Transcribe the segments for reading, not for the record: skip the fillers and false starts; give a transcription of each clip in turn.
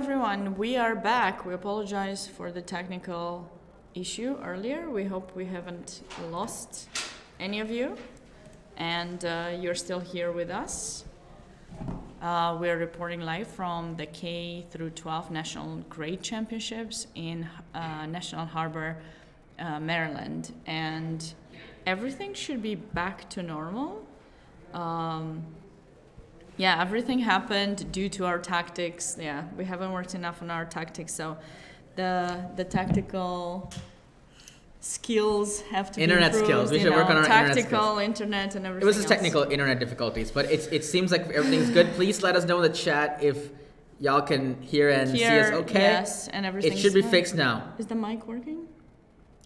everyone. We are back. We apologize for the technical issue earlier. We hope we haven't lost any of you, and you're still here with us. We're reporting live from the K-12 National Grade Championships in National Harbor, Maryland, and everything should be back to normal. Everything happened due to our tactics. Yeah, we haven't worked enough on our tactics, so the tactical skills have to internet be improved. Skills. We should work on our tactical internet skills. And everything. It was just else. technical internet difficulties, but it seems like everything's good. Please let us know in the chat if y'all can hear and see us okay. Yes, and everything. It should be fixed now. Is the mic working?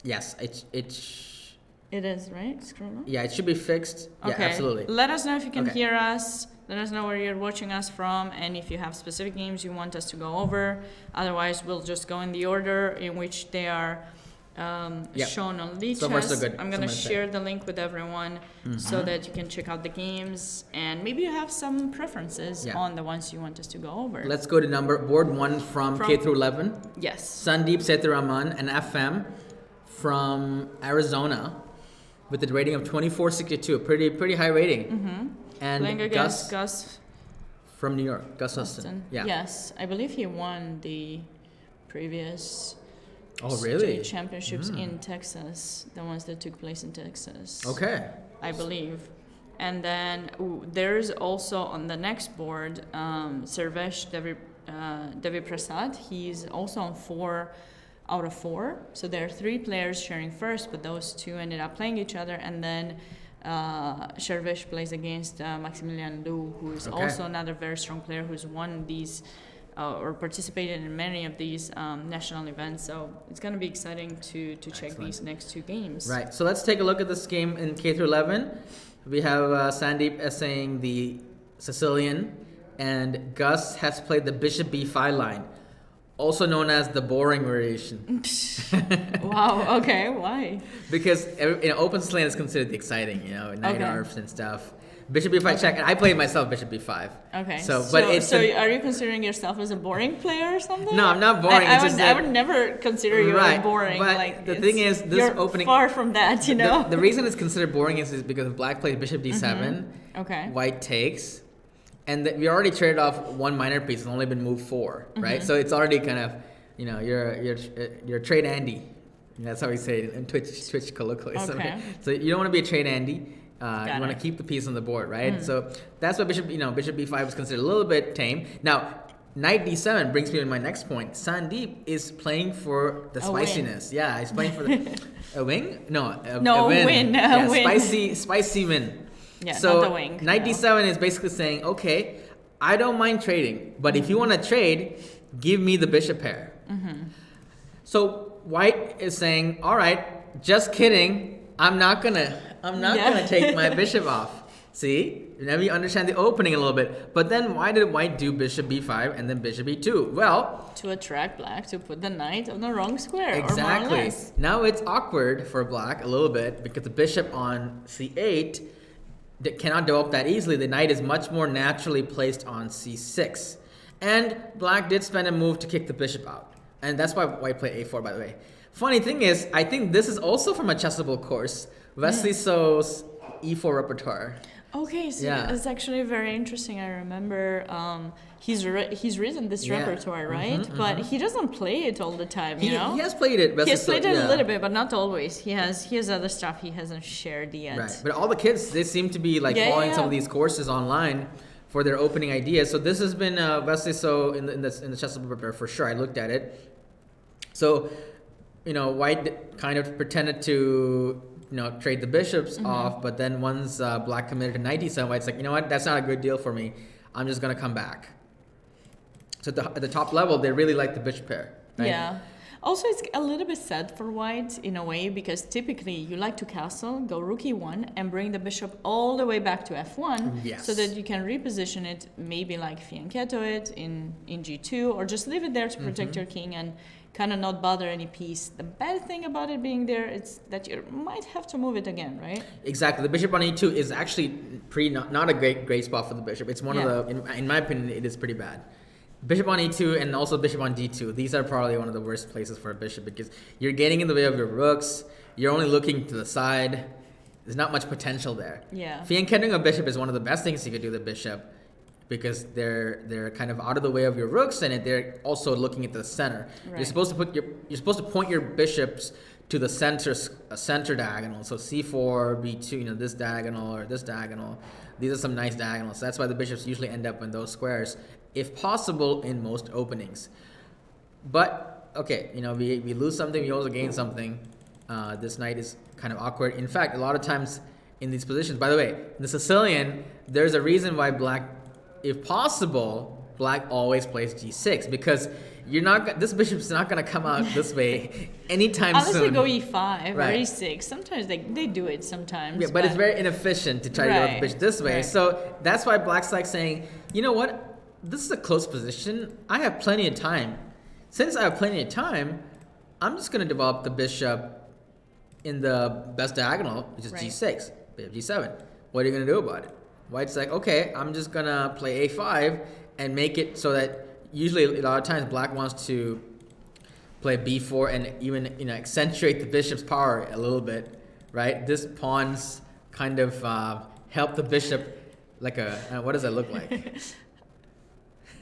Yes, It is, right? Scroll on. Yeah, it should be fixed. Okay. Yeah, absolutely. Let us know if you can hear us. Let us know where you're watching us from, and if you have specific games you want us to go over. Otherwise, we'll just go in the order in which they are shown on Lead So far, so good. I'm going to share the link with everyone so that you can check out the games, and maybe you have some preferences on the ones you want us to go over. Let's go to board 1 from K through 11. Yes. Sandeep Seturaman, an FM from Arizona, with a rating of 2462, pretty high rating. Mm-hmm. And playing against Gus from New York, Gus Huston. Yeah. Yes, I believe he won the previous really? championships in Texas, the ones that took place in Texas. Okay. I believe. And then there's also on the next board, Sarvesh Devi Prasad. He's also on 4 out of 4. So there are 3 players sharing first, but those 2 ended up playing each other. And then Shervesh plays against Maximilian Liu, who is also another very strong player who's won these or participated in many of these national events. So it's going to be exciting to check these next 2 games. Right. So let's take a look at this game in K through 11. We have Sandeep essaying the Sicilian, and Gus has played the Bishop B5 line, also known as the boring variation. Wow. Okay. Why? Because open slant is considered the exciting, nine arfs and stuff. Bishop B5 check, and I played myself Bishop B5. Okay. So are you considering yourself as a boring player or something? No, I'm not boring. I would never consider you as boring. But the thing is, this you're opening far from that, The reason it's considered boring is because if Black plays Bishop D7, White takes, and we already traded off 1 minor piece. It's only been moved 4, right? So it's already kind of, you're trade Andy. That's how we say it in Twitch colloquially. Okay. So you don't want to be a trade Andy. You want to keep the piece on the board, right? So that's why Bishop B5 is considered a little bit tame. Now, Knight D7 brings me to my next point. Sandeep is playing for the spiciness. Yeah, he's playing for a wing? No, a win. Win. Spicy win. Yeah, so not the wing. Knight D7 is basically saying, okay, I don't mind trading, but if you want to trade, give me the bishop pair. So White is saying, all right, just kidding. I'm not gonna take my bishop off. See, now you understand the opening a little bit. But then why did White do Bishop B5 and then Bishop B2? Well, to attract Black to put the knight on the wrong square. Exactly. Or more or less. Now it's awkward for Black a little bit because the bishop on C8 cannot develop that easily. The knight is much more naturally placed on C6, and Black did spend a move to kick the bishop out, and that's why White played A4. By the way, funny thing is, I think this is also from a chessable course. Wesley So's E4 repertoire. Okay, so it's actually very interesting. I remember he's written this repertoire, right? But he doesn't play it all the time, He has played it. He has played it a little bit, but not always. He has other stuff he hasn't shared yet. Right, but all the kids, they seem to be following some of these courses online for their opening ideas. So this has been Wesley So in the chessable repertoire for sure. I looked at it. So, White kind of pretended to trade the bishops off, but then once Black committed to Knight D7, White's like, you know what, that's not a good deal for me. I'm just gonna come back. So at the top level, they really like the bishop pair, right? Yeah. Also, it's a little bit sad for White in a way because typically you like to castle, go rook e1, and bring the bishop all the way back to f1, so that you can reposition it, maybe like fianchetto it in g2, or just leave it there to protect your king and kind of not bother any piece. The bad thing about it being there is that you might have to move it again, right? Exactly. The bishop on e2 is actually not a great spot for the bishop. It's one of the, in my opinion, it is pretty bad. bishop on e2 and also bishop on d2. These are probably one of the worst places for a bishop because you're getting in the way of your rooks. You're only looking to the side. There's not much potential there. Yeah. Fianchetting a bishop is one of the best things you could do the bishop because they're kind of out of the way of your rooks and they're also looking at the center. Right. You're supposed to point your bishops to the center diagonal. So c4, b2, this diagonal or this diagonal. These are some nice diagonals. So that's why the bishops usually end up in those squares, if possible, in most openings. But okay, we lose something, we also gain something. This knight is kind of awkward. In fact, a lot of times in these positions, by the way, in the Sicilian, there's a reason why black, if possible, black always plays g6 because this bishop's not going to come out this way anytime Unless soon. they go e5 Right. or e6. Sometimes they do it sometimes. Yeah, but it's very inefficient to try to get the bishop this way. Right. So that's why black's like saying, you know what? This is a close position. I have plenty of time. Since I have plenty of time, I'm just going to develop the bishop in the best diagonal, which is g6, bishop g7. What are you going to do about it? White's like, okay, I'm just going to play a5 and make it so that usually a lot of times black wants to play b4 and even accentuate the bishop's power a little bit, right? This pawns kind of help the bishop like what does that look like?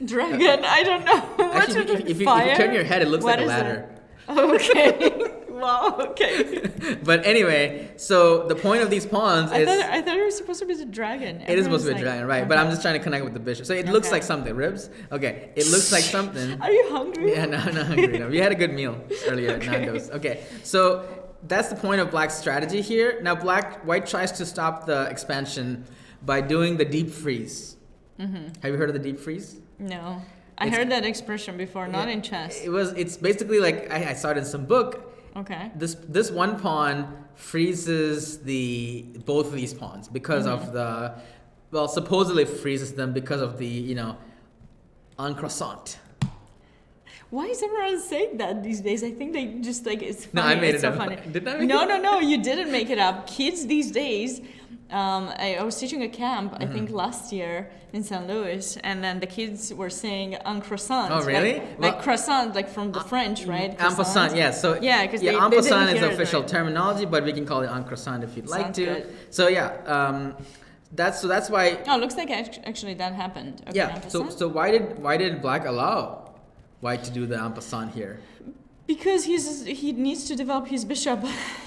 Dragon, I don't know. Actually, if you turn your head, it looks like a ladder. Okay. Wow, okay. But anyway, so the point of these pawns is... I thought it was supposed to be the dragon. It is supposed to be a dragon, right. Okay. But I'm just trying to connect with the bishop. So it looks like something. Ribs? Okay. It looks like something. Are you hungry? Yeah, no, I'm not hungry. No. We had a good meal earlier at Nando's. Okay. So that's the point of black's strategy here. Now white tries to stop the expansion by doing the deep freeze. Mm-hmm. Have you heard of the deep freeze? No. I heard that expression before, not in chess. It's basically like, I saw it in some book. Okay. This one pawn freezes both of these pawns because of supposedly freezes them because of the en croissant. Why is everyone saying that these days? I think they just it's funny. No, I made it's it so up. funny. Did I make it up? No, you didn't make it up. Kids these days, I was teaching a camp, I think last year in St. Louis, and then the kids were saying en croissant. Oh, really? Like croissant, like from the French, right? En passant, yeah. So yeah, because en passant is the it, official right? terminology, but we can call it en croissant if you'd like Sounds to. good. So yeah, that's why. Oh, looks like actually that happened. Okay, yeah. So why did black allow white to do the en passant here? Because he needs to develop his bishop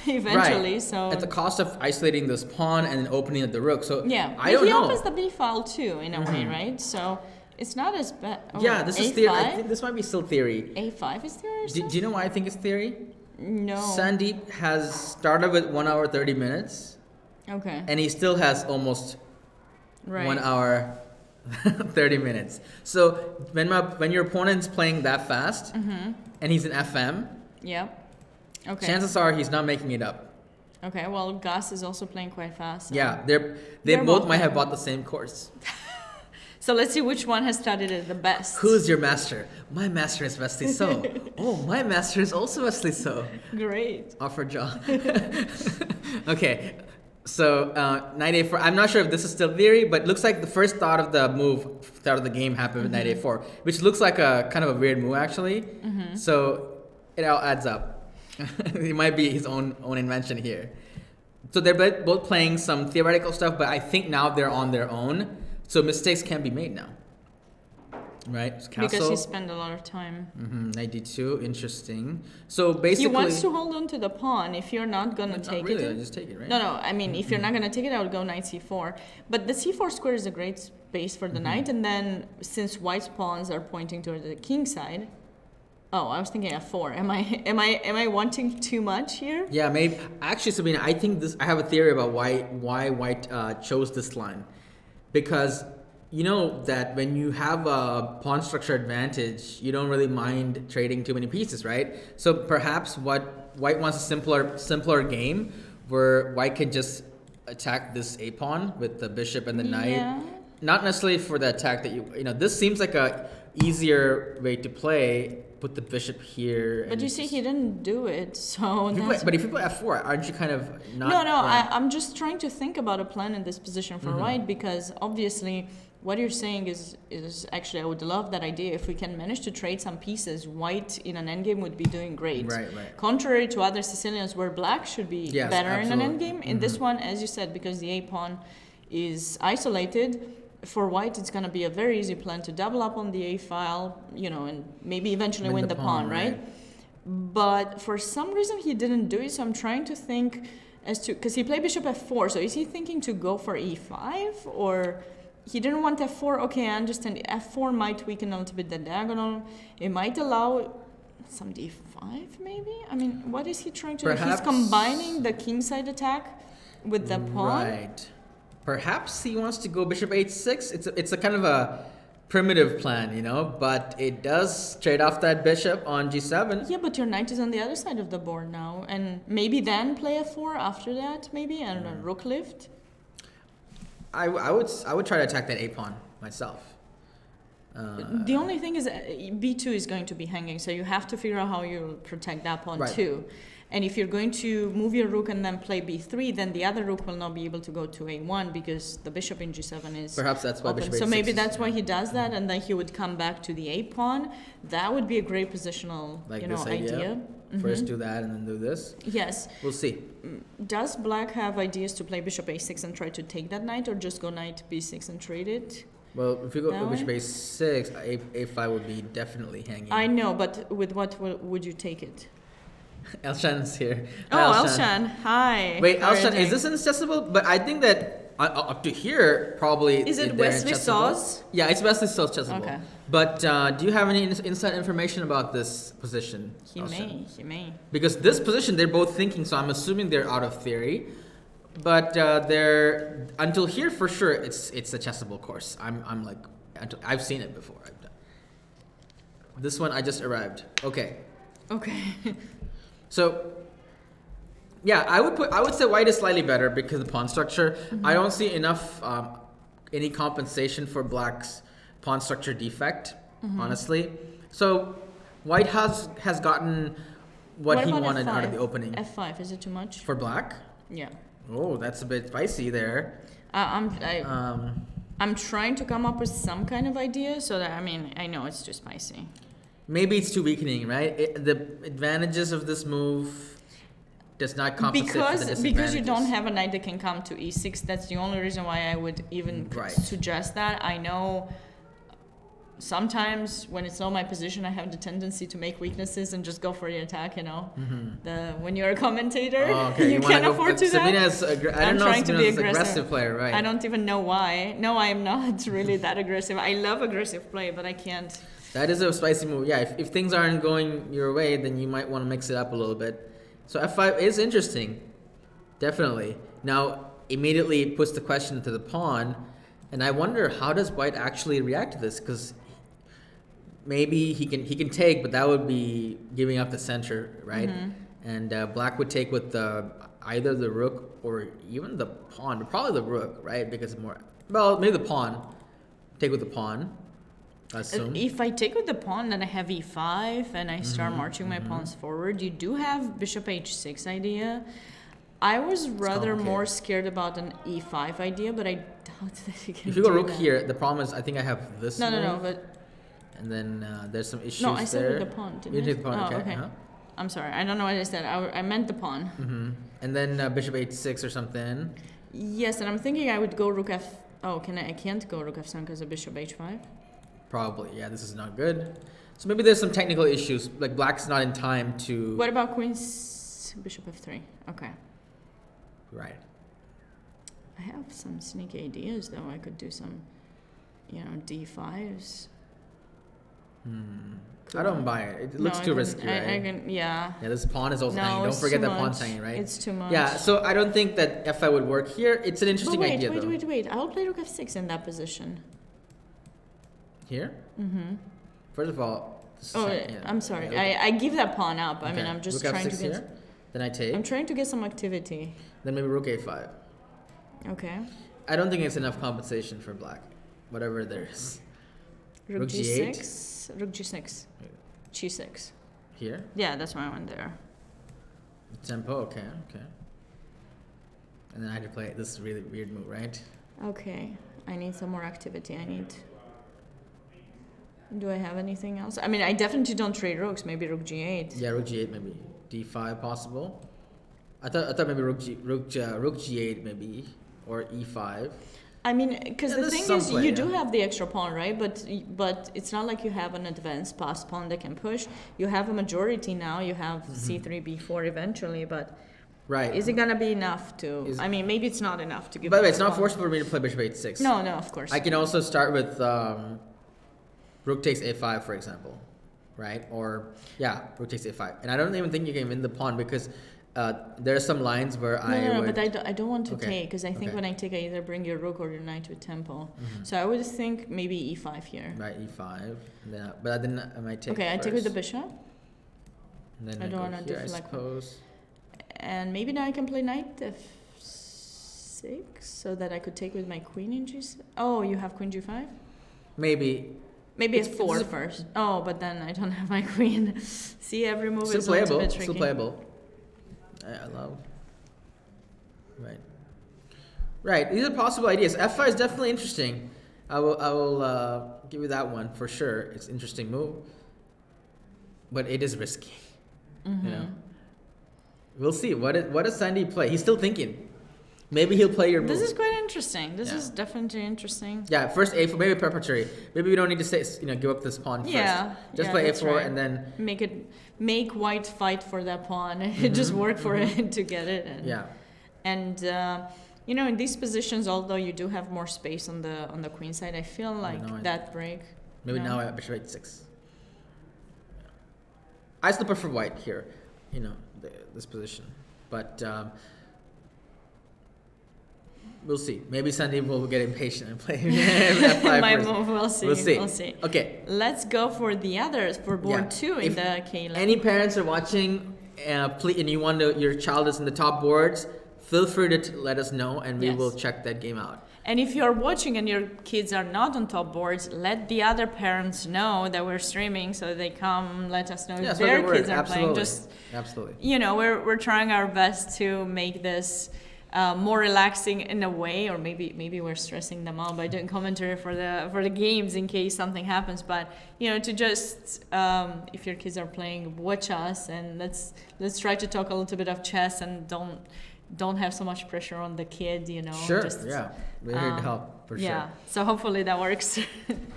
eventually, right. So at the cost of isolating this pawn and then opening up the rook. So yeah, I don't know. He opens the b file too in a way, right? So it's not as bad. Oh, yeah, this is theory. I think this might be still theory. A5 is theory. Do you know why I think it's theory? No. Sandeep has started with 1 hour 30 minutes. Okay. And he still has almost right. 1 hour 30 minutes. So when your opponent's playing that fast and he's in FM, yep. Okay. chances are he's not making it up. Okay. Well, Gus is also playing quite fast. So. Yeah, they both might have bought the same course. So let's see which one has studied it the best. Who's your master? My master is Wesley So. Oh, my master is also Wesley So. Great. Offer job. Okay. So knight a4. I'm not sure if this is still theory, but it looks like the first thought of the game happened with knight a4, which looks like a kind of a weird move actually. So it all adds up. It might be his own invention here. So they're both playing some theoretical stuff, but I think now they're on their own, so mistakes can be made now. Right? Castle. Because he spent a lot of time. Knight d2, interesting. So basically, he wants to hold on to the pawn. If you're not gonna take really, it, I just take it, right? No. I mean, if you're not gonna take it, I would go knight c4. But the c4 square is a great space for the knight, and then since white's pawns are pointing toward the king side. Oh, I was thinking f4. Am I wanting too much here? Yeah, maybe. Actually, Sabina, I have a theory about why white chose this line, because you know that when you have a pawn structure advantage, you don't really mind trading too many pieces, right? So perhaps what white wants a simpler game where white can just attack this a pawn with the bishop and the knight. Yeah. Not necessarily for the attack that you know. This seems like a easier way to play. Put the bishop here. But you see, he didn't do it, so but if you play f4, aren't you kind of not? No. I'm just trying to think about a plan in this position for white, because obviously what you're saying is actually, I would love that idea. If we can manage to trade some pieces, white in an endgame would be doing great. Right. Contrary to other Sicilians where black should be better absolutely. in an endgame. In this one, as you said, because the A pawn is isolated, for white it's going to be a very easy plan to double up on the A file, and maybe eventually win the pawn, right? But for some reason he didn't do it, so I'm trying to think as to, because he played bishop f4, so is he thinking to go for e5, or he didn't want f4? Okay, I understand. F4 might weaken a little bit the diagonal. It might allow some d5 maybe. I mean, what is he trying to do? He's combining the kingside attack with the pawn. Right. Perhaps he wants to go bishop h6. It's a kind of a primitive plan, but it does trade off that bishop on g7. Yeah, but your knight is on the other side of the board now, and maybe then play f4 after that. Maybe I don't know, rook lift. I would try to attack that a pawn myself. The only thing is b2 is going to be hanging, so you have to figure out how you protect that pawn too. And if you're going to move your rook and then play b3, then the other rook will not be able to go to a1 because the bishop in g7 is perhaps that's why open. bishop So h6 maybe that's why he does that, and then he would come back to the a pawn. That would be a great positional, idea. First do that and then do this. Yes. We'll see. Does black have ideas to play bishop a6 and try to take that knight, or just go knight b6 and trade it? Well, if you go bishop a6, a5 would be definitely hanging. I know, but with what would you take it? Elshan's here. Hi, Elshan. Hi. Wait, Elshan, is this inaccessible? But I think that up to here, probably... Is it Wesley Saw's? Yeah, it's Wesley Saw's accessible. Okay. But do you have any inside information about this position? He may. Because this position, they're both thinking, so I'm assuming they're out of theory. But they're... Until here, for sure, it's a chessable course. I'm like... I've seen it before. This one, I just arrived. Okay. So, yeah, I would say white is slightly better because of the pawn structure. I don't see enough any compensation for black's pawn structure defect, honestly. So white has gotten what he wanted out of the opening. F5, is it too much? For black? Yeah. Oh, that's a bit spicy there. I'm trying to come up with some kind of idea so that, I know it's too spicy. Maybe it's too weakening, right? The advantages of this move does not compensate for the disadvantages. Because you don't have a knight that can come to e6. That's the only reason why I would even suggest that. I know sometimes when it's not my position, I have the tendency to make weaknesses and just go for the attack, when you're a commentator, you can't afford to Sabina's I'm trying to be aggressive player, right? I don't even know why. No, I am not really that aggressive. I love aggressive play, but I can't. That is a spicy move. Yeah, if things aren't going your way, then you might want to mix it up a little bit. So f5 is interesting. Definitely. Now, immediately it puts the question to the pawn. And I wonder, how does white actually react to this? Because maybe he can take, but that would be giving up the center, right? And black would take with either the rook or even the pawn. But probably the rook, right? Because more... Well, maybe the pawn. Take with the pawn. If I take with the pawn, then I have e5 and I start marching my pawns forward. You do have bishop h6 idea. I was rather more scared about an e5 idea, but I doubt that you can. If you go rook here, the problem is I think I have this. No, but. And then there's some issues. No, I said with the pawn. Didn't you did the pawn. Okay. I'm sorry. I don't know what I said. I meant the pawn. And then bishop h6 or something. Yes, and I'm thinking I would go rook f. Oh, I can't go rook f7 because of bishop h5. Probably, yeah, this is not good. So maybe there's some technical issues, like black's not in time to... What about queen's bishop f3? Okay. Right. I have some sneaky ideas, though. I could do some, d5s. I don't buy it. It looks too risky, right? Yeah, this pawn is also hanging. Don't forget that pawn's hanging, right? It's too much. Yeah, so I don't think that f5 would work here. It's an interesting idea, though. Wait. I'll play rook f6 in that position. Here? First of all... I'm sorry. I give that pawn up. Okay. I'm just rook trying f6 to get... Here. Then I take. I'm trying to get some activity. Then maybe rook a5. Okay. I don't think it's enough compensation for black. Whatever there is. Rook g8. Rook g6. g6. Here? Yeah, that's why I went there. Tempo, okay. And then I had to play this really weird move, right? Okay. I need some more activity. Do I have anything else? I mean, I definitely don't trade rooks. Maybe rook g8. Yeah, rook g8 maybe. d5 possible. I thought maybe rook g8 maybe, or e5. I mean, because Yeah, the there's thing some is, play, you yeah. do have the extra pawn, right? But it's not like you have an advanced passed pawn that can push. You have a majority now. You have c3, b4 eventually, but Right. is it gonna be enough to? I mean, maybe it's not enough to give. By the way, up it's the not pawn. forceful for me to play bishop h6. No, of course. I can also start with rook takes a5, for example, right? Or yeah, rook takes a5, and I don't even think you can win the pawn because there are some lines where No, but I don't want to Okay. take because I think Okay. when I take, I either bring your rook or your knight to a temple. Mhm. So I would think maybe e5 here. Right, e5. And then, but then I might take. Okay, I take with the bishop, And then I don't go wanna here, I deflect. suppose. and maybe now I can play knight f6 so that I could take with my queen in g6. Oh, you have queen g5. Maybe. Maybe It's- f4 it's- first. Oh, but then I don't have my queen. See, every move Still is a little playable. bit tricky. Still playable. I love. Right. Right. These are possible ideas. f5 is definitely interesting. I will give you that one for sure. It's an interesting move, but it is risky. Mm-hmm. You know. We'll see. What does Sandy play? He's still thinking. Maybe he'll play your move. This is quite interesting. This Yeah. is definitely interesting. Yeah, first a4, maybe preparatory. Maybe we don't need to say, give up this pawn first. Yeah, Just yeah, play that's a4 right. and then Make white fight for that pawn. It just work for it to get it. And, yeah. And in these positions, although you do have more space on the queen side, I feel like no, that break. Maybe no. now I bishop h6. I still prefer white here, this position, but we'll see. Maybe Sandy will get impatient and play f5 My first. move. We'll see. We'll see. Okay. Let's go for the others for board 2 in If the K-11. Any parents are watching, please, and you want your child is in the top boards, feel free to let us know, and we Yes. will check that game out. And if you're watching and your kids are not on top boards, let the other parents know that we're streaming so they come let us know if spread their the word. kids are Absolutely. playing. Absolutely. We're trying our best to make this more relaxing in a way, or maybe we're stressing them out by doing commentary for the games in case something happens. But to just if your kids are playing, watch us and let's try to talk a little bit of chess and don't have so much pressure on the kid. Sure. Yeah. We're here to help for Yeah. sure. So hopefully that works.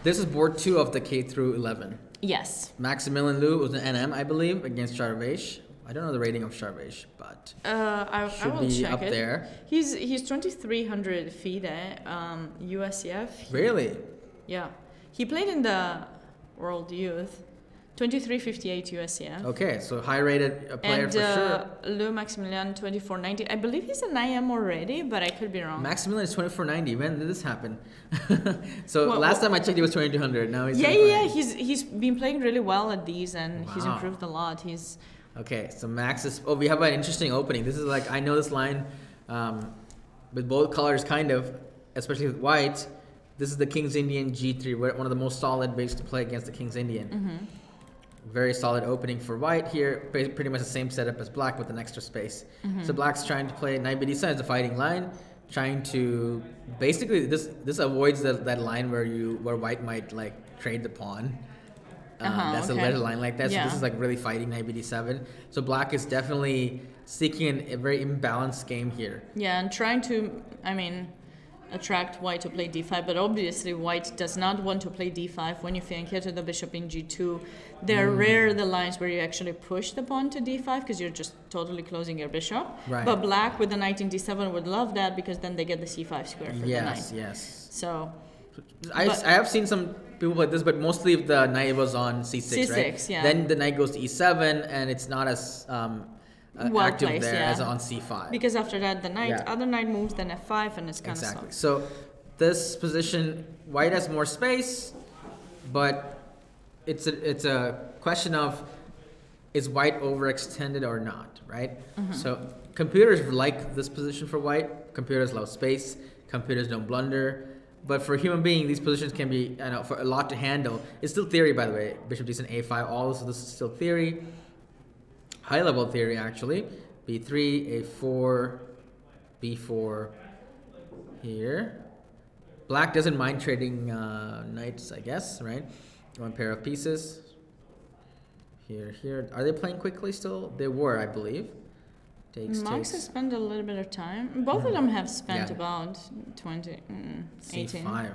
This is board 2 of the K through 11. Yes. Maximilian Liu was an NM, I believe, against Charvesh. I don't know the rating of Charvesh, but I should will be check up it. there. He's 2,300 FIDE, USCF. Really? Yeah. He played in the World Youth. 2358 USCF. Okay, so high rated player And for sure. Lou Maximilian 2490. I believe he's an IM already, but I could be wrong. Maximilian is 2490. When did this happen? So Well, last time I checked, he was 2200. Now he's yeah. 2490. He's been playing really well at these, and he's Wow. improved a lot. He's Okay, so Max is. Oh, we have an interesting opening. This is like, I know this line with both colors, kind of, especially with white. This is the King's Indian G3, one of the most solid ways to play against the King's Indian. Mm-hmm. Very solid opening for white here. Pretty much the same setup as black with an extra space. Mm-hmm. So black's trying to play knight b d7 as a fighting line, trying to basically this avoids that line where white might like trade the pawn. That's okay. a letter line like that. So Yeah. this is like really fighting knight b d7. So black is definitely seeking a very imbalanced game here. Yeah, and trying to, attract white to play d5, but obviously white does not want to play d5 when you flank the bishop in g2. They're rare the lines where you actually push the pawn to d5 because you're just totally closing your bishop. Right. But black with the knight in d7 would love that because then they get the c5 square for the knight. Yes. So I have seen some people play this, but mostly if the knight was on c6, right? C6, yeah. Then the knight goes to e7, and it's not as Well active placed, there yeah. as on c5. because after that the knight, Yeah. other knight moves, then f5, and it's kind of Exactly. slow. So this position, white has more space, but it's a question of is white overextended or not, right? Mm-hmm. So computers like this position for white. Computers love space. Computers don't blunder. But for a human being, these positions can be for a lot to handle. It's still theory, by the way. Bishop d7, a5, all so this is still theory. High level theory, actually. b3, a4, b4 here. Black doesn't mind trading knights, I guess, right? One pair of pieces. Here. Are they playing quickly still? They were, I believe. Max has spent a little bit of time. Both of them have spent about 18. C5.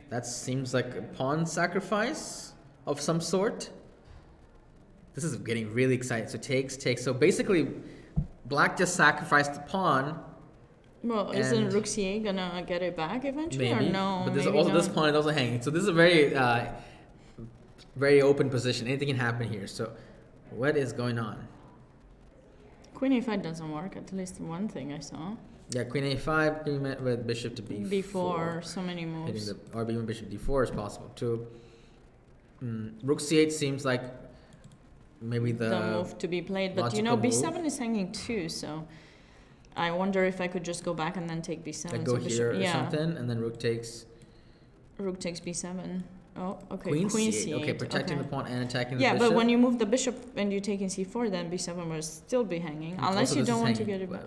That seems like a pawn sacrifice of some sort. This is getting really exciting. So takes. So basically, Black just sacrificed the pawn. Well, isn't Rook C8 gonna get it back eventually, maybe, or no? But there's also this pawn is also hanging. So this is a very open position. Anything can happen here. So what is going on? Queen A5 doesn't work. At least one thing I saw. Yeah, Queen A5 being met with Bishop to B4. B4, so many moves. Or even Bishop D4 is possible too. Rook C8 seems like maybe the move to be played, but B7 is hanging too, so I wonder if I could just go back and then take B7. Like go here or something, and then Rook takes B7. Oh, okay. Queen C8. Okay, protecting the pawn and attacking the bishop. Yeah, but when you move the bishop and you take in C4, then B7 will still be hanging, unless you don't want to get it back.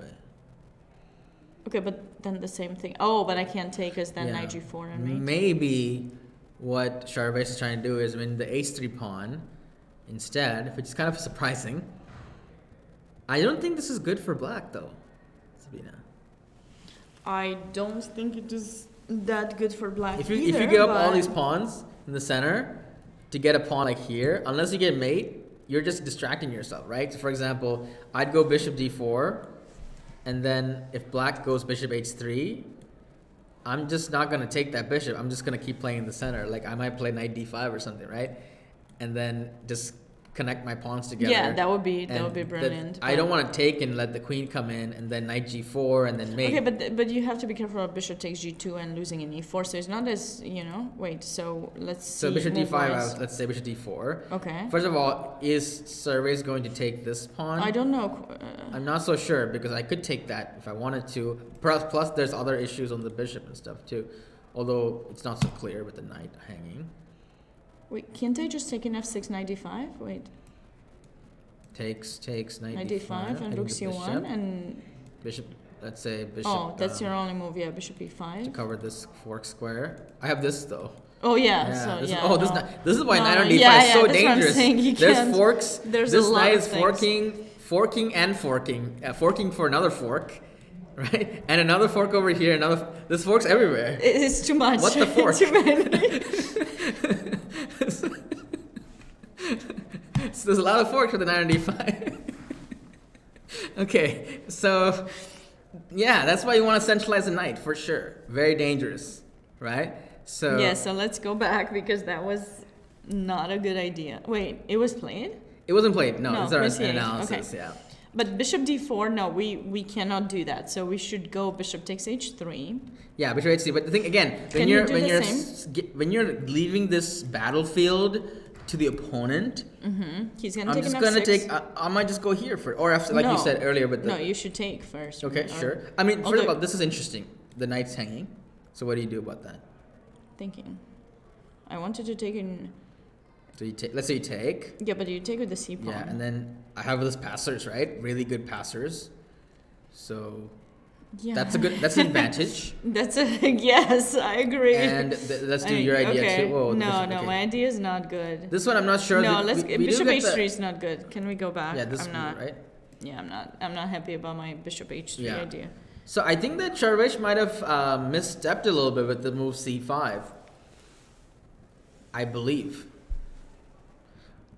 Okay, but then the same thing. Oh, but I can't take as then knight G4 and mate. Maybe what Sharvesh is trying to do is win the H3 pawn instead, which is kind of surprising. I don't think this is good for Black though, Sabina. I don't think it is that good for Black if you give up all these pawns in the center to get a pawn like here, unless you get mate, you're just distracting yourself, right? So for example, I'd go Bishop D4, and then if Black goes Bishop H3, I'm just not going to take that bishop. I'm just going to keep playing in the center. Like I might play Knight D5 or something, right? And then just connect my pawns together. Yeah, that would be brilliant. I don't want to take and let the queen come in and then Knight G4 and then mate. Okay, but you have to be careful of Bishop takes G2 and losing in E4. So it's not as wait. So let's see. So Bishop D5. Let's say Bishop D4. Okay. First of all, is Sharvesh going to take this pawn? I don't know. I'm not so sure because I could take that if I wanted to. Plus, there's other issues on the bishop and stuff too. Although it's not so clear with the knight hanging. Wait, can't I just take an F6 Knight D5? Wait. Takes Knight D5 and Rook C1 and Bishop. Let's say Bishop. Oh, that's your only move, yeah. Bishop E5 to cover this fork square. I have this though. Oh yeah. This is why Knight on D5 is so dangerous. There's forks. There's this a lot knight of is things. forking for another fork. Right? And another fork over here, this fork's everywhere. It's too much. What the fork? Too many. So there's a lot of forks for the Knight on D5. Okay, so yeah, that's why you want to centralize the knight for sure. Very dangerous, right? So yeah, so let's go back because that was not a good idea. Wait, it was played? It wasn't played. No, it's our an analysis. Okay. Yeah. But Bishop D4, no, we cannot do that. So we should go Bishop takes H3. Yeah, Bishop H3. But the thing again, when you're leaving this battlefield to the opponent, he's gonna I'm take just an gonna F6. take. I might just go here for, or after, like you said earlier. But no, you should take first. Okay, sure. I mean, first of all, this is interesting. The knight's hanging. So what do you do about that? Thinking. I wanted to take in. So you take. Let's say you take. Yeah, but you take with the C pawn. Yeah, and then I have this passers, right? Really good passers. So yeah, that's an advantage. Yes, I agree. And let's do your idea too. Whoa, no, my idea is not good. This one I'm not sure. No, Bishop H3 is not good. Can we go back? Yeah, this I'm not right. Yeah, I'm not happy about my Bishop H3 idea. So I think that Sharvesh might have misstepped a little bit with the move C5. I believe.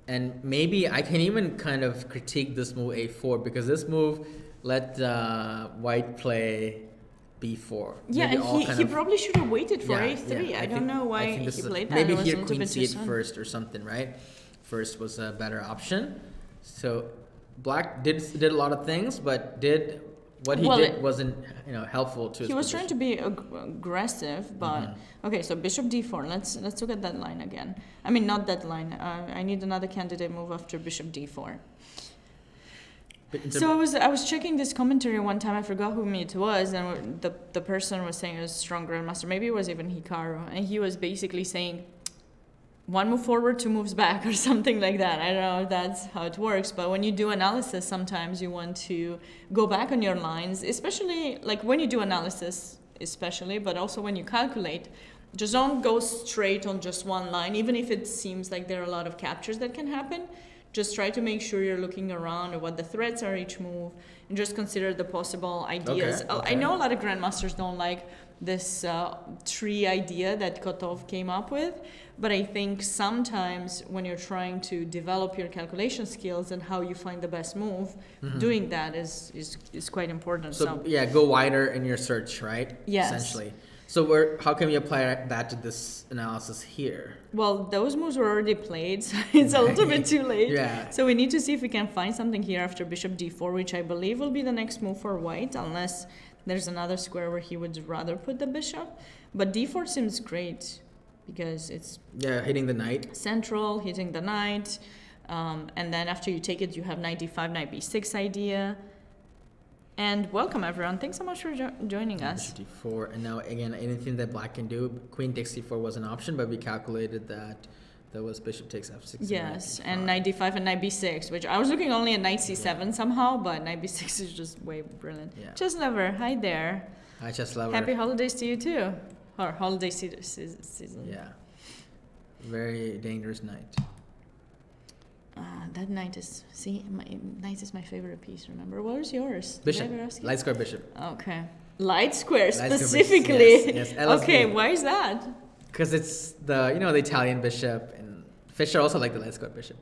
And maybe I can even kind of critique this move A4 because this move let White play B4. Yeah, and he probably should have waited for A3. Yeah, I don't know why he played that. Maybe here Queen C8 first or something, right? First was a better option. So Black did a lot of things, but did wasn't helpful to his He was position. trying to be aggressive, but okay. So Bishop D4. Let's look at that line again. I mean, not that line. I need another candidate move after Bishop D4. So I was checking this commentary one time. I forgot who it was, and the person was saying it was a strong grandmaster. Maybe it was even Hikaru, and he was basically saying, one move forward, two moves back, or something like that. I don't know if that's how it works, but when you do analysis, sometimes you want to go back on your lines, especially like when you do analysis especially, but also when you calculate, just don't go straight on just one line, even if it seems like there are a lot of captures that can happen. Just try to make sure you're looking around at what the threats are each move, and just consider the possible ideas. Okay. I know a lot of grandmasters don't like this tree idea that Kotov came up with, but I think sometimes when you're trying to develop your calculation skills and how you find the best move, doing that is quite important. So yeah, go wider in your search, right? Yes. Essentially. So how can we apply that to this analysis here? Well, those moves were already played, so it's a little bit too late. Yeah. So we need to see if we can find something here after bishop d4, which I believe will be the next move for white, unless there's another square where he would rather put the bishop. But d4 seems great because it's hitting the knight. Central, hitting the knight. And then after you take it, you have knight d5, knight b6 idea. And welcome everyone. Thanks so much for joining us. Bishop d4, and now again, anything that black can do, queen takes d4 was an option, but we calculated that was bishop takes f6. Yes, and knight d5 and knight b6, which I was looking only at knight c7 somehow, but knight b6 is just way brilliant. Yeah. Chess lover, hi there. Hi, chess lover. Happy holidays to you too, or holiday season. Yeah, very dangerous knight. That knight is, knight is my favorite piece, remember? What was yours? Bishop, light square bishop. Okay. Light square specifically? Yes, okay, why is that? Because it's the Italian bishop, and Fischer also liked the light square bishop.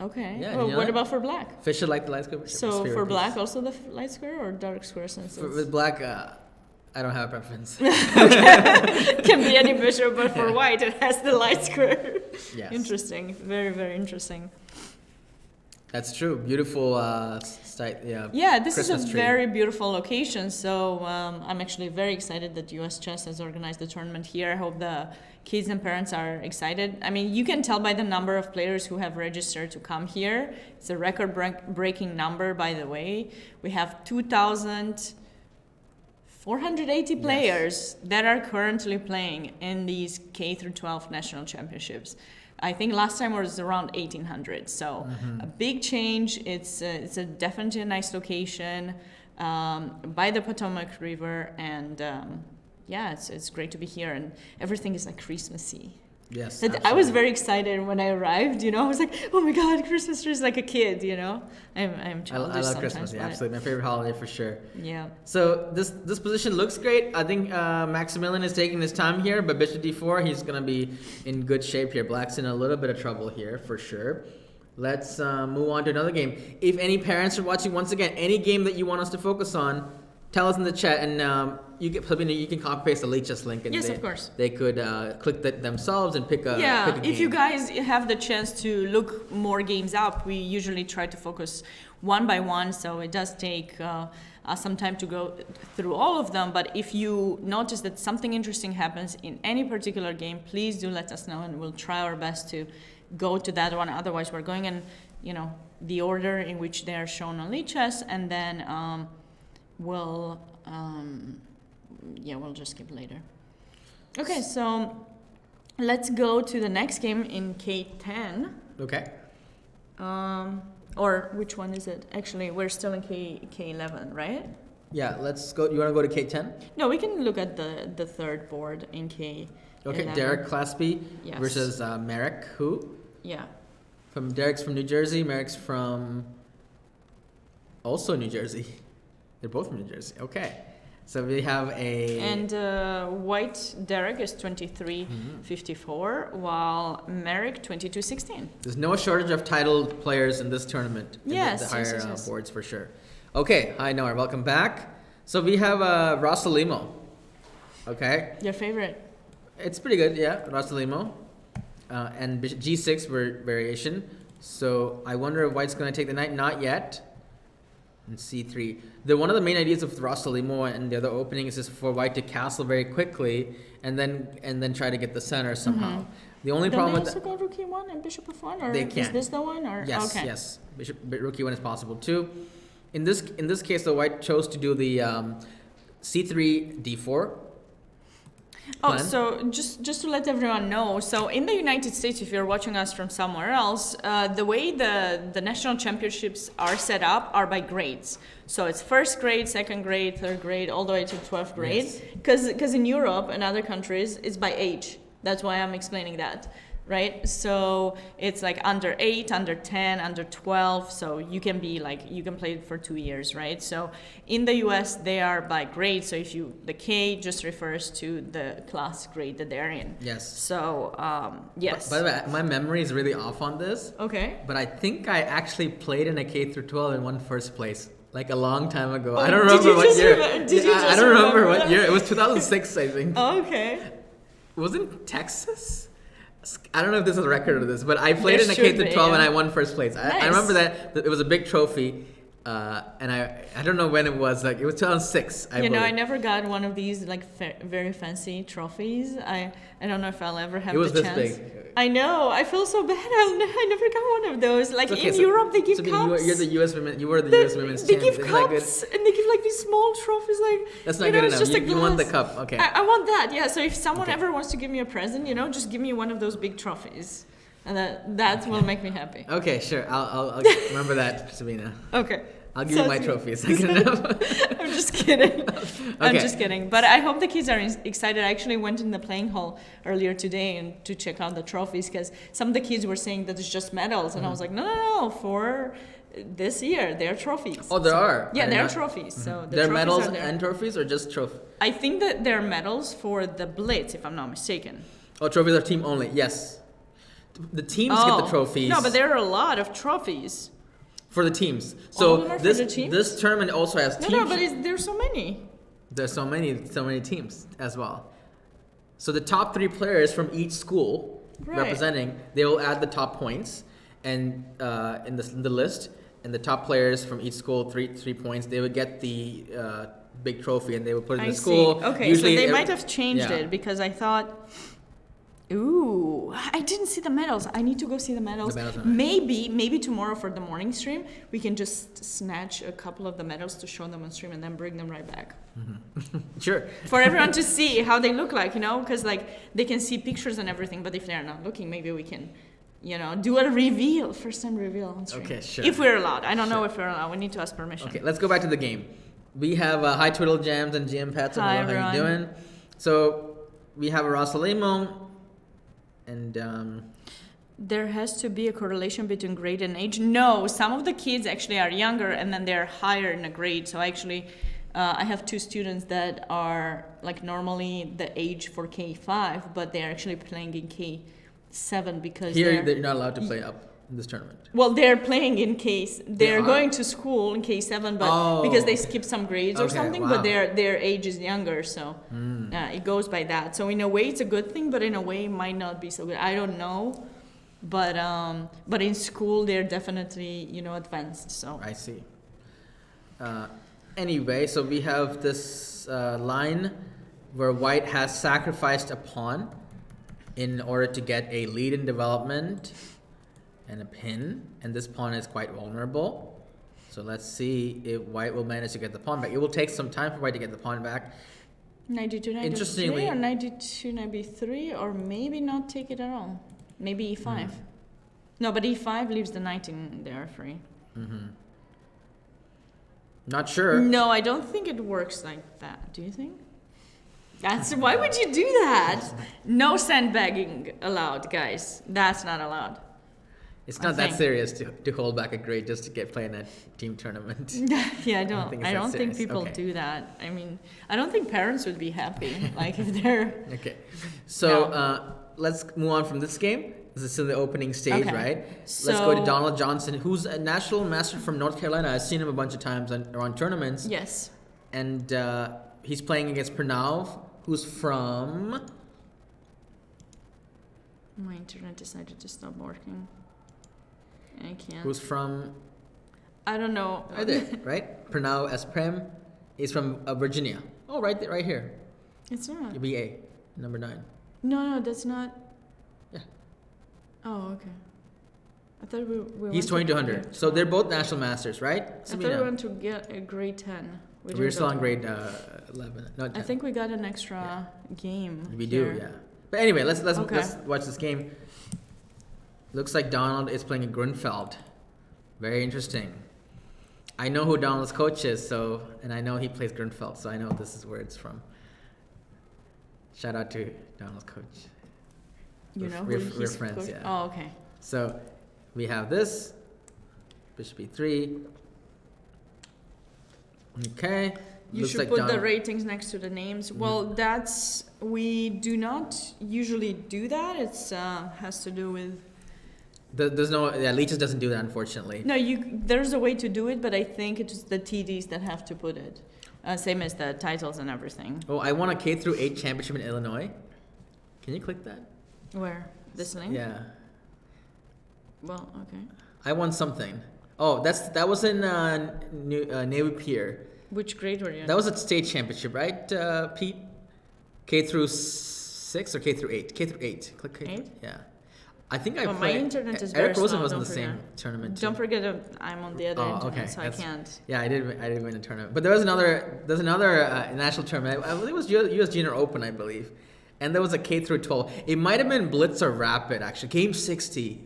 Okay. Yeah, well, what about for black? Fischer liked the light square bishop. So for black also the light square or dark square since with black, I don't have a preference. Can be any bishop, but for white it has the light square. Yes. Interesting. Very, very interesting. That's true. Beautiful site. Yeah. Yeah, this Christmas is a tree. very beautiful location. So I'm actually very excited that US Chess has organized the tournament here. I hope the kids and parents are excited. I mean, you can tell by the number of players who have registered to come here. It's a record-breaking number, by the way. We have 2,480 players that are currently playing in these K-12 national championships. I think last time was around 1,800, so a big change. It's definitely a nice location by the Potomac River, and it's great to be here, and everything is like Christmassy. Yes, I was very excited when I arrived. I was like, oh my God, Christmas tree is like a kid. I'm childish I love sometimes. Christmas. Yeah, absolutely, my favorite holiday for sure. Yeah. So this position looks great. I think Maximilian is taking his time here, but bishop d4, he's gonna be in good shape here. Black's in a little bit of trouble here for sure. Let's move on to another game. If any parents are watching, once again, any game that you want us to focus on, tell us in the chat, and Sabina, you can copy paste the Lichess link, and Yes, of course. They could click that themselves and pick a pick a if game. you guys have the chance to look more games up, we usually try to focus one by one, so it does take some time to go through all of them. But if you notice that something interesting happens in any particular game, please do let us know, and we'll try our best to go to that one. Otherwise, we're going in the order in which they are shown on Lichess, and then we'll just skip later. Okay, so let's go to the next game in K10. Okay. Or which one is it? Actually, we're still in K11, right? Yeah, let's go. You want to go to K10? No, we can look at the third board in K11. Okay, Derek Claspy Yes. versus Merrick, who? Yeah. Derek's from New Jersey, Merrick's from also New Jersey. They're both from New Jersey. Okay. So we have And white Derek is 23.54, while Merrick 22.16. There's no shortage of titled players in this tournament. Yes, the higher yes. boards for sure. Okay, hi Noah, welcome back. So we have Rossalimo. Okay. Your favorite? It's pretty good, yeah, Rossalimo. And G6 variation. So I wonder if white's going to take the knight. Not yet. And C3. One of the main ideas of Rossalimo and the other openings is for white to castle very quickly and then try to get the center somehow. The only problem with that. Don't they also go rook e1 and bishop f1, or they can. Is this the one? Or yes, okay. yes. Rook e1 is possible too. In this case, the white chose to do the C3 d4. Oh, plan? so just to let everyone know, so in the United States, if you're watching us from somewhere else, the way the national championships are set up are by grades. So it's first grade, second grade, third grade, all the way to 12th grade. Yes. Because in Europe and other countries, it's by age. That's why I'm explaining that. Right, so it's like under 8, under 10, under 12. So you can be like, you can play it for 2 years, right? So in the US, they are by grade. So if the K just refers to the class grade that they're in. Yes. So yes. By the way, my memory is really off on this. Okay. But I think I actually played in a K through 12 and won first place. Like a long time ago. Oh, I don't remember what year. I don't remember what that? year. It was 2006, I think. Oh, okay. It was in Texas? I don't know if this is a record of this, but I played There in a K should through be, 12 and yeah. I won first place. Nice. I remember that it was a big trophy, and I don't know when it was. Like it was 2006. I You know, believe. I never got one of these like very fancy trophies. I don't know if I'll ever have It was the this chance. big. I know. I feel so bad. I never got one of those. Like Okay, in so- Europe, they give Sabina, cups. you're the U.S. women. You were the U.S. women's They champion. give Isn't that good? cups and they give like these small trophies. Like That's not you know, good it's enough. just a You won the glass. cup. Okay. I want that. Yeah. So if someone Okay. ever wants to give me a present, you know, just give me one of those big trophies, and that will make me happy. Okay, sure. I'll remember that, Sabina. Okay. I'll give you my trophies. Good enough. I'm just kidding. I'm Okay. just kidding. But I hope the kids are excited. I actually went in the playing hall earlier today and to check out the trophies because some of the kids were saying that it's just medals, and I was like, no, for this year they're trophies. Oh, there are. Yeah, I they're know. trophies. So the They're trophies medals are there. and trophies, or just trophy? I think that they're medals for the Blitz, if I'm not mistaken. Oh, trophies are team only. Yes. The teams get the trophies. No, but there are a lot of trophies. For the teams. All So of them are for this the teams? this tournament also has teams. No, but there's so many. There's so many teams as well. So the top 3 players from each school Right. representing, they will add the top points and in the list, and the top players from each school three points. They would get the big trophy and they would put it in I the school. see. Okay, Usually so they it- might have changed yeah. it because I thought, ooh, I didn't see the medals. I need to go see the medals. The medals are nice. Maybe tomorrow for the morning stream, we can just snatch a couple of the medals to show them on stream and then bring them right back. Sure. For everyone to see how they look like, you know, because like they can see pictures and everything, but if they're not looking, maybe we can, you know, do a reveal, first time reveal on stream. Okay, sure. If we're allowed. I don't know Sure. if we're allowed. We need to ask permission. Okay, let's go back to the game. We have hi Twiddle Jams and GM Pats. Hi, Hello, how you everyone. doing? So we have Rosalemo and There has to be a correlation between grade and age. No, some of the kids actually are younger and then they're higher in a grade. So actually, I have 2 students that are like normally the age for K5, but they're actually playing in K7 because here they're not allowed to play up in this tournament. well, they're playing in they're are? going to school in K7, but Oh, because they okay. skip some grades or Okay, something, wow. but their age is younger, so it goes by that. So in a way, it's a good thing, but in a way, it might not be so good. I don't know, but in school, they're definitely advanced. So I see. Anyway, so we have this line where white has sacrificed a pawn in order to get a lead in development and a pin, and this pawn is quite vulnerable. So let's see if white will manage to get the pawn back. It will take some time for white to get the pawn back. 92, 93, Interestingly- or 92, 93, or maybe not take it at all. Maybe E5. No, but E5 leaves the knight in there free. Not sure. No, I don't think it works like that. Do you think? Why would you do that? No sandbagging allowed, guys. That's not allowed. It's I not that think. serious to hold back a grade just to play in a team tournament. Yeah, I think don't. it's I that don't think serious. people Okay. do that. I mean, I don't think parents would be happy. Like if they're. Okay, so No. let's move on from this game. This is still the opening stage, Okay. right? Let's go to So- Donald Johnson, who's a national master from North Carolina. I've seen him a bunch of times around tournaments. Yes. And he's playing against Pranav, who's from... My internet decided to stop working. I can't. Who's from... I don't know. Right there, right? Pranav S. Prem. He's from Virginia. Oh, right there, right here. It's not. BA, number 9. No, that's not. Yeah. Oh, okay. I thought we He's went to 2200. So they're both national masters, right? I thought Sabina? we went to get a grade 10. We're still on grade 11. No, 10. I think we got an extra game. We here. do, yeah. But anyway, let's watch this game. Looks like Donald is playing a Grunfeld. Very interesting. I know who Donald's coach is, and I know he plays Grunfeld, so I know this is where it's from. Shout out to Donald's coach. You know we're friends, coach? Yeah. Oh, okay. So we have this. Bishop e3. Okay. You Looks should like put Donald. the ratings next to the names. Well, we do not usually do that. It's has to do with. There's no, Leeches doesn't do that, unfortunately. No, there's a way to do it, but I think it's the TDs that have to put it. Same as the titles and everything. Oh, I won a K through 8 championship in Illinois. Can you click that? Where? This link? Yeah. Well, okay. I won something. Oh, that was in Navy Pier. Which grade were you in? That was a state championship, right, Pete? K through 6 or K through 8? K through 8. Click K. 8? Yeah. I think I played. My internet is very Eric Rosen slow. was in the same tournament too. Don't forget I'm on the other internet, so I can't. Yeah, I did win a tournament. But there's another national tournament. I believe it was US Junior Open, I believe. And there was a K through 12. It might have been Blitz or Rapid, actually. Game 60. It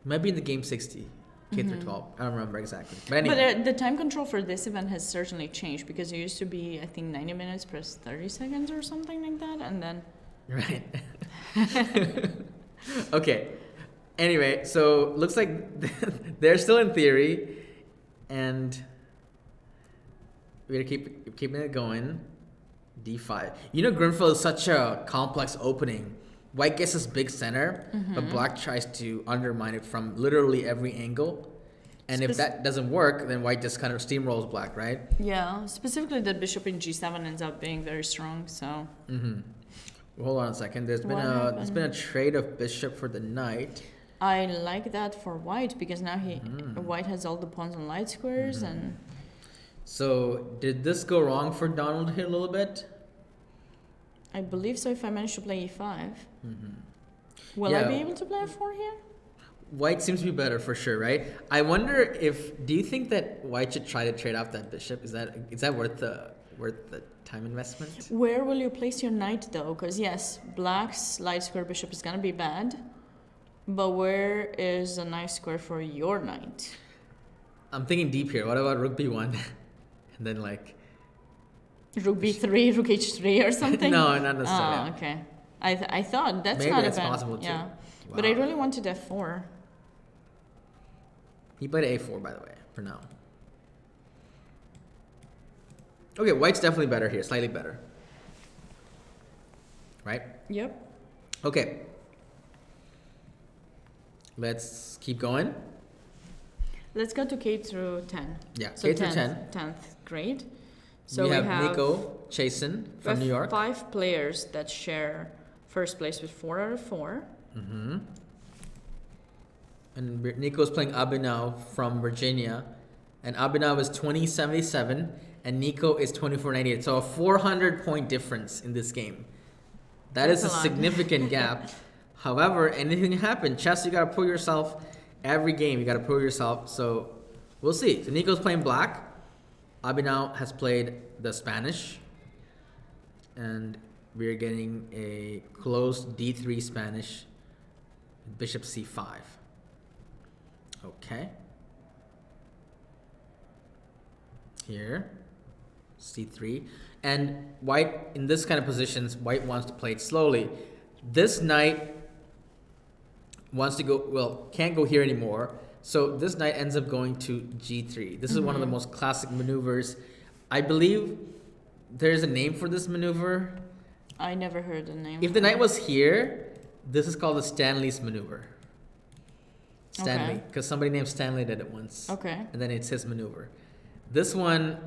might be in the Game 60. K through 12. I don't remember exactly. But anyway. But the time control for this event has certainly changed because it used to be, I think, 90 minutes plus 30 seconds or something like that. And then... Right. Okay. Anyway, so looks like they're still in theory, and we're keeping it going. D5. You know, Grunfeld is such a complex opening. White gets this big center, but Black tries to undermine it from literally every angle. And if that doesn't work, then White just kind of steamrolls Black, right? Yeah, specifically the bishop in G7 ends up being very strong. So. Well, hold on a second. There's been a trade of bishop for the knight. I like that for White because now White has all the pawns on light squares and. So did this go wrong for Donald here a little bit? I believe so. If I manage to play E5, will I be able to play F4 here? White seems to be better for sure, right? I wonder do you think that White should try to trade off that bishop? Is that worth the time investment? Where will you place your knight though? Because yes, Black's light square bishop is gonna be bad. But where is a nice square for your knight? I'm thinking deep here. What about rook b1? And then rook b3, rook h3 or something? No, not necessarily. Oh, okay. I thought that's maybe not that's a bad, possible too. Yeah. Wow. But I really wanted f4. He played a4, by the way, for now. Okay, White's definitely better here, slightly better. Right? Yep. Okay. Let's keep going. Let's go to K through 10. Yeah, so K through 10. 10th grade. So we have Nico Chasen from New York. 5 players that share first place with 4 out of 4. And Nico's playing Abhinav from Virginia. And Abhinav is 2077 and Nico is 2498. So a 400-point difference in this game. That's a significant gap. However, anything can happen. Chess, you got to prove yourself. Every game, you got to prove yourself. So we'll see. So Nico's playing Black. Abhinav has played the Spanish. And we're getting a closed D3 Spanish. Bishop C5. Okay. Here. C3. And White, in this kind of positions, White wants to play it slowly. This knight wants to go, can't go here anymore. So this knight ends up going to G3. This is one of the most classic maneuvers. I believe there's a name for this maneuver. I never heard the name. If the knight was here, this is called the Stanley's maneuver. Stanley, because somebody named Stanley did it once. Okay. And then it's his maneuver. This one,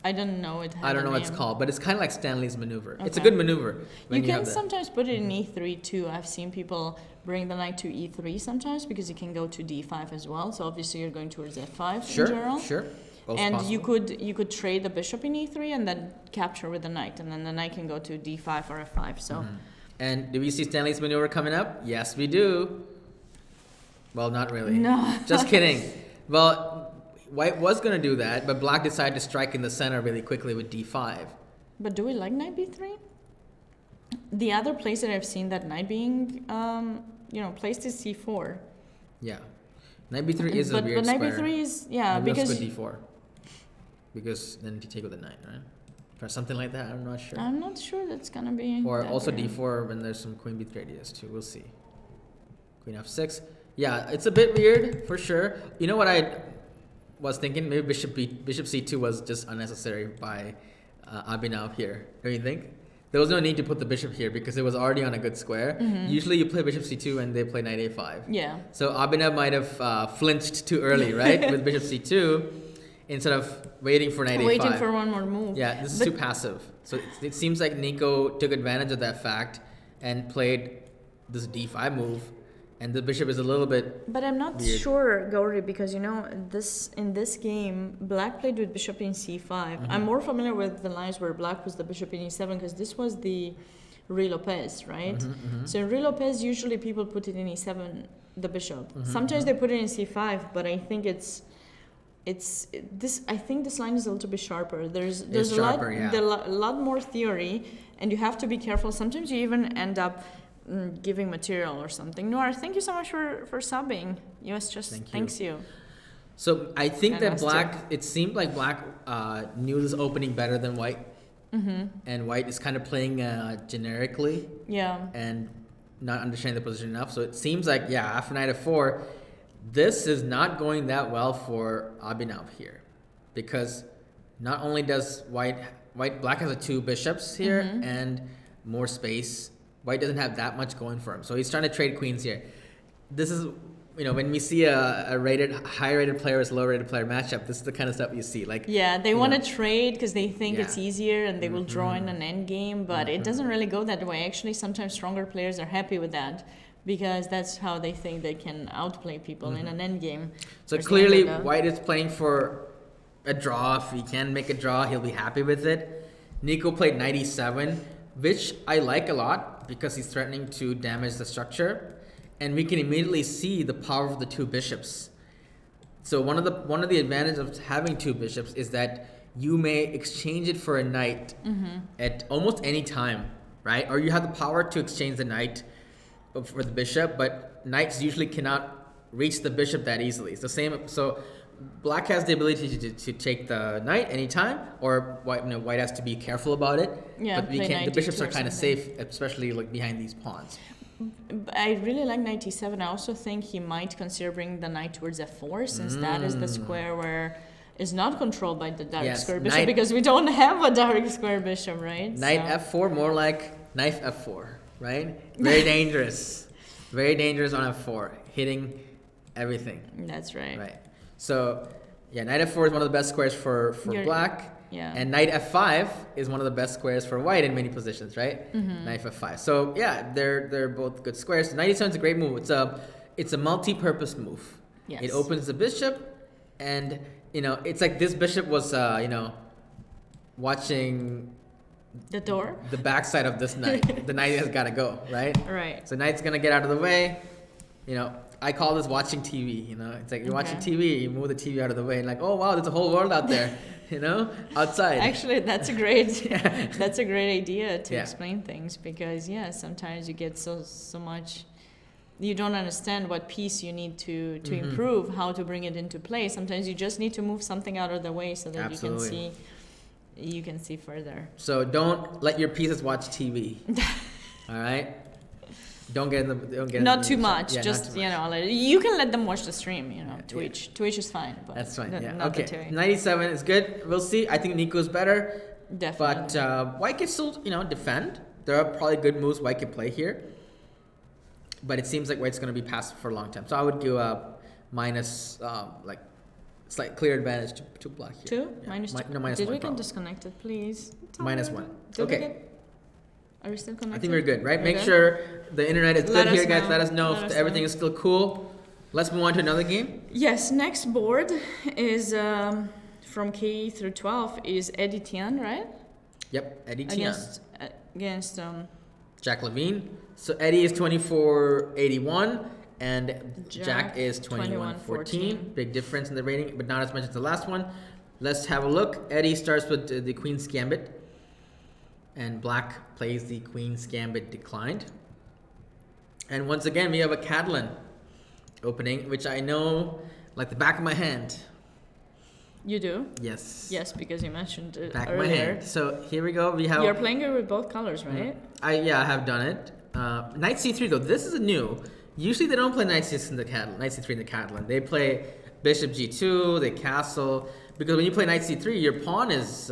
I don't know it. I don't know what it's called, but it's kind of like Stanley's maneuver. Okay. It's a good maneuver. You can sometimes put it in E3 too. I've seen people bring the knight to E3 sometimes because you can go to D5 as well. So obviously you're going towards F5 in general. Sure. Both and possible. you could trade the bishop in E3 and then capture with the knight, and then the knight can go to D5 or F5. So. And do we see Stanley's maneuver coming up? Yes, we do. Well, not really. No. Just kidding. Well, white was going to do that, but black decided to strike in the center really quickly with d5. But do we like knight b3? The other place that I've seen that knight being, placed is c4. Yeah. Knight b3 is a weird but knight square. b3 is, yeah, Maybe because... let's go d4. Because then you take with the knight, right? Or something like that, I'm not sure. I'm not sure that's going to be... Or also d4 when there's some queen b3 ideas too, we'll see. Queen f6. Yeah, it's a bit weird, for sure. You know what I was thinking? Maybe bishop c2 was just unnecessary by Abhinav here. Don't you think? There was no need to put the bishop here because it was already on a good square. Mm-hmm. Usually you play bishop c2 and they play knight a5. Yeah. So Abhinav might have flinched too early, right? With bishop c2 instead of waiting for knight a5. Waiting for one more move. Yeah, this is too passive. So it seems like Nico took advantage of that fact and played this d5 move. And the bishop is a little bit But I'm not weird. sure, Gauri, because in this game, black played with bishop in c5. Mm-hmm. I'm more familiar with the lines where black was the bishop in e7 because this was the Rey Lopez, right? Mm-hmm, mm-hmm. So in Rey Lopez, usually people put it in e7, the bishop. Mm-hmm, Sometimes they put it in c5, but I think I think this line is a little bit sharper. There's sharper, a lot more theory, and you have to be careful. Sometimes you even end up giving material or something. Noor, thank you so much for subbing. US just thanks you. So I think And that us black, too. it seemed like black knew this opening better than white. Mm-hmm. And white is kind of playing generically Yeah. and not understanding the position enough. So it seems like, after knight f4, this is not going that well for Abhinav here. Because not only does black has 2 bishops here Mm-hmm. and more space. White doesn't have that much going for him. So he's trying to trade queens here. This is, when we see a high-rated player versus low-rated player matchup, this is the kind of stuff you see. Like, Yeah, they want to trade because they think it's Yeah. easier and they will draw in an end game, but it doesn't really go that way. Actually, sometimes stronger players are happy with that because that's how they think they can outplay people in an end game. So or clearly, something like that. white is playing for a draw. If he can make a draw, he'll be happy with it. Nico played knight e7, which I like a lot because he's threatening to damage the structure, and we can immediately see the power of the 2 bishops. So one of the advantages of having 2 bishops is that you may exchange it for a knight at almost any time, right? Or you have the power to exchange the knight for the bishop, but knights usually cannot reach the bishop that easily. It's the same. So black has the ability to take the knight anytime, or white has to be careful about it. Yeah, but we play can't. The knight bishops e2 are or kind of something. safe, especially like behind these pawns. I really like knight e7. I also think he might consider bringing the knight towards f4 since that is the square where is not controlled by the direct square bishop because we don't have a direct square bishop, right? Knight f4, more like knife f4, right? Very dangerous. Very dangerous on f4, hitting everything. That's right. Right. So, knight f4 is one of the best squares for black. Yeah. And knight f5 is one of the best squares for white in many positions, right? Knight f5. So, they're both good squares. Knight e7 is a great move. It's a multi-purpose move. Yes. It opens the bishop, and it's like this bishop was watching The door? the backside of this knight. The knight has got to go, right? Right. So knight's gonna get out of the way. I call this watching TV. It's like you're watching TV, you move the TV out of the way, and like, oh wow, there's a whole world out there. Outside. Actually, that's a great that's a great idea to Yeah. explain things because sometimes you get so much you don't understand what piece you need to improve, how to bring it into play. Sometimes you just need to move something out of the way so that Absolutely. you can see further. So don't let your pieces watch TV. All right. Don't get in the. Not too much. Yeah, just not too much. you can let them watch the stream. Twitch. Twitch is fine. But That's fine. not the Okay. TV. 97 is good. We'll see. I think Nico's better. Definitely. But white can still, defend. There are probably good moves white can play here. But it seems like white's going to be passive for a long time. So I would give a minus, slight clear advantage to black here. 2? Yeah. Minus 2. No, minus Did 1 we get probably. disconnected, please? Minus 1. Did we Okay. Are we still connected? I think we're good, right? We're Make good? sure the internet is Let good here, us guys. know. Let us know Let if us everything know. is still cool. Let's move on to another game. Yes, next board is from K through 12 is Eddie Tian, right? Yep, Eddie Tian. Against Jack Levine. So Eddie is 2481, and Jack is 21-14. Big difference in the rating, but not as much as the last one. Let's have a look. Eddie starts with the Queen's Gambit, and Black plays the Queen's Gambit declined. And once again, we have a Catalan opening, which I know like the back of my hand. You do? Yes. Yes, because you mentioned it back earlier. Of my hand. So here we go. We have. You're playing it with both colors, right? I have done it. Knight C3 though. This is a new. Usually they don't play Knight C3 in the Catalan. They play Bishop G2. They castle, because when you play Knight C3, your pawn is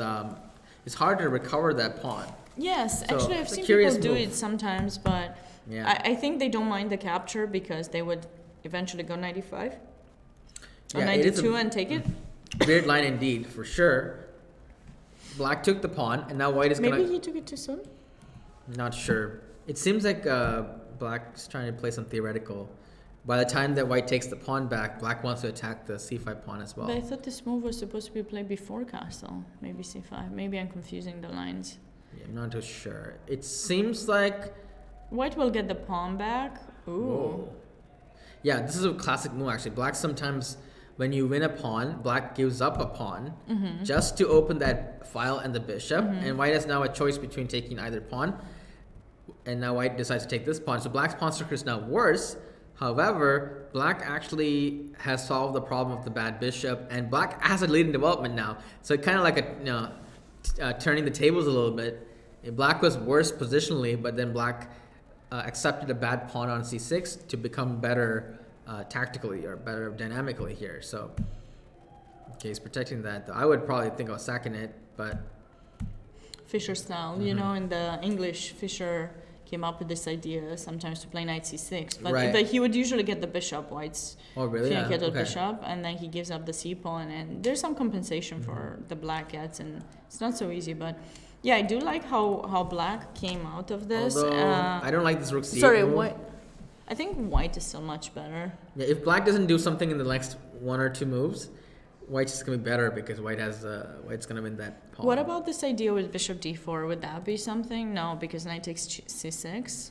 it's hard to recover that pawn. Yes, So, actually I've it's a seen curious people do move. it sometimes, but Yeah. I think they don't mind the capture because they would eventually go 95 or Yeah, it is 92 and take it. Weird line indeed, for sure. Black took the pawn, and now White is Maybe gonna. he took it too soon. Not sure. It seems like Black's trying to play some theoretical. By the time that White takes the pawn back, Black wants to attack the C5 pawn as well. But I thought this move was supposed to be played before castle. Maybe C5. Maybe I'm confusing the lines. Yeah, I'm not too sure. It seems like. White will get the pawn back. Ooh. Whoa. Yeah, this is a classic move actually. Black sometimes, when you win a pawn, Black gives up a pawn just to open that file and the bishop, and White has now a choice between taking either pawn, and now White decides to take this pawn. So Black's pawn structure is now worse. However, Black actually has solved the problem of the bad bishop, and Black has a lead in development now. So it kind of like turning the tables a little bit. Black was worse positionally, but then Black accepted a bad pawn on c6 to become better tactically or better dynamically here. So, okay, he's protecting that. I would probably think of sacking it, but Fischer style. You know, in the English, Fischer came up with this idea sometimes to play knight c6, but he would usually get the bishop. White's fianchetto bishop, and then he gives up the c pawn, and there's some compensation for the black gets, and it's not so easy, but. Yeah, I do like how Black came out of this. Although, I don't like this rook c8 Sorry, move. White. I think White is still much better. Yeah, if Black doesn't do something in the next one or two moves, White's just gonna be better because White's gonna win that pawn. What about this idea with Bishop d4? Would that be something? No, because knight takes c6,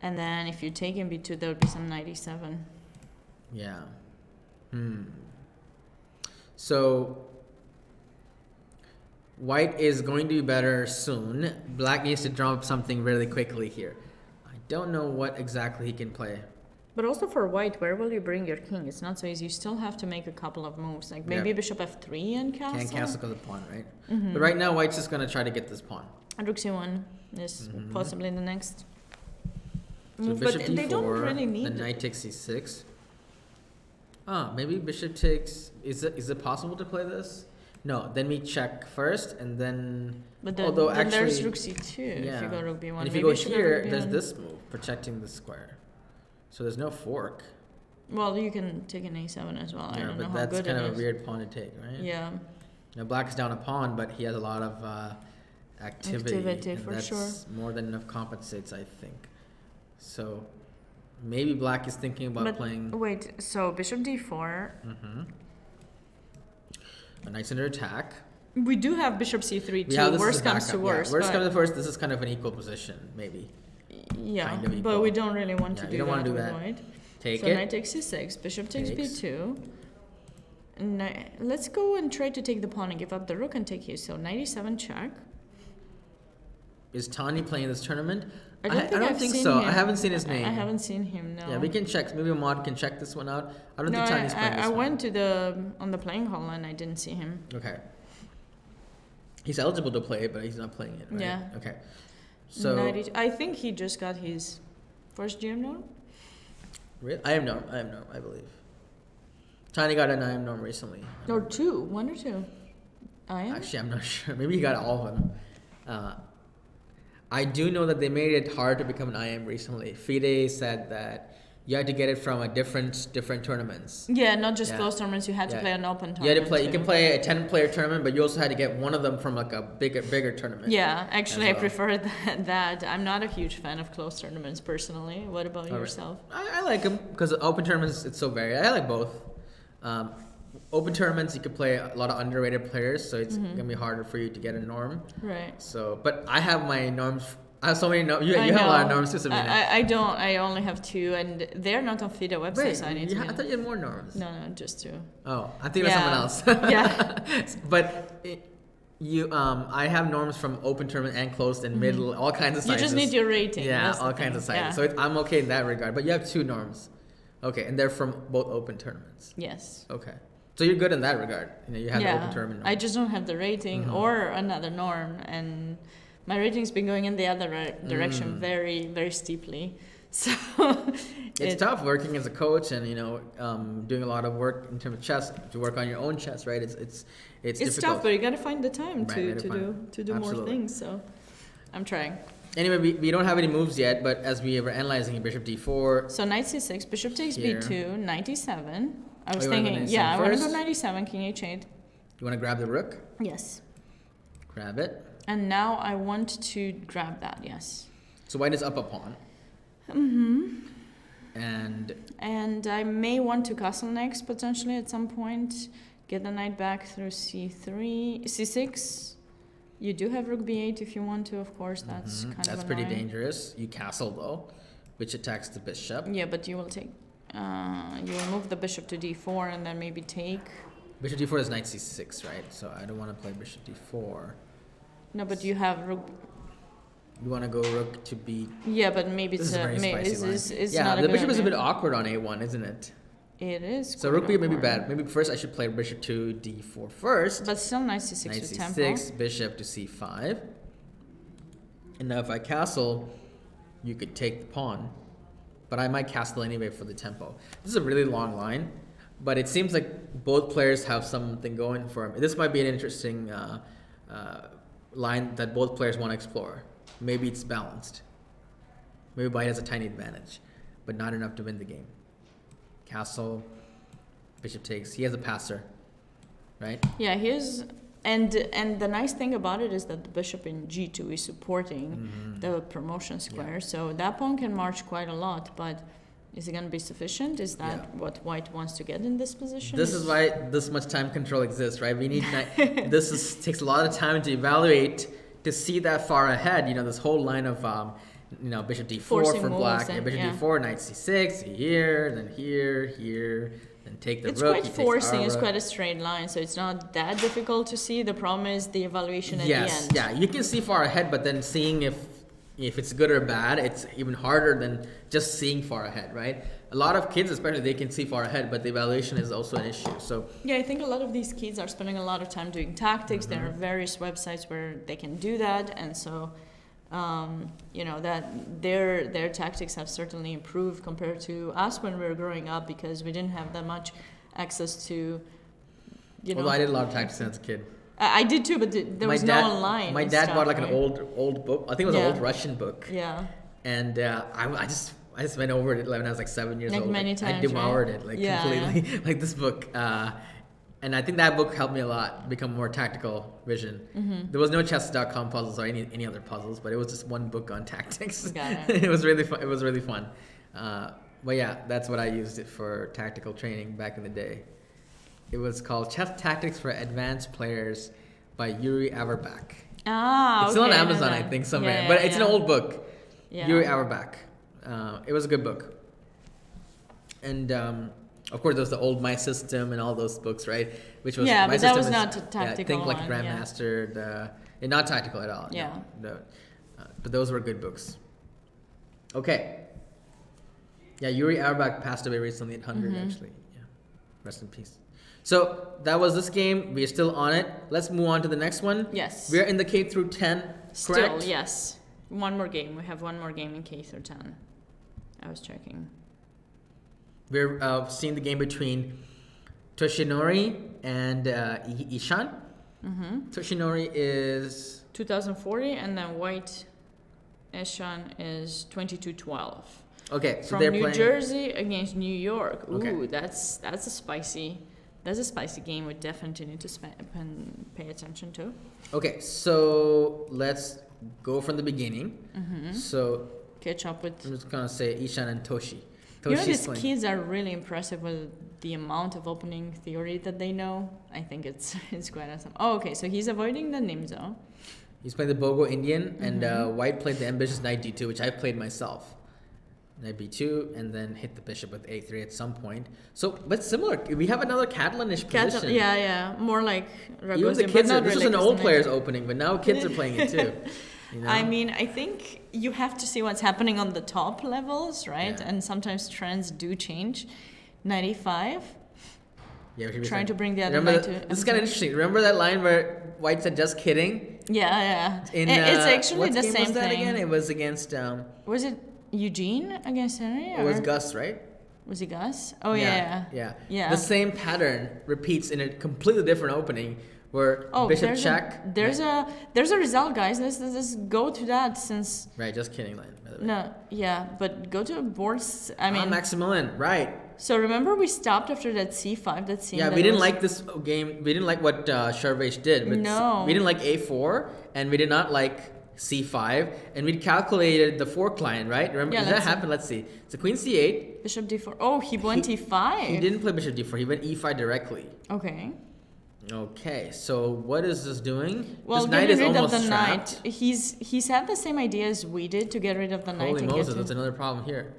and then if you take in b2, there would be some knight e7. Yeah. So White is going to be better soon. Black needs to drum up something really quickly here. I don't know what exactly he can play. But also for White, where will you bring your king? It's not so easy. You still have to make a couple of moves, like maybe bishop f3 and castle. Can't castle because of the pawn, right? But right now, White's just going to try to get this pawn. And rook c1 is possibly the next So move, bishop but d4, they don't really need the knight takes c6. Maybe bishop takes... Is it possible to play this? No, then we check first, and then... But then, although then actually, there's rook c2 yeah. if you go rook b1. And if you go here, there's this move, protecting the square. So there's no fork. Well, you can take an a7 as well. I don't know how that's good kind it of is. a weird pawn to take, right? Yeah. Now Black is down a pawn, but he has a lot of activity, and for that's sure. more than enough compensates, I think. So maybe Black is thinking about playing... Wait, so bishop d4. A knight's under attack. We do have bishop c3 too. Worst comes to worst. Worst comes to worst, this is kind of an equal position, maybe. Yeah, kind of but equal. we don't really want to you do don't that want to do with that. White. Take So it. knight takes c6, bishop takes b2. Let's go and try to take the pawn and give up the rook and take here. So knight e7 check. Is Tani playing this tournament? I don't think so. Him. I haven't seen his name. I haven't seen him, no. Yeah, we can check. Maybe a mod can check this one out. I don't No, think Tani's playing this I one. went to on the playing hall and I didn't see him. Okay. He's eligible to play it, but he's not playing it, right? Yeah. Okay. So... I think he just got his first GM norm. Really? I believe. Tiny got an IM norm recently. Or two, one or two. Actually, I'm not sure. Maybe he got all of them. I do know that they made it hard to become an IM recently. FIDE said that you had to get it from a different tournaments. Yeah, not just close tournaments. You had to play an open tournament. You had to play. You can play a 10-player tournament, but you also had to get one of them from like a bigger tournament. Yeah, actually, I prefer that. I'm not a huge fan of close tournaments personally. What about yourself? I like them because open tournaments, it's so varied. I like both. Open tournaments, you could play a lot of underrated players, so it's gonna be harder for you to get a norm. Right. So, but I have my norms I have so many norms. You have a lot of norms too, Sabina. I don't. I only have 2, and they're not on FIDA website. Wait, so I need to. I thought you had more norms. No, just 2. Oh, I think that's someone else. Yeah. But I have norms from open tournament and closed and middle, all kinds of sizes. You just need your rating. Yeah, all kinds of sizes. Yeah. So I'm okay in that regard. But you have 2 norms. Okay, and they're from both open tournaments. Yes. Okay. So you're good in that regard. You have the open tournament norm. I just don't have the rating or another norm, and my rating's been going in the other direction very, very steeply. So it's tough working as a coach and doing a lot of work in terms of chess to work on your own chess, right? It's difficult. Tough, but you got to find the time to do more Absolutely. things. So I'm trying. Anyway, we don't have any moves yet, but as we were analyzing bishop d4. So knight c6, bishop takes here. b2, knight e7. I was you wanna go thinking, knight I want to first? go knight e7, king h8. You want to grab the rook? Yes. Grab it. And now I want to grab that, yes. So white is up a pawn. And I may want to castle next, potentially, at some point. Get the knight back through c3, c6. You do have rook b8 if you want to, of course. That's kind of that's pretty dangerous. You castle, though, which attacks the bishop. Yeah, but you will take... you will move the bishop to d4 and then maybe take... Bishop d4 is knight c6, right? So I don't want to play bishop d4. No, but you have rook... You want to go rook to b... Yeah, but maybe This it's is a very spicy line. it's yeah, not the bishop is a idea. bit awkward on a1, isn't it? It is. So rook b may be bad. Maybe first I should play bishop to d4 first. But still knight c6 Knight with c6, tempo. bishop to c5. And now if I castle, you could take the pawn. But I might castle anyway for the tempo. This is a really long line, but it seems like both players have something going for them. This might be an interesting line that both players want to explore. Maybe it's balanced. Maybe white has a tiny advantage, but not enough to win the game. Castle, bishop takes. He has a passer, right? Yeah, here's... And the nice thing about it is that the bishop in g2 is supporting the promotion square. So that pawn can march quite a lot, but is it going to be sufficient? Is that what white wants to get in this position? This is why this much time control exists, right? We need takes a lot of time to evaluate, to see that far ahead. This whole line of bishop d4 Forcing for black, moves bishop d4, knight c6, here, then here, and take the it's rook. quite forcing. It's quite a straight line, so it's not that difficult to see. The problem is the evaluation at the end. Yeah, you can see far ahead, but then seeing if it's good or bad, it's even harder than just seeing far ahead, right? A lot of kids, especially, they can see far ahead, but the evaluation is also an issue. So yeah, I think a lot of these kids are spending a lot of time doing tactics. There are various websites where they can do that, and so that their tactics have certainly improved compared to us when we were growing up, because we didn't have that much access to, Although I did a lot of tactics as a kid. I did too, but there was no online. My dad bought like an old book. I think it was an old Russian book. Yeah. And I just went over it when I was like 7 years old. Many times, I devoured it completely. Yeah. Like this book. And I think that book helped me a lot become more tactical vision. There was no chess.com puzzles or any other puzzles, but it was just one book on tactics. Got it. It was really fun. It was really fun. But yeah, that's what I used it for, tactical training back in the day. It was called Chess Tactics for Advanced Players by Yuri Averbach. It's still on Amazon, I think, somewhere. But it's an old book. Yeah. Yuri Averbach. It was a good book. And of course, there's the old My System and all those books, right? Which was but that was not tactical. Think Like a Grandmaster. Not tactical at all. Yeah. No. But those were good books. Okay. Yeah, Yuri Averbach passed away recently at 100, actually. Yeah. Rest in peace. So that was this game. We are still on it. Let's move on to the next one. Yes. We're in the K through 10, correct? Still, yes. One more game. We have one more game in K through 10. I was checking. We're seeing the game between Toshinori and Ishan. Toshinori is 2040, and then white Ishan is 2212. Okay, so from they're New playing Jersey against New York. Ooh, Okay. that's a spicy game. We definitely need to pay attention to. Okay, so let's go from the beginning. So Catch up with. I'm just gonna say Ishan and Toshi. These kids are really impressive with the amount of opening theory that they know. I think it's quite awesome. Oh, okay, so he's avoiding the Nimzo. He's playing the Bogo Indian, and white played the ambitious knight d2, which I've played myself. Knight b2, and then hit the bishop with a3 at some point. So, but similar. We have another Catalan-ish position. Yeah. More like Ragozin. Even the kids this was an old player's opening, but now kids are playing it too. You know? I mean, I think you have to see what's happening on the top levels, right? Yeah. And sometimes trends do change. 95. Yeah, trying to bring the other knight to... This is kind of interesting. Remember that line where White said, just kidding? Yeah. In, it's actually the game same was that thing. Again? It was against... was it Eugene against Henry? It was Gus, right? Was it Gus? Oh, yeah. The same pattern repeats in a completely different opening where bishop check. There's a result, guys. Let's go to that since... Right, just kidding line, by the way. No, yeah, but go to boards. I mean... Maximilian, right. So remember we stopped after that c5, that scene. Yeah, we didn't like this game. We didn't like what Sharvesh did. No. We didn't like a4, and we did not like c5, and we calculated the fork line, right? Remember, did that happen? Let's see. It's a queen c8. Bishop d4. Oh, he went e5. He didn't play bishop d4. He went e5 directly. Okay, so what is this doing? Well, this knight is almost of the trapped. knight. He's had the same idea as we did to get rid of the knight. Holy Moses, that's another problem here.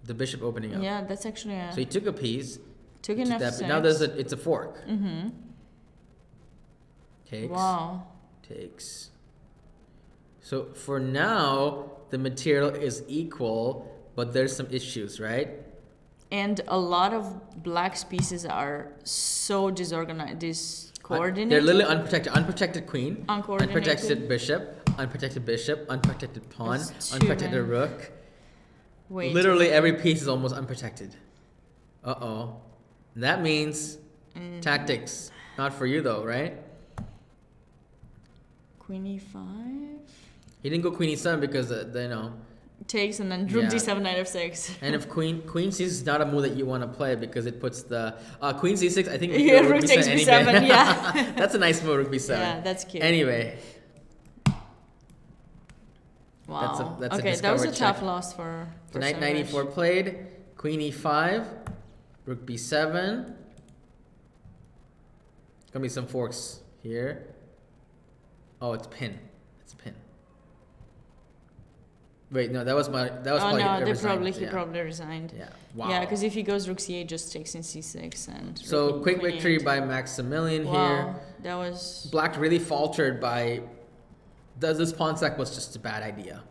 The bishop opening up. Yeah, that's actually a... So he took a piece. Took an f6. Now it's a fork. Takes. Wow. Takes. So for now, the material is equal, but there's some issues, right? And a lot of black's pieces are so disorganized, discoordinated. They're literally unprotected. Unprotected queen. Uncoordinated. Unprotected bishop. Unprotected pawn. Unprotected rook. Wait. Literally every piece is almost unprotected. That means tactics. Not for you though, right? Queen e5. He didn't go queen e7 because takes and then rook d7 knight f6. And if queen c6 is not a move that you want to play because it puts the queen c6. I think rook takes b7. Anyway. Yeah, that's a nice move. Rook b7. Yeah, that's cute. Anyway. Wow. That's okay, that was a tough loss for knight 94 played. Queen e5. Rook b7. Gonna be some forks here. Oh, it's pin. It's pin. Wait, no, that was probably he probably resigned. Yeah. Wow. Yeah, because if he goes rook c8, just takes in c6 and. So quick victory by Maximilian here. That was. Black really faltered by. This pawn sack was just a bad idea.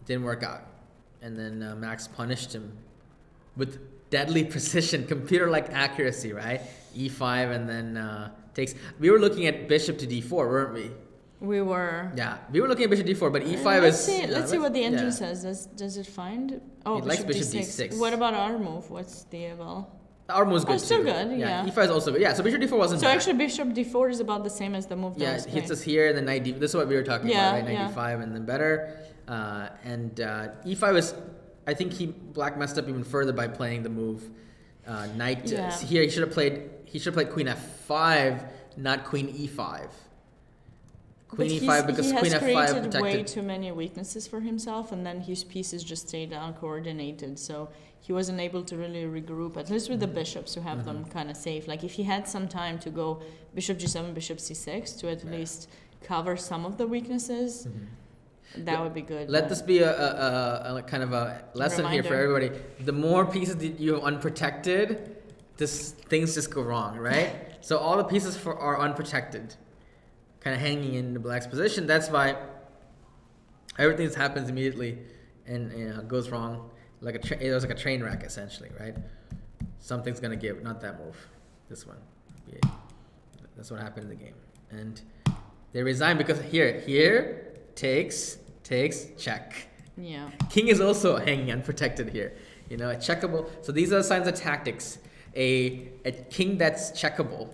Didn't work out, and then Max punished him with deadly precision, computer-like accuracy, right? e5 and then takes. We were looking at bishop to d4, weren't we? We were. Yeah, we were looking at bishop d4, but e5 Let's see what the engine says. Does it find? Oh, it likes bishop d6. What about our move? What's the Our move's good still too. good. Yeah. e5 is also good. Yeah, so bishop d4 wasn't. So bad. Actually, bishop d4 is about the same as the move. Yeah, it hits us here, and then knight d. This is what we were talking about, right? Knight d5, and then better. And e5 is. I think Black messed up even further by playing the move knight. Here he should have played queen f5, not queen e5. Queen e5 because queen f5 protected. He has created way too many weaknesses for himself, and then his pieces just stayed uncoordinated. So he wasn't able to really regroup, at least with the bishops, to have them kind of safe. Like if he had some time to go bishop g7, bishop c6 to at least cover some of the weaknesses, that would be good. Let this be a kind of a lesson here for everybody. The more pieces that you have unprotected, things just go wrong, right? So all the pieces are unprotected, kind of hanging in the black's position. That's why everything just happens immediately and goes wrong. It was like a train wreck essentially, right? Something's gonna give, not that move, this one. Yeah. That's what happened in the game, and they resign because here takes check. Yeah. King is also hanging unprotected here. A checkable. So these are the signs of tactics. A king that's checkable.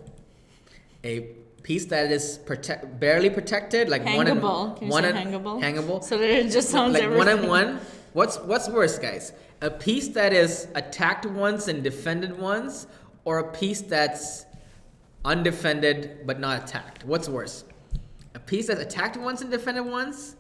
A piece that is barely protected, like hangable. Hangable. So that it just sounds like everything. 1-on-1. What's worse, guys? A piece that is attacked once and defended once, or a piece that's undefended but not attacked? What's worse? A piece that's attacked once and defended once,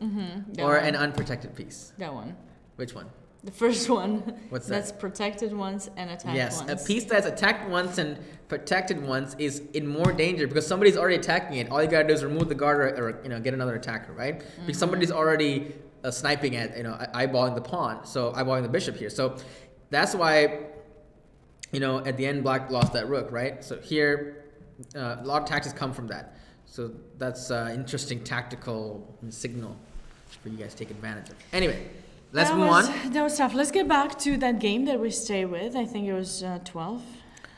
or an unprotected piece? That one. Which one? The first one. What's That's that? protected once and attacked Yes, once. a piece that's attacked once and protected once is in more danger because somebody's already attacking it. All you gotta do is remove the guard or get another attacker, right? Because somebody's already sniping at eyeballing the pawn, so eyeballing the bishop here. So that's why at the end black lost that rook, right? So here a lot of tactics come from that. So that's interesting tactical signal for you guys to take advantage of. Anyway. Let's move on. That was tough. Let's get back to that game that we stay with. I think it was 12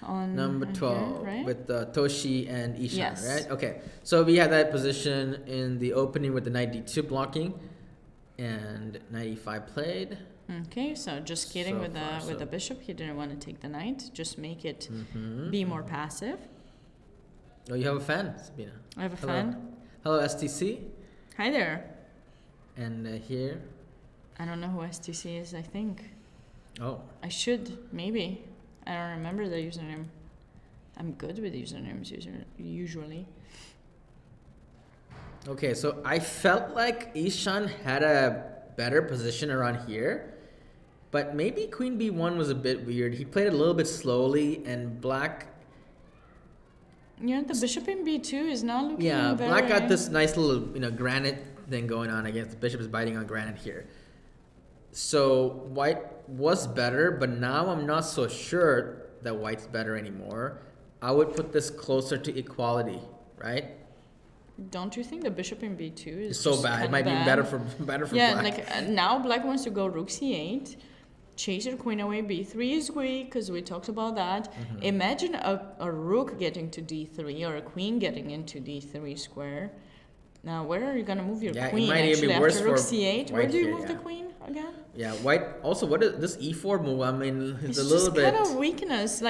on number 12 here, right? with Toshi and Ishan, Yes. right? Okay. So we had that position in the opening with the knight d2 blocking and knight e5 played. Okay, so just kidding with the bishop. He didn't want to take the knight. Just make it be more passive. Oh, you have a fan, Sabina. I have a fan. Hello, STC. Hi there. And here. I don't know who STC is, I think. Oh. I should, maybe. I don't remember the username. I'm good with usernames usually. Okay, so I felt like Ishan had a better position around here. But maybe queen b1 was a bit weird. He played it a little bit slowly and black... Yeah, the bishop in b2 is not looking very... black got this nice little, granite thing going on against the bishop is biting on granite here. So white was better, but now I'm not so sure that white's better anymore. I would put this closer to equality, right? Don't you think the bishop in b2 is so bad? It might be better for black. Now black wants to go rook c8, chase your queen away. b3 is weak because we talked about that. Imagine a rook getting to d3 or a queen getting into d3 square. Now, where are you going to move your queen? It might even be worse after rook for c8, where do you move the queen again? Yeah, white. Also, what is this e4 move? I mean, it's a little just bit kind of weakness.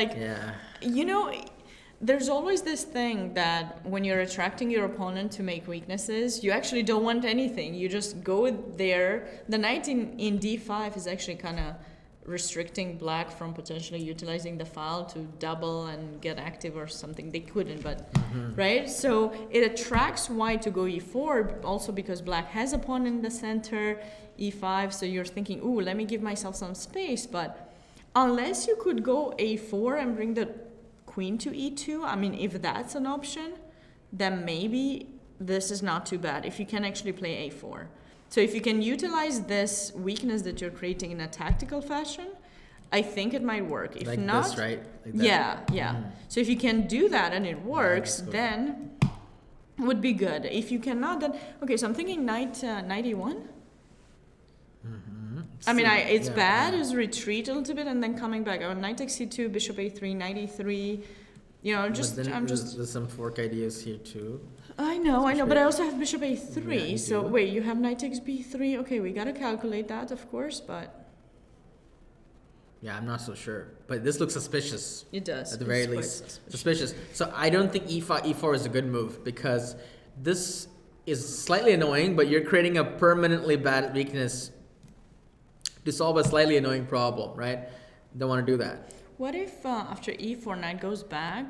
There's always this thing that when you're attracting your opponent to make weaknesses, you actually don't want anything. You just go there. The knight in d5 is actually kind of restricting black from potentially utilizing the file to double and get active or something. They couldn't, but right? So it attracts white to go e4 also because black has a pawn in the center, e5. So you're thinking, ooh, let me give myself some space. But unless you could go a4 and bring the queen to e2, I mean, if that's an option, then maybe this is not too bad if you can actually play a4. So if you can utilize this weakness that you're creating in a tactical fashion, I think it might work. If like not, this, right? Like that. Yeah. So if you can do that and it works, then it would be good. If you cannot, then okay. So I'm thinking knight e1. I mean, it's bad. It's retreat a little bit and then coming back. Knight takes c2, bishop a3, knight e3. There's some fork ideas here too. I know, but I also have bishop a3. Yeah, so wait, you have knight takes b3. Okay, we gotta calculate that, of course, but yeah, I'm not so sure. But this looks suspicious. It does. At the very least, suspicious. So I don't think e4 is a good move because this is slightly annoying, but you're creating a permanently bad weakness to solve a slightly annoying problem, right? Don't want to do that. What if after e4 knight goes back?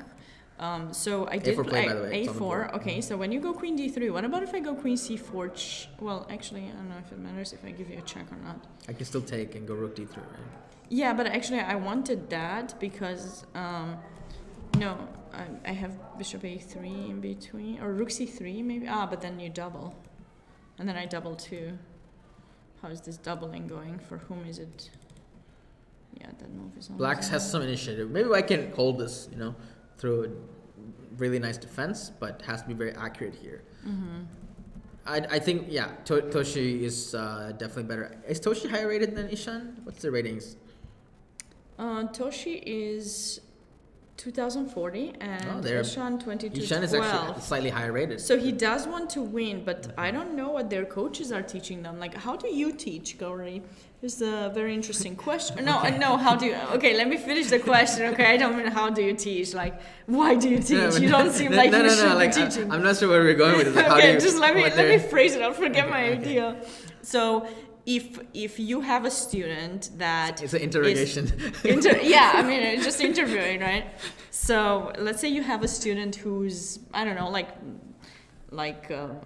So I did A4 play, by the way. a4. Okay, so when you go queen d3, what about if I go queen c4? Well, actually, I don't know if it matters if I give you a check or not. I can still take and go rook d3, right? Yeah, but actually I wanted that because no, I have bishop a3 in between, or rook c3 maybe. But then you double, and then I double too. How is this doubling going? For whom is it? Yeah, that move is on. Black has some initiative. Maybe I can hold this, through a really nice defense, but has to be very accurate here. I think, Toshi is definitely better. Is Toshi higher rated than Ishan? What's the ratings? Toshi is 2040 and they're- Ishan 2212. Ishan is actually slightly higher rated. So he does want to win, but I don't know what their coaches are teaching them. Like, how do you teach, Gauri? This is a very interesting question. No, how do you... Okay, let me finish the question, okay? I don't mean how do you teach. Like, why do you teach? You don't seem like you should be teaching. I'm not sure where we're going with this. Okay, just let me phrase it. I'll forget my idea. So... If you have a student that it's an interrogation. Just interviewing, right? So let's say you have a student who's, I don't know, like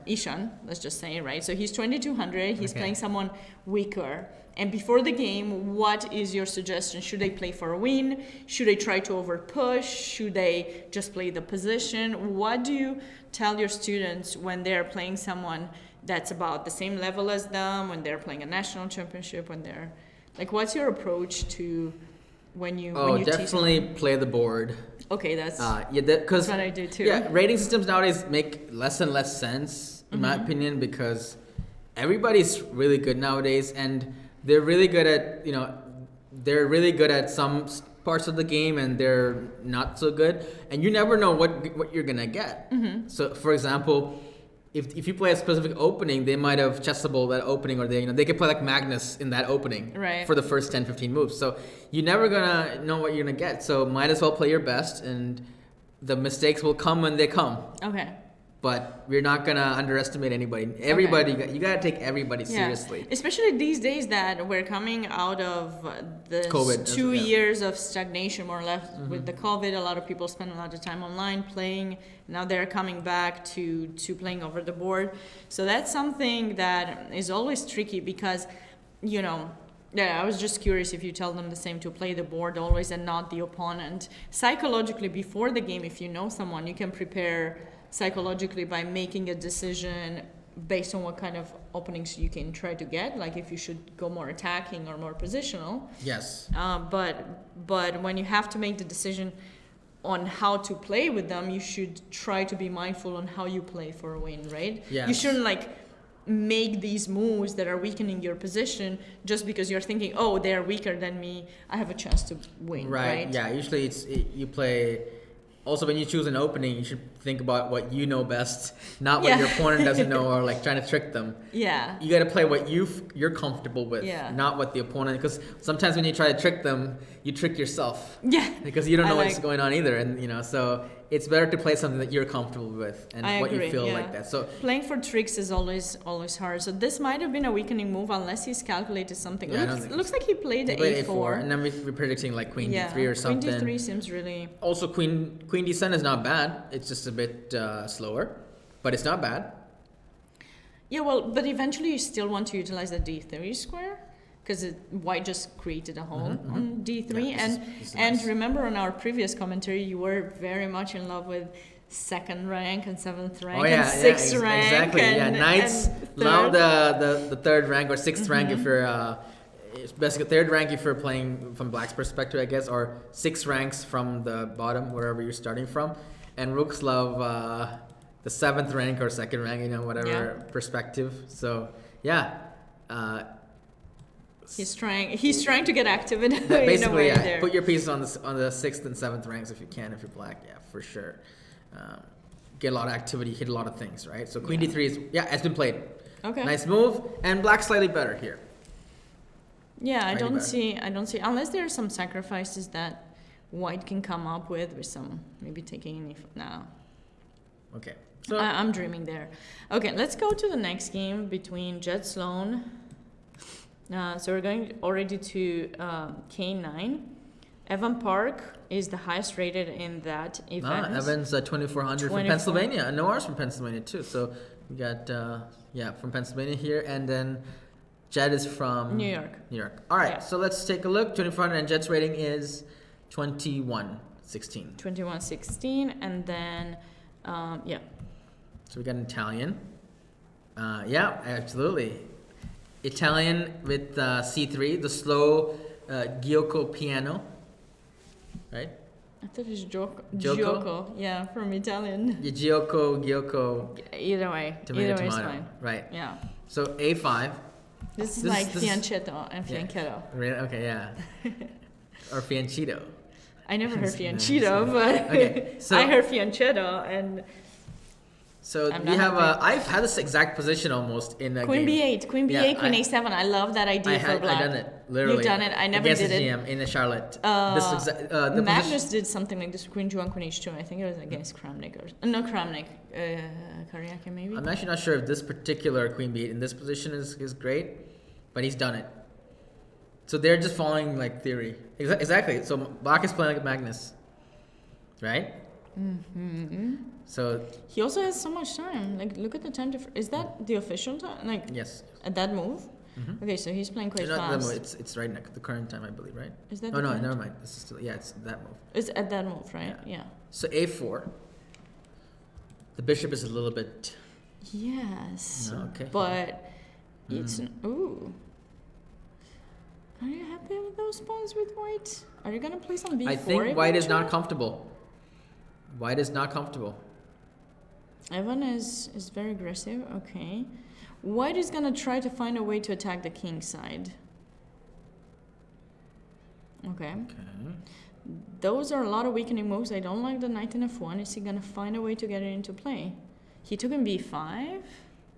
Ishan, let's just say, right? So he's 2200, he's playing someone weaker. And before the game, what is your suggestion? Should they play for a win? Should they try to over push? Should they just play the position? What do you tell your students when they're playing someone that's about the same level as them, when they're playing a national championship, when they're like, what's your approach to when you definitely play the board. Okay, that's that's what I do too. Yeah, rating systems nowadays make less and less sense in my opinion, because everybody's really good nowadays, and they're really good at some parts of the game, and they're not so good, and you never know what you're gonna get. So for example, if you play a specific opening, they might have chessable that opening, or they could play like Magnus in that opening for the first 10-15 moves. So you're never gonna know what you're gonna get. So might as well play your best, and the mistakes will come when they come. Okay. But we're not gonna underestimate anybody. Everybody, you gotta take everybody seriously. Especially these days that we're coming out of the COVID, 2 years of stagnation, more or less, with the COVID. A lot of people spend a lot of time online playing. Now they're coming back to playing over the board. So that's something that is always tricky because, I was just curious if you tell them the same, to play the board always and not the opponent. Psychologically, before the game, if you know someone, you can prepare psychologically by making a decision based on what kind of openings you can try to get, like if you should go more attacking or more positional. Yes. But when you have to make the decision on how to play with them, you should try to be mindful on how you play for a win, right? Yes. You shouldn't make these moves that are weakening your position just because you're thinking, oh, they're weaker than me, I have a chance to win, right? Yeah, usually you play. Also, when you choose an opening, you should think about what you know best, not what your opponent doesn't know, or trying to trick them. Yeah. You got to play what you're comfortable with, not what the opponent. Because sometimes when you try to trick them, you trick yourself. Yeah. Because you don't know what's going on either, and so it's better to play something that you're comfortable with and what you feel like that. So playing for tricks is always hard. So this might have been a weakening move unless he's calculated something. Looks like he played A4. And then we're predicting Queen D3 or something. Queen D3 seems really. Also, Queen D7 is not bad. It's just a bit slower, but it's not bad. Yeah, well, but eventually you still want to utilize the D3 square, because white just created a hole on D3. Yeah, and nice. Remember on our previous commentary, you were very much in love with 2nd rank and 7th rank and 6th rank. Exactly. Knights love the 3rd rank or 6th rank if you're it's basically 3rd rank if you're playing from black's perspective, I guess, or 6 ranks from the bottom, wherever you're starting from. And rooks love the 7th rank or 2nd rank, whatever perspective. So he's trying to get active in basically, in a way there. Put your pieces on the 6th and 7th ranks if you can, if you're black, for sure. Get a lot of activity, hit a lot of things, right? So Queen D3 is it's been played. Okay. Nice move, and black slightly better here. Yeah, I don't see unless there are some sacrifices that white can come up with some maybe taking now. Okay. So I'm dreaming there. Okay, let's go to the next game between Jed Sloan. So we're going already to K9. Evan Park is the highest rated in that event. Evan's 2400 from Pennsylvania. And Noir's from Pennsylvania too. So we got from Pennsylvania here, and then Jed is from New York. All right, so let's take a look. 2400, and Jed's rating is 2116. 2116, and then So we got an Italian. Absolutely. Italian with C3, the slow Giuoco piano, right? I thought it was Giuoco. Yeah, from Italian. Yeah, Giuoco. Either way. Either way is fine. Right. Yeah. So A5. This is fianchetto and fianchetto. Really? Okay, yeah. Or fianchetto. I never heard fianchetto, but I heard fianchetto and... So we have I've had this exact position almost in the Queen game. B8, Queen B8, Queen A7. I love that idea for black. I've done it, literally. You've done it. I never did it. Against GM in the Charlotte. Magnus did something like this, Queen G1, Queen H2. I think it was against Kramnik Kariaki maybe. I'm actually not sure if this particular Queen B8 in this position is great, but he's done it. So they're just following theory. Exactly. So black is playing like Magnus, right? Mm-hmm. So he also has so much time. Look at the time difference. Is that the official time? Yes. At that move? Okay, so he's playing quite Not that fast. move. It's right next the current time, I believe, right? Is that Oh the no, current? never mind. This is still, yeah, it's that move. It's at that move, right? Yeah. So a4. The bishop is a little bit. Yes. No, okay. But it's ooh. Are you happy with those pawns with white? Are you gonna play some b4? I think white is not eventually? comfortable. White is not comfortable. Evan is very aggressive. Okay. White is gonna try to find a way to attack the king side. Okay. Okay. Those are a lot of weakening moves. I don't like the knight in f1. Is he gonna find a way to get it into play? He took in b5.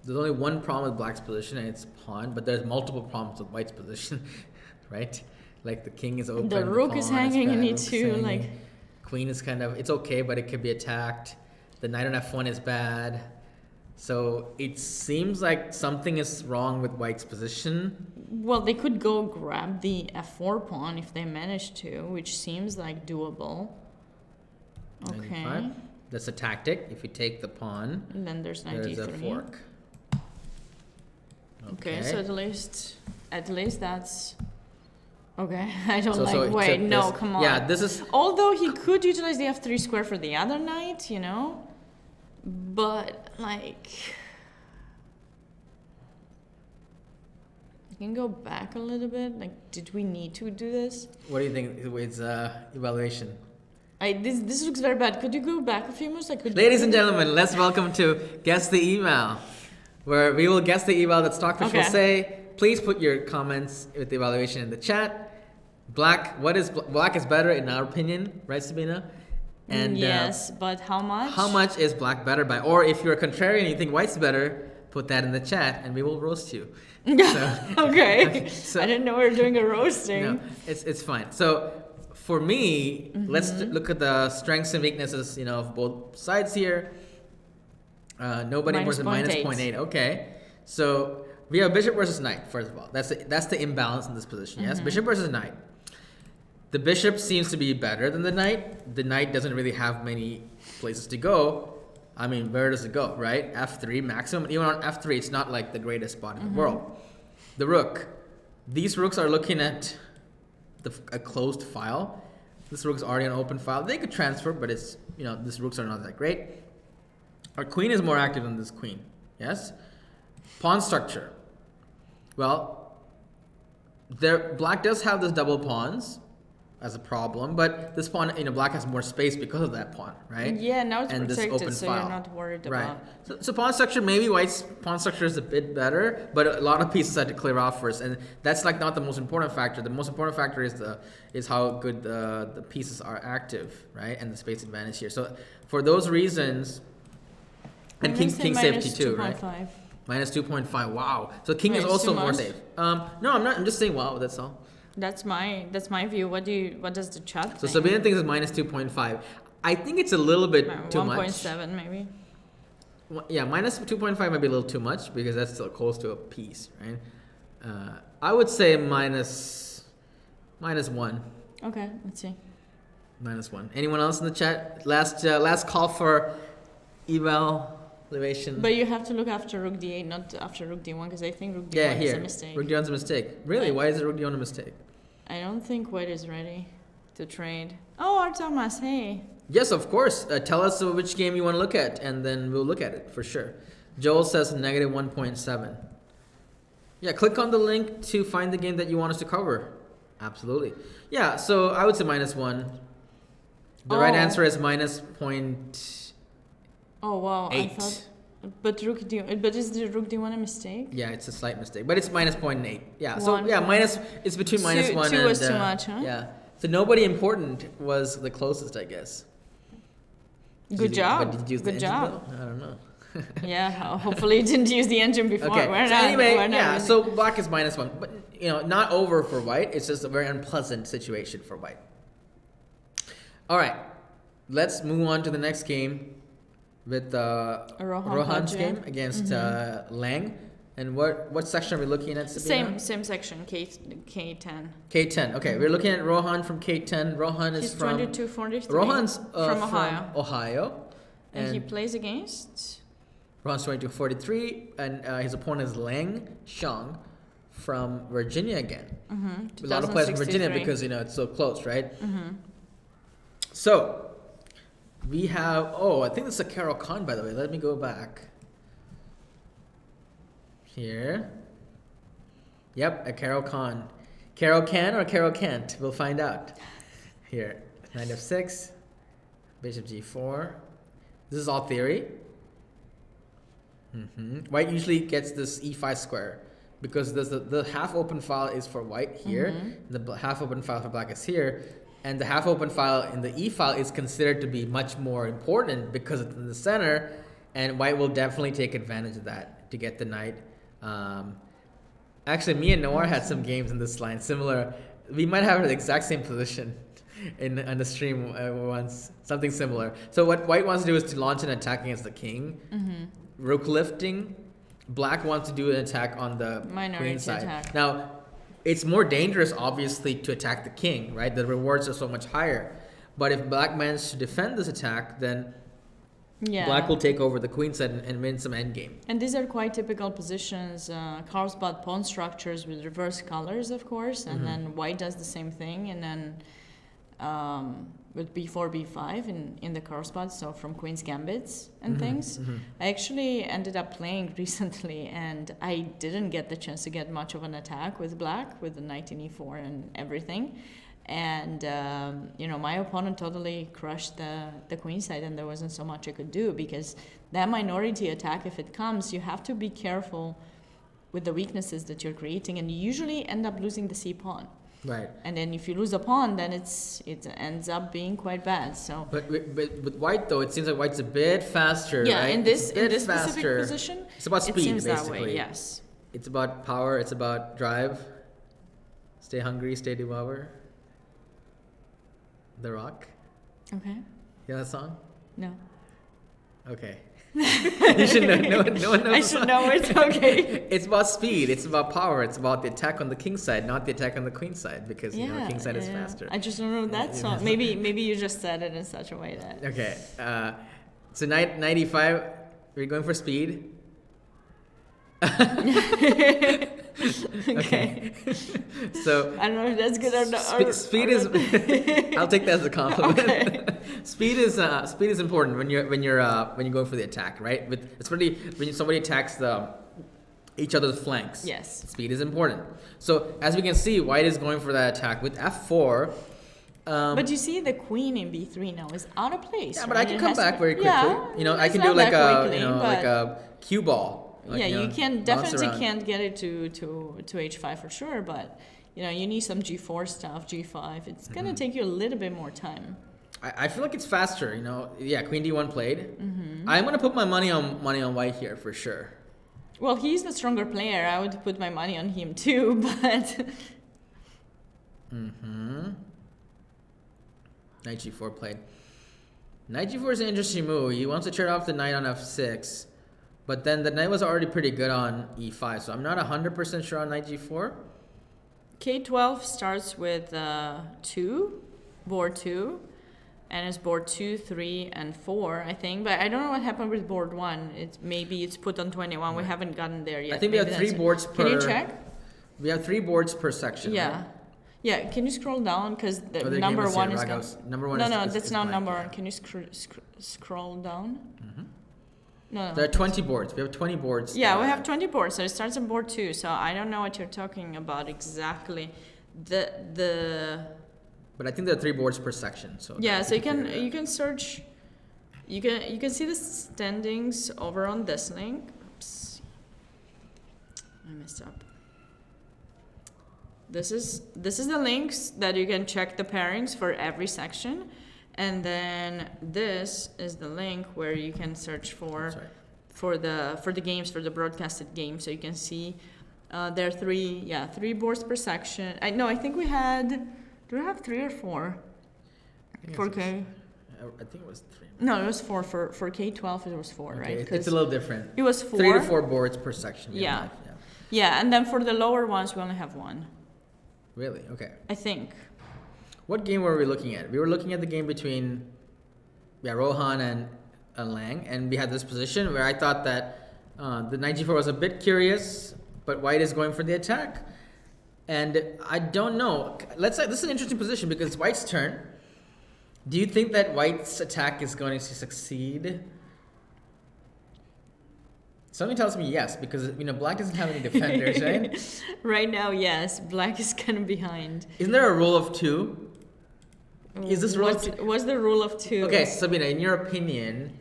There's only one problem with black's position, and it's pawn. But there's multiple problems with white's position, right? Like the king is open. The rook is hanging. You bad, need rook is to hanging. like. Queen is kind of, it's okay, but it could be attacked. The knight on f1 is bad. So it seems like something is wrong with white's position. Well, they could go grab the f4 pawn if they manage to, which seems like doable. Okay. 95. That's a tactic. If you take the pawn, And then there's knight there's a e3. fork. Okay, so at least that's okay. I don't So it wait, took no, this. come on. Yeah, this is. Although he could utilize the f3 square for the other knight, you know, but like I can go back a little bit. Like, did we need to do this? What do you think? It's evaluation. This looks very bad. Could you go back a few moves? I could. Ladies and gentlemen, let's welcome to Guess the Email, where we will guess the email that Stockfish will Okay. say. Please put your comments with the evaluation in the chat. Black is better in our opinion, right, Sabina? And yes, but how much? how much is black better by? Or if you're a contrarian and you think white's better, put that in the chat and we will roast you. Okay. So- I didn't know we were doing a roasting. No, it's fine. So for me, let's look at the strengths and weaknesses, of both sides here. Nobody more than minus 0.8. Okay, so we have bishop versus knight. First of all, that's the imbalance in this position. Yes, bishop versus knight. The bishop seems to be better than the knight. The knight doesn't really have many places to go. I mean, where does it go, right? F3 maximum. Even on F3, it's not like the greatest spot in the world. The rook. These rooks are looking at a closed file. This rook's already an open file. They could transfer, but it's, these rooks are not that great. Our queen is more active than this queen. Yes? Pawn structure. Well, black does have this double pawns as a problem, but this pawn, black has more space because of that pawn, right? Yeah, now it's And this protected, open so file. you're not worried Right. about. So pawn structure, maybe white's pawn structure is a bit better, but a lot of pieces had to clear off first, and that's like not the most important factor. The most important factor is how good the pieces are active, right? And the space advantage here. So for those reasons, and king safety too, right? Minus 2.5. Wow. So king Wait, is it's also too more much? safe. No, I'm not. I'm just saying wow. That's all. That's my view. What does the chat So think? Sabina thinks it's minus 2.5. I think it's a little bit too much. 1.7 maybe. Yeah, minus 2.5 might be a little too much because that's still close to a piece, right? I would say minus 1. Okay, let's see. Minus 1. Anyone else in the chat? Last call for evaluation. But you have to look after rook d8, not after rook d1, because I think rook d1 yeah, is here. a mistake. Rook d1's a mistake. Really? Why is rook d1 a mistake? I don't think white is ready to trade. Oh, Artemas, hey. Yes, of course. Tell us which game you want to look at, and then we'll look at it for sure. Joel says negative 1.7. Yeah, click on the link to find the game that you want us to cover. Absolutely. Yeah, so I would say minus 1. The right answer is minus 0.8. Oh wow, I thought. But is the rook d1 a mistake? Yeah, it's a slight mistake, but it's minus 0.8. Yeah, so One yeah, point- it's between minus 1 two and... was too much, huh? Yeah. So nobody important was the closest, I guess. Good job. But did you use the Good engine job. though? I don't know. Yeah, hopefully you didn't use the engine before. Okay. We're So not- anyway, we're not yeah. using- So black is minus 1, but not over for white. It's just a very unpleasant situation for white. All right, let's move on to the next game with Rohan's Padgett. game against Lang. And what section are we looking at, Sabina? Same section, K10. K10. Okay, we're looking at Rohan from K10. Rohan is He's from 2243. Rohan's from Ohio. Ohio. And he plays against Rohan's 2243, and his opponent is Lang Xiang from Virginia again. Mm-hmm. A lot of players from Virginia because it's so close, right? So we have I think this is a Carol Khan, by the way. Let me go back here. Yep, a Carol Khan. Carol can or Carol can't? We'll find out. Here, knight f6, bishop g4. This is all theory. White usually gets this e5 square because the half open file is for white here, the half open file for black is here, and the half open file in the e file is considered to be much more important because it's in the center, and white will definitely take advantage of that to get the knight. Actually, me and Noir had some games in this line similar. We might have the exact same position on the stream once, something similar. So what white wants to do is to launch an attack against the king, rook lifting. Black wants to do an attack on the queen side. Attack. Now, it's more dangerous, obviously, to attack the king, right? The rewards are so much higher. But if black manages to defend this attack, then black will take over the queen side and win some endgame. And these are quite typical positions. Carlsbad pawn structures with reverse colors, of course, and then white does the same thing, and then with b4, b5 in the Carlsbad, so from queen's gambits and things. I actually ended up playing recently, and I didn't get the chance to get much of an attack with black, with the knight in e4 and everything. And my opponent totally crushed the queen side, and there wasn't so much I could do, because that minority attack, if it comes, you have to be careful with the weaknesses that you're creating, and you usually end up losing the c pawn. Right. And then if you lose a pawn, then it ends up being quite bad. So. But with white though, it seems like white's a bit faster. Yeah, right? in this faster. specific position, it's about speed, it seems basically. that way. Yes. It's about power. It's about drive. Stay hungry. Stay devour. The Rock. Okay. You know that song? No. Okay. You should know. No one knows. I should know it. Okay. It's about speed. It's about power. It's about the attack on the king side, not the attack on the queen side, because the king side is faster. I just don't know that song. Maybe you just said it in such a way that. Okay. So knight 95. We're going for speed. Okay. So I don't know if that's good or not. Speed is. I'll take that as a compliment. Okay. Speed is important when you're going for the attack, right? Especially when somebody attacks each other's flanks. Yes. Speed is important. So as we can see, white is going for that attack with f4. But you see, the queen in b3 now is out of place. Yeah, but right? I can come back very quickly. Yeah, I can it's do not like that a quickly, like a cue ball. Like, you can definitely around. can't get it to h5 for sure, but you need some g4 stuff, g5. It's gonna take you a little bit more time. I feel like it's faster. Yeah, queen d1 played. I'm gonna put my money on white here for sure. Well, he's the stronger player. I would put my money on him too, but. Knight g4 played. Knight g4 is an interesting move. He wants to trade off the knight on f6. But then the knight was already pretty good on e5, so I'm not 100% sure on knight g4. K-12 starts with board 2, and it's board 2, 3, and 4, I think. But I don't know what happened with board 1. Maybe it's put on 21. We haven't gotten there yet. I think we have 3 boards per... Can you check? We have 3 boards per section. Yeah. Right? Yeah, can you scroll down? Because the number 1 is gone. Number 1 no, is that's not blank, number 1. yeah. Can you scroll down? No. There are 20 boards. We have 20 boards. Yeah, we have 20 boards. So it starts on board 2. So I don't know what you're talking about exactly. The. But I think there are 3 boards per section. So yeah, so you can search. You can see the standings over on this link. Oops. I messed up. This is the links that you can check the pairings for every section. And then this is the link where you can search for the games, for the broadcasted games. So you can see there are 3 boards per section. I think we had. Do we have 3 or 4? For K. I think it was 3. No, it was 4 for K-12. It was 4, okay, right? It's a little different. It was 4. 3 to 4 boards per section. Yeah, and then for the lower ones, we only have 1. Really? Okay. I think. What game were we looking at? We were looking at the game between Rohan and Lang, and we had this position where I thought that the knight g4 was a bit curious, but white is going for the attack. And I don't know. Let's say this is an interesting position because it's white's turn. Do you think that white's attack is going to succeed? Something tells me yes, because black doesn't have any defenders, right? Right now, yes. Black is kind of behind. Isn't there a rule of 2? Is this rule? What's the rule of 2? Okay, Sabina, in your opinion,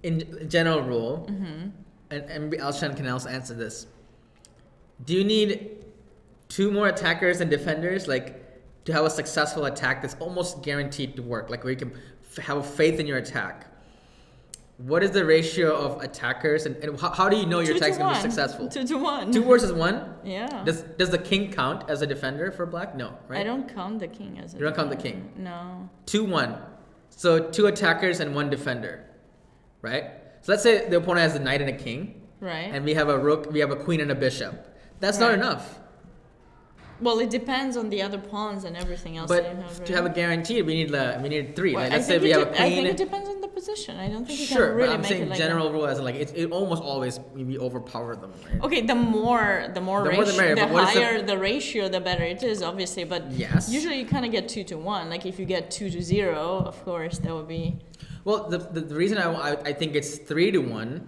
in general rule, and Alshan can also answer this. Do you need 2 more attackers and defenders, like to have a successful attack that's almost guaranteed to work, like where you can have faith in your attack? What is the ratio of attackers, and how do you know your attack's going to be successful? 2 to 1. 2 versus 1? Yeah. Does the king count as a defender for black? No, right? I don't count the king as a defender. You don't count the king? No. 2-1. So 2 attackers and 1 defender, right? So let's say the opponent has a knight and a king. Right. And we have a rook, we have a queen and a bishop. That's not enough. Well, it depends on the other pawns and everything else. But to have a guarantee, we need 3. Well, like, let's say we have a queen. I think it depends on the position. I don't think you sure, can really but I'm make saying it like general rule as in, like it almost always we overpower them. Right? Okay, the more the merrier, the higher the ratio, the better it is, obviously. But yes, usually you kind of get 2 to 1. Like if you get 2 to 0, of course that would be. Well, the reason I think it's 3 to 1,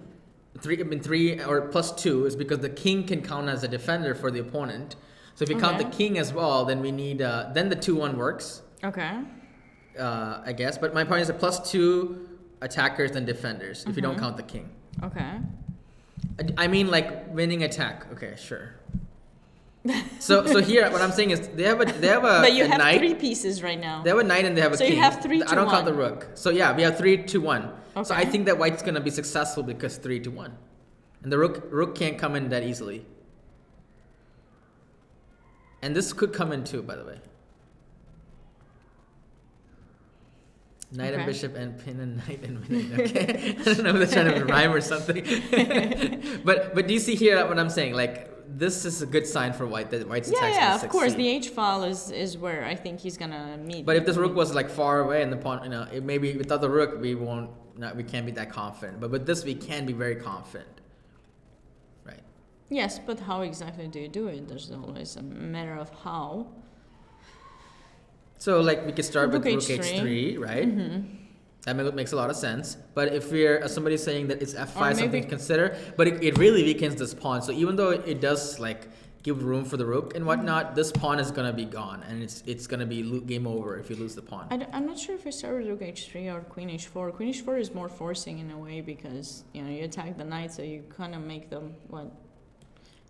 3 or plus 2 is because the king can count as a defender for the opponent. So if you count the king as well, then we need then the 2-1 works. Okay. I guess, but my point is a plus 2 attackers and defenders if you don't count the king. Okay. I mean like winning attack. Okay, sure. So here what I'm saying is they have a But you have knight. 3 pieces right now. They have a knight and they have a king. So you have 3 to 1. I don't count the rook. So yeah, we have 3 to 1. Okay. So I think that white's gonna be successful because 3 to 1, and the rook can't come in that easily. And this could come in too, by the way. Knight and bishop and pin and knight and knight. Okay, I don't know if they're trying to rhyme or something. but do you see here what I'm saying? Like this is a good sign for white that white's attack. Yeah, of course. The H file is where I think he's gonna meet. But if this rook was like far away and the pawn, it maybe without the rook we can't be that confident. But with this we can be very confident. Right. Yes, but how exactly do you do it? There's always a matter of how. So like we could start with rook h3, right? That makes a lot of sense. But if somebody's saying that it's f5 something to consider, but it really weakens this pawn. So even though it does like give room for the rook and whatnot, this pawn is gonna be gone, and it's gonna be game over if you lose the pawn. I'm not sure if I start with rook h3 or queen h4. Queen h4 is more forcing in a way because you attack the knight, so you kind of make them what.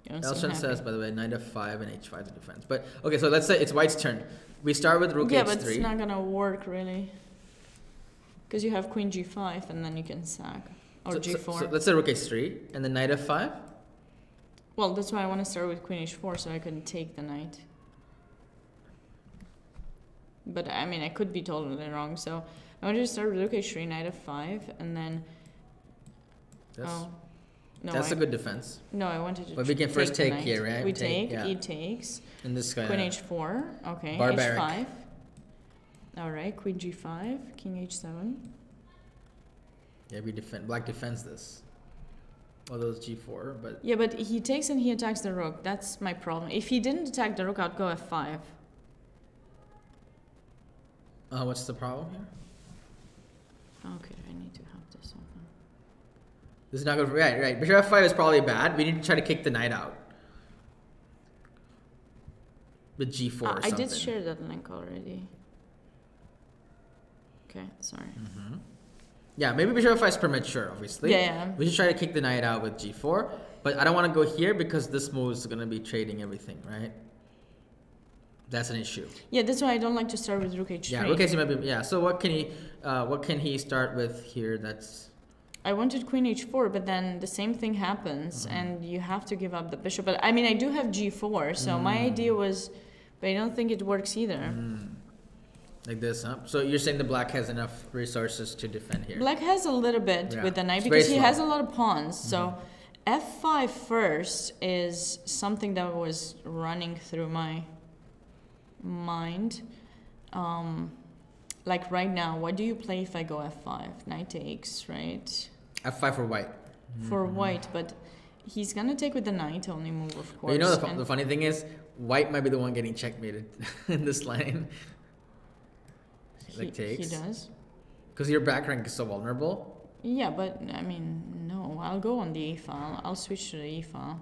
Elshan says, by the way, knight f5 and h5 to defense. But okay, so let's say it's white's turn. We start with rook h3. Yeah, but it's not gonna work really, because you have queen g5 and then you can sack or g4. So let's say rook h3 and then knight f5. Well, that's why I want to start with queen h4 so I can take the knight. But I mean, I could be totally wrong. So I want to start with rook h3, knight f5, and then. That's a good defense. No, I wanted to. But we can first take here, right? We take. He takes. And this guy. Queen h4. Okay. Barbaric. h5. All right. Queen g5. King h7. Yeah, we defend. Black defends this. Although it's g4, but. Yeah, but he takes and he attacks the rook. That's my problem. If he didn't attack the rook, I'd go f5. What's the problem here? Okay, I need to have this open. This is not good. Right. Bishop f5 is probably bad. We need to try to kick the knight out. With g4 or something. I did share that link already. Okay, sorry. Yeah, maybe bishop f5 is premature, obviously. Yeah. We should try to kick the knight out with g4. But I don't want to go here because this move is going to be trading everything, right? That's an issue. Yeah, that's why I don't like to start with rook h3. Yeah, rook h3 might be. Yeah. So what can he start with here? That's. I wanted queen h4, but then the same thing happens, and you have to give up the bishop. But I mean, I do have g4, so my idea was, but I don't think it works either. Like this, huh? So you're saying the black has enough resources to defend here? Black has a little bit with the knight because he has a lot of pawns. So f5 first is something that was running through my mind. Like right now, what do you play if I go f5? Knight takes, right? f5 for white. For white, but he's gonna take with the knight only move, of course. But you know the funny thing is, white might be the one getting checkmated in this line. Like takes. He does. Because your back rank is so vulnerable. Yeah, but I mean, no. I'll go on the E file. I'll switch to the E file.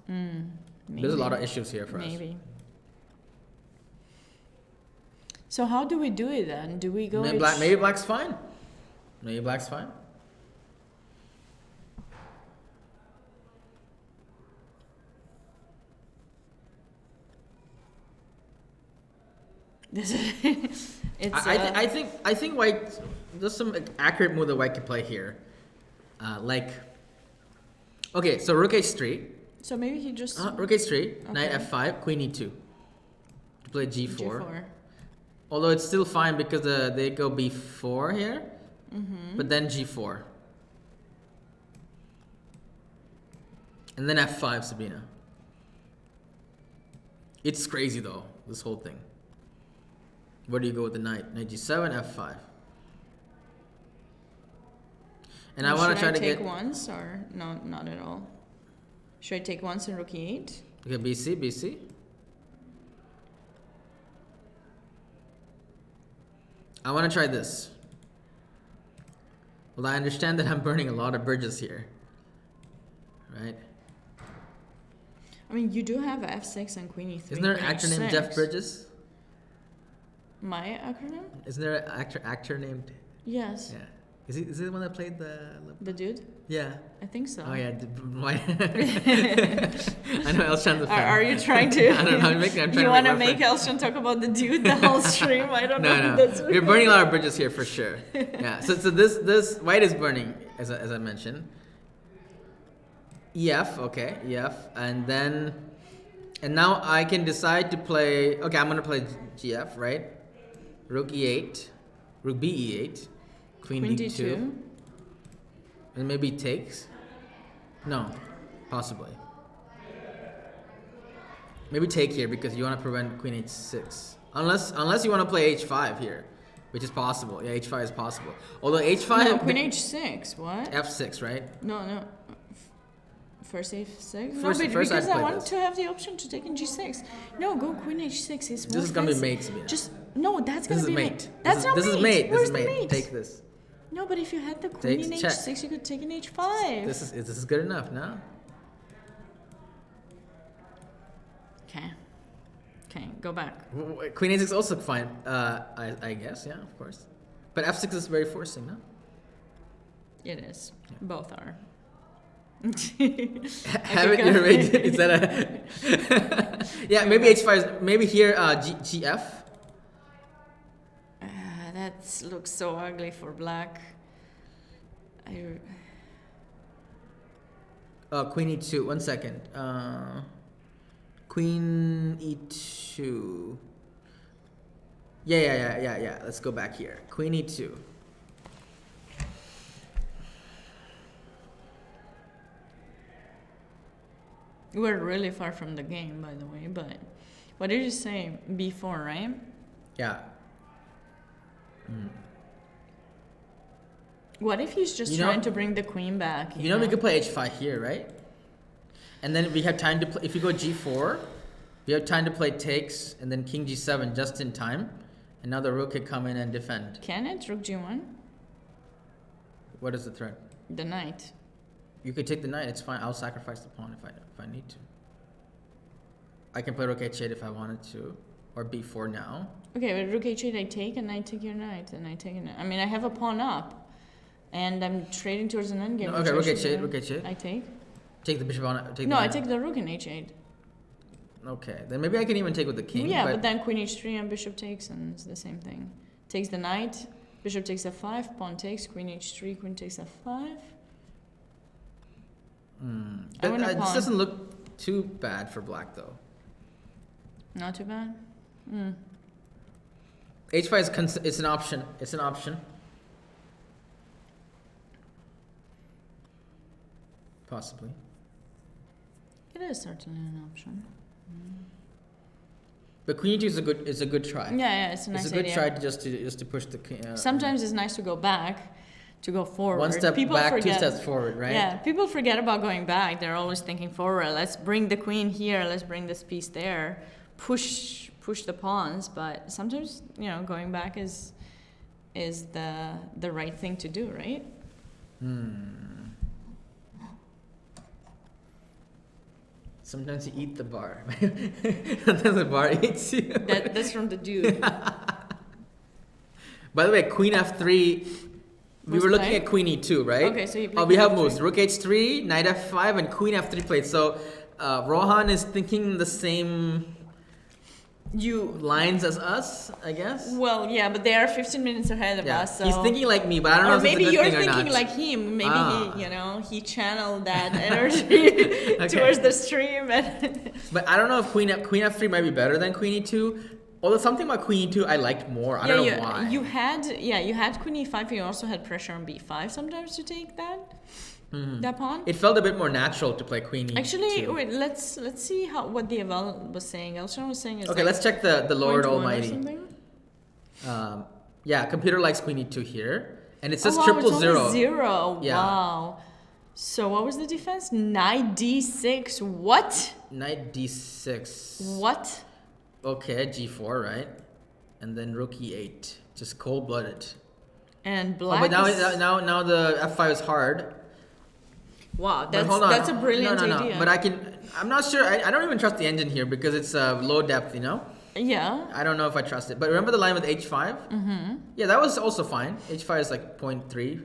There's a lot of issues here for us. Maybe. So how do we do it then? Do we go? Maybe black's fine. Maybe black's fine. I think white. There's some accurate move that white can play here, okay, so rook h3. So maybe he just rook h3, okay. knight f5, queen e2 to play g4. G4. Although it's still fine because they go b4 here, but then g4, and then f5, Sabina. It's crazy though, this whole thing. Where do you go with the knight? Knight g7, f5. And I want to try to get... Should I take once or no, not at all? Should I take once and rook e8? Okay, bc. I want to try this. Well, I understand that I'm burning a lot of bridges here. Right? I mean, you do have f6 and queen e3. Isn't there an actor named Jeff Bridges? My acronym? Isn't there an actor named? Yes. Yeah. Is he the one that played the dude? Yeah. I think so. Oh yeah. I know Elshan's a fan. Are you trying to? I don't know. I'm trying you want to make Elshan talk about the dude the whole stream? I don't know. No. We're burning a lot of bridges here for sure. Yeah. So this white is burning as I mentioned. EF, okay, EF, and now I can decide to play. Okay, I'm gonna play GF, right? Rook e8, rook b e8, queen d2, and maybe takes. No, possibly. Maybe take here because you want to prevent queen h6. Unless you want to play h5 here, which is possible. Yeah, h5 is possible. Although h5. No, queen h6. What? f6, right? No. First h6? First because I want this. to have the option to take in g6. No, go queen h6. It's more this is gonna be mate, Sabina. That's gonna be mate. That's not mate. This is mate. Where's this is mate. mate? Take this. No, but if you had the queen in h6, you could take in h5. This is good enough, no? Okay, go back. Queen a6 also fine. I guess, yeah, of course. But f6 is very forcing, no? It is. Yeah. Both are. Have it your way. Is that a? Yeah, maybe h5 is maybe here. GF. That looks so ugly for black. Queen e2. 1 second. Queen e2. Yeah. Let's go back here. Queen e2. We're really far from the game, by the way, but what did you say? B4, right? Yeah. What if he's just trying to bring the queen back? You know we could play h5 here, right? And then we have time to play, if you go g4, we have time to play takes and then king g7 just in time. And now the rook could come in and defend. Can it? Rook g1? What is the threat? The knight. You could take the knight. It's fine. I'll sacrifice the pawn if I need to. I can play rook h8 if I wanted to, or b4 now. Okay, but rook h8 I take, and I take your knight, and I take a knight. I mean, I have a pawn up, and I'm trading towards an endgame. No, okay, rook h8, rook h8. I take. Take the bishop on. I take the rook in h8. Okay, then maybe I can even take with the king. Yeah, but then queen h3 and bishop takes, and it's the same thing. Takes the knight, bishop takes f5, pawn takes, queen h3, queen takes f5. But this doesn't look too bad for black though. Not too bad. h5 is it's an option. It's an option. Possibly. It is certainly an option. But queen e2 is a good try. Yeah, it's a nice idea. It's a good try just to push the. Sometimes it's nice to go back to go forward. One step People back, forget, 2 steps forward, right? Yeah, people forget about going back. They're always thinking forward. Let's bring the queen here. Let's bring this piece there. Push the pawns. But sometimes, you know, going back is the right thing to do, right? Sometimes you eat the bar. Sometimes the bar eats you. That's from the dude. By the way, Queen F3. We were looking playing? at Queen E2, right? Okay, so you played we Queen have F3. moves. Rook H3, Knight F5, and Queen F3 played. So Rohan is thinking the same lines as us, I guess. Well, yeah, but they are 15 minutes ahead of us. So. He's thinking like me, but I don't know or if maybe it's a good you're thing or thinking not. like him. Maybe he, you know, he channeled that energy towards the stream. And But I don't know if Queen F3 might be better than Queen E2. Although something about Queen E2 I liked more. I don't know why. You had Queen E5. You also had pressure on B5 sometimes to take that pawn. It felt a bit more natural to play Queen E2. Actually, wait. Let's see what the Eval was saying. Elshon was saying is okay. Let's check the Lord 0.1 or Almighty. something? Yeah, computer likes Queen E2 here, and it says wow, triple it's zero. only 0. Yeah. Wow. So what was the defense? Knight D6. What? Knight D6. What? Okay, G4, right? And then Rook E8, just cold-blooded. And black. But now the F5 is hard. Wow, But hold on. that's a brilliant no. idea. But I'm not sure. I don't even trust the engine here because it's low depth, you know? Yeah. I don't know if I trust it. But remember the line with H5? Mm-hmm. Yeah, that was also fine. H5 is like 0.3.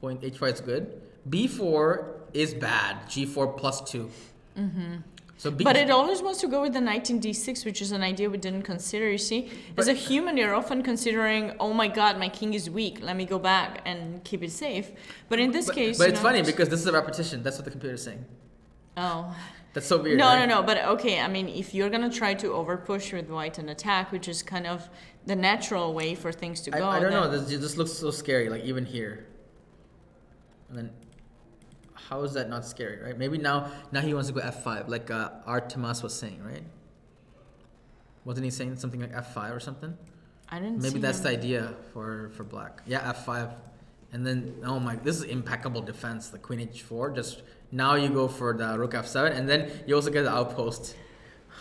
H5 is good. B4 is bad. G4 plus 2. Mm-hmm. So but it always wants to go with the knight in d6, which is an idea we didn't consider. You see, as a human, you're often considering, "Oh my God, my king is weak. Let me go back and keep it safe." But in this case, but it's funny because this is a repetition. That's what the computer is saying. Oh, that's so weird. No, right? no. But okay, I mean, if you're gonna try to overpush with white and attack, which is kind of the natural way for things to go, I don't know. This looks so scary. Like even here, and then. How is that not scary, right? Maybe now he wants to go F5, like Artemas was saying, right? Wasn't he saying something like F5 or something? I didn't. Maybe that's the idea for black. Yeah, F5, and then this is impeccable defense. The Queen H4. Just now you go for the Rook F7, and then you also get the outpost.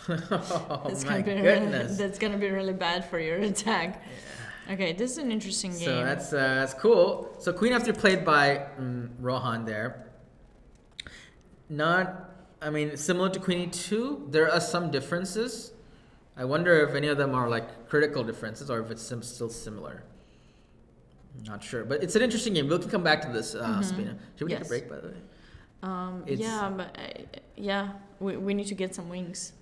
Oh my goodness! That's gonna be really bad for your attack. Yeah. Okay, this is an interesting game. So that's cool. So Queen F3 played by Rohan there. Similar to Queen E2, there are some differences. I wonder if any of them are like critical differences or if it's still similar. I'm not sure, but it's an interesting game. We can come back to this, Sabina. Should we take a break, by the way? We need to get some wings.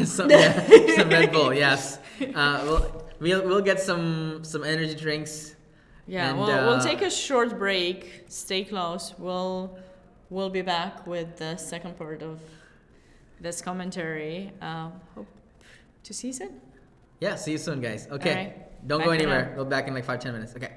some Red Bull, yes. We'll get some energy drinks. Yeah, and, we'll take a short break. Stay close. We'll be back with the second part of this commentary. Hope to see you soon. Yeah, see you soon, guys. Okay. Right. Don't go anywhere. We'll be back in like 5-10 minutes. Okay.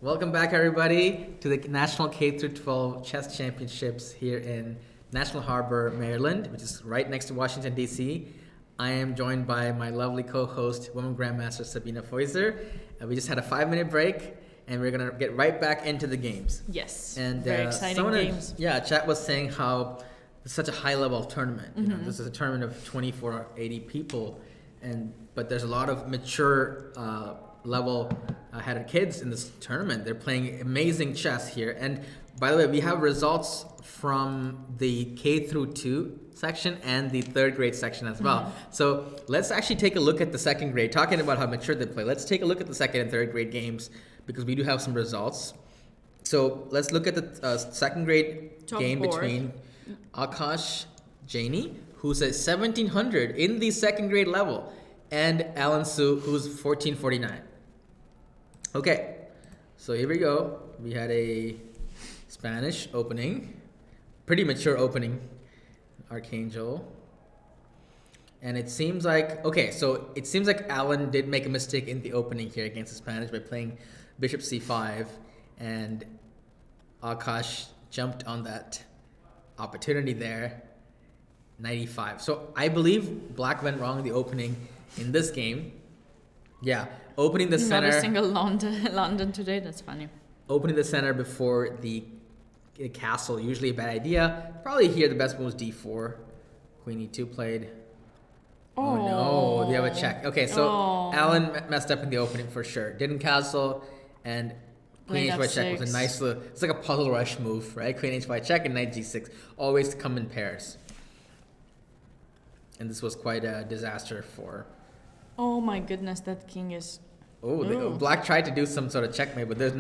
Welcome back, everybody, to the National K-12 Chess Championships here in National Harbor, Maryland, which is right next to Washington, D.C. I am joined by my lovely co-host, Women Grandmaster Sabina Foisor. We just had a 5-minute break, and we're going to get right back into the games. Yes, and very exciting games. Chat was saying how it's such a high-level tournament. You know, this is a tournament of 24, 80 people, but there's a lot of mature level headed kids in this tournament. They're playing amazing chess here. And by the way, we have results from the K through 2 section and the 3rd grade section as well. So let's actually take a look at the 2nd grade. Talking about how mature they play, let's take a look at the 2nd and 3rd grade games because we do have some results. So let's look at the 2nd grade Top game board. between Akash Jaini, who's at 1700 in the 2nd grade level, and Alan Su, who's 1449. Okay, so here we go. We had a Spanish opening, pretty mature opening, Archangel. And it seems like, Alan did make a mistake in the opening here against the Spanish by playing Bishop c5, and Akash jumped on that opportunity there, 95. So I believe Black went wrong in the opening in this game. Yeah, opening the center. Not a single London today. That's funny. Opening the center before the castle, usually a bad idea. Probably here the best move was d4. Queen e2 played. Oh no, they have a check. Okay, so Alan messed up in the opening for sure. Didn't castle, and Queen h5 check was a nice little, it's like a puzzle rush move, right? Queen h5 check and knight g6 always come in pairs. And this was quite a disaster for... Oh my goodness, that king is... Black tried to do some sort of checkmate, but there's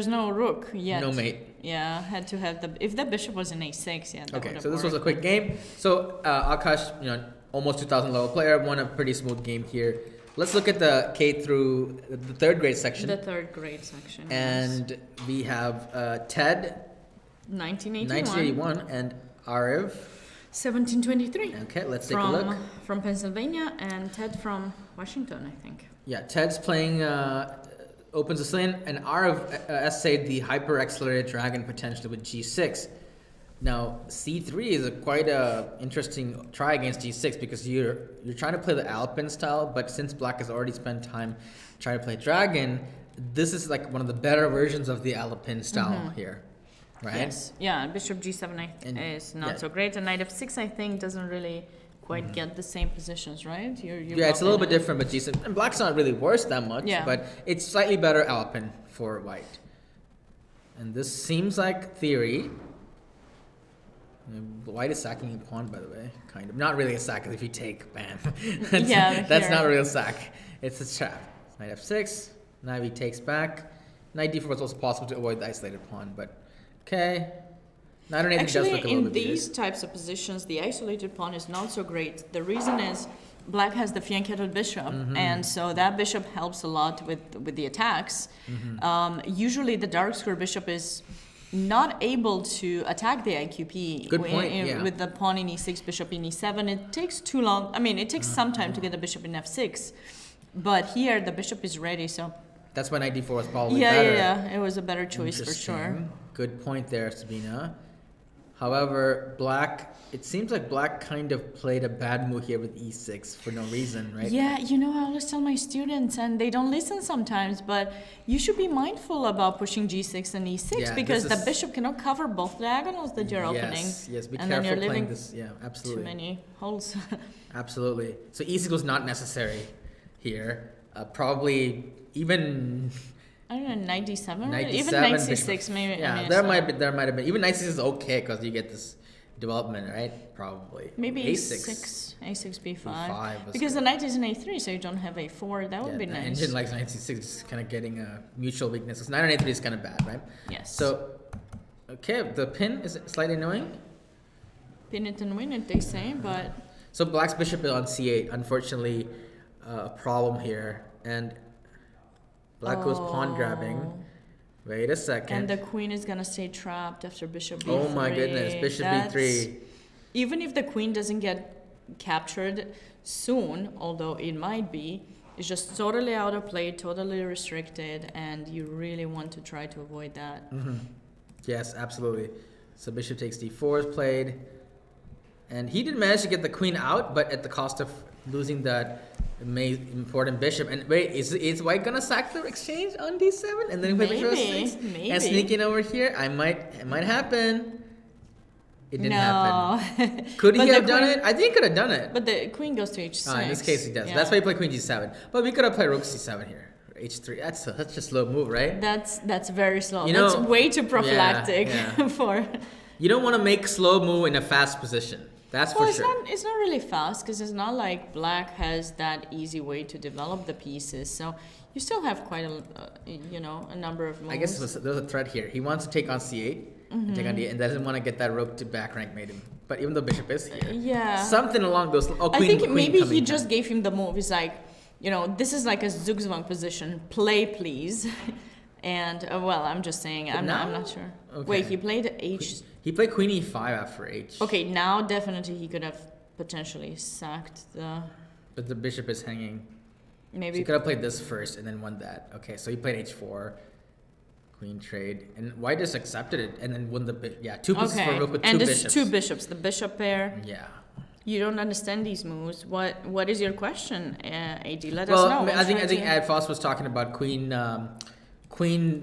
no rook yet. No mate. Yeah, had to have if the bishop was in a6, yeah. Okay, so this was a quick game. So Akash, almost 2,000 level player, won a pretty smooth game here. Let's look at the K through the 3rd grade section. The 3rd grade section. And we have Ted, 1981, and Ariv, 1723. Okay, let's take a look. From Pennsylvania, and Ted from Washington, I think. Yeah, Ted's playing Open Sicilian, and Ariv essayed the hyper-accelerated dragon potentially with g6. Now, c3 is quite a interesting try against g6 because you're trying to play the Alpine style, but since Black has already spent time trying to play dragon, this is like one of the better versions of the Alpine style here. Right? Yes. Yeah, bishop g7 is not so great. And knight f6, I think, doesn't really quite get the same positions, right? It's a little bit different, but g7... And Black's not really worse that much, but it's slightly better Alpine for White. And this seems like theory. White is sacking a pawn, by the way, kind of. Not really a sack, because if you take, bam. That's not a real sack. It's a trap. Knight f6. Now he takes back. Knight d4 was also possible to avoid the isolated pawn, but... Okay. Knight on a8 does look a little bit in these types of positions, the isolated pawn is not so great. The reason is Black has the fianchetted bishop, and so that bishop helps a lot with the attacks. Usually the dark square bishop is not able to attack the IQP. Good point, with the pawn in e6, bishop in e7. It takes too long. I mean, it takes some time to get the bishop in f6. But here, the bishop is ready, so... That's why knight d4 was probably better. Yeah, it was a better choice for sure. Good point there, Sabina. However, Black, it seems like Black kind of played a bad move here with e6 for no reason, right? Yeah, I always tell my students, and they don't listen sometimes, but you should be mindful about pushing g6 and e6 because the bishop cannot cover both diagonals that you're opening. Yes, be and careful then you're playing leaving this. Yeah, absolutely. too many holes. Absolutely. So e6 was not necessary here. Probably even... I don't know, knight d7? Knight d7, even knight c6 maybe. Yeah, there might have been. Even knight c6 is okay because you get this development, right? Probably. Maybe a6, b5. Because the knight is in a3, so you don't have a4. That would be nice. Engine likes knight c6, is kind of getting a mutual weakness. Because knight on a3 is kind of bad, right? Yes. So, okay, the pin is slightly annoying. Pin it and win it, they say, but... So Black's bishop is on c8. Unfortunately, a problem here. And Black goes pawn grabbing. Wait a second. And the queen is going to stay trapped after bishop b3. Oh my goodness, bishop b3. Even if the queen doesn't get captured soon, although it might be, is just totally out of play, totally restricted, and you really want to try to avoid that. Mm-hmm. Yes, absolutely. So bishop takes d4 is played. And he did manage to get the queen out, but at the cost of losing that important bishop. And wait, is white gonna sack the exchange on d7 and then play bishop f6 and sneak in over here? It might happen. It didn't happen. Could he have done it? I think he could have done it. But the queen goes to h6. In this case, he does. Yeah. That's why he played queen g7. But we could have played rook c7 here. h3. That's such a slow move, right? That's very slow. That's way too prophylactic for. You don't want to make slow move in a fast position. That's for sure. It's not really fast because it's not like black has that easy way to develop the pieces. So you still have quite a number of moves. I guess there's a threat here. He wants to take on c8 and take on d8 and doesn't want to get that rook to back rank mate him. But even though bishop is here, something along those. I think maybe he just gave him the move. He's like, this is like a Zugzwang position. Play, please. And I'm just saying. I'm not sure. Okay. Wait, he played h. He played queen e5 after h. Okay, now definitely he could have potentially sacked the. But the bishop is hanging. Maybe. So he could have played this first and then won that. Okay, so he played h4, queen trade, and white just accepted it and then won the two pieces for rook with two bishops. And two bishops, the bishop pair. Yeah. You don't understand these moves. What is your question, AD? Let us know. I think Foss was talking about queen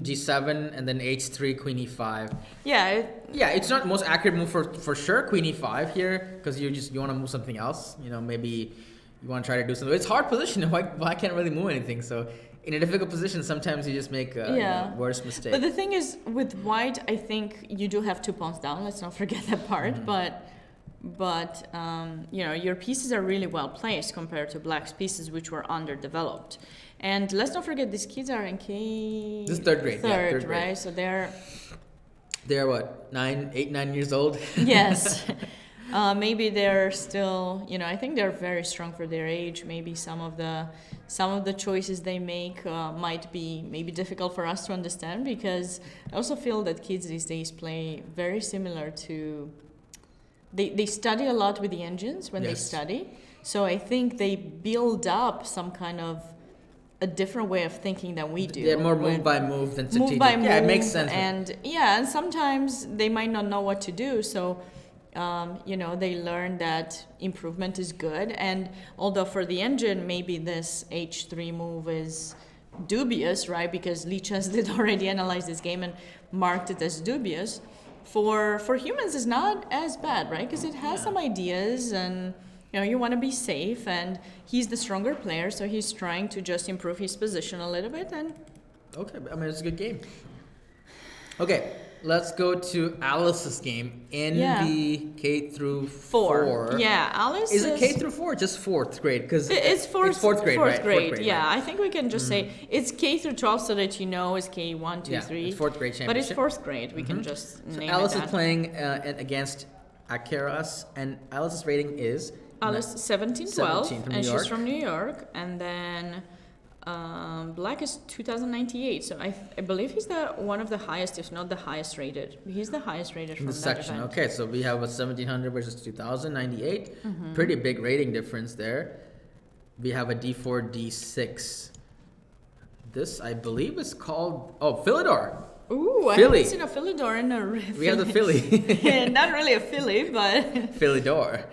g7 and then h3, queen e5. Yeah. It's not the most accurate move for sure. Queen e5 here because you want to move something else. Maybe you want to try to do something. It's a hard position. Why can't really move anything? So in a difficult position, sometimes you just make worse mistake. But the thing is, with white, I think you do have 2 pawns down. Let's not forget that part. Mm-hmm. But your pieces are really well placed compared to black's pieces, which were underdeveloped. And let's not forget, these kids are in K. This is third grade. Third grade. Right? So they're what, 9 years old? Yes. Maybe they're still, I think they're very strong for their age. Maybe some of the choices they make might be maybe difficult for us to understand, because I also feel that kids these days play very similar to. They study a lot with the engines when they study. So I think they build up some kind of a different way of thinking than we do. They're more move by move than strategic. Move by move. Yeah, it makes sense. And sometimes they might not know what to do. So, they learn that improvement is good. And although for the engine, maybe this h3 move is dubious, right? Because Lichess did already analyze this game and marked it as dubious. For humans, it's not as bad, right? Because it has some ideas, and you want to be safe, and he's the stronger player, so he's trying to just improve his position a little bit. And okay, it's a good game. Okay, let's go to Alice's game in the K through 4. Yeah, Alice is it K through 4 or just fourth grade? Because it's fourth grade, right? Fourth grade, yeah. Right? I think we can just say it's K through 12 so that it's K1, 2, 3. It's fourth grade championship. But it's fourth grade. We can just name Alice it is playing against Akeras, and Alice's rating is Alice 1712, and she's from New York. And then black is 2098, so I believe he's one of the highest, if not the highest rated. He's the highest rated from the that section. event. Okay, so we have a 1700 versus 2098. Mm-hmm. Pretty big rating difference there. We have a d4, d6. This, I believe, is called Philidor. Ooh, Philly. I haven't seen a Philidor in a. We have the Philly. Not really a Philly, but Philidor.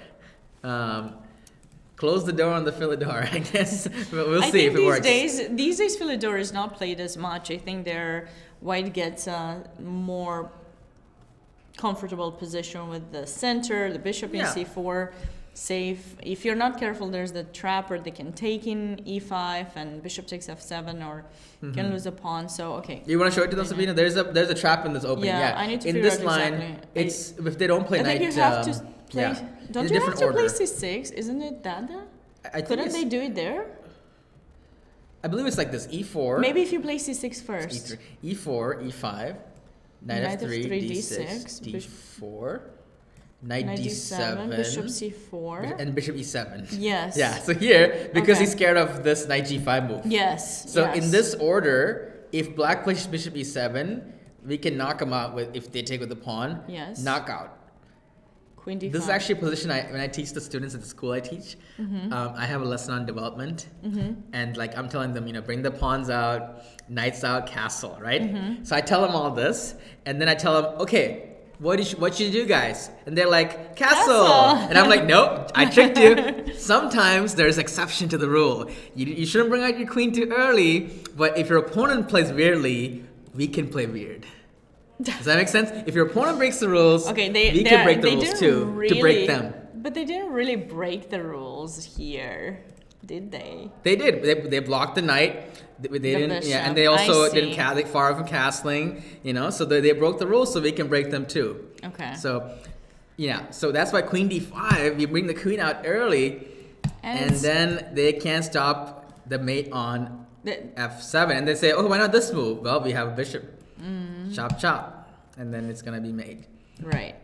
Close the door on the Philidor, I guess. We'll see if it works. These days, Philidor is not played as much. I think white gets a more comfortable position with the center, the bishop in c4, safe. If you're not careful, there's the trap where they can take in e5 and bishop takes f7, or can lose a pawn. So okay. You want to show it to them, Sabina? There's a trap in this opening. Yeah, I need to in figure this out line, exactly. it's if they don't play knight. I think you have to play. Don't you have to order. play c6? Isn't it that there? Couldn't they do it there? I believe it's like this: e4. Maybe if you play c6 first. E4, e5, knight f3, d6, d4, knight d7, bishop c4, and bishop e7. Yes. Yeah. So here, because he's scared of this knight g5 move. Yes. So in this order, if black plays bishop e7, we can knock him out if they take with the pawn. Yes. Knockout. Queen d5. This is actually a position when I teach the students at the school I teach. I have a lesson on development, and like I'm telling them, bring the pawns out, knights out, castle, right? So I tell them all this, and then I tell them, okay, what should you do, guys? And they're like, castle. And I'm like, nope, I tricked you. Sometimes there's exception to the rule. You shouldn't bring out your queen too early, but if your opponent plays weirdly, we can play weird. Does that make sense? If your opponent breaks the rules, we can break the rules too, to break them. But they didn't really break the rules here, did they? They did. They blocked the knight. They didn't. bishop. Yeah, and they also didn't I see. far from castling. So they broke the rules, so we can break them too. Okay. So, yeah. So that's why Queen d5. You bring the queen out early, and then they can't stop the mate on f7, and they say, oh, why not this move? Well, we have a bishop. Chop chop, and then it's gonna be made. Right.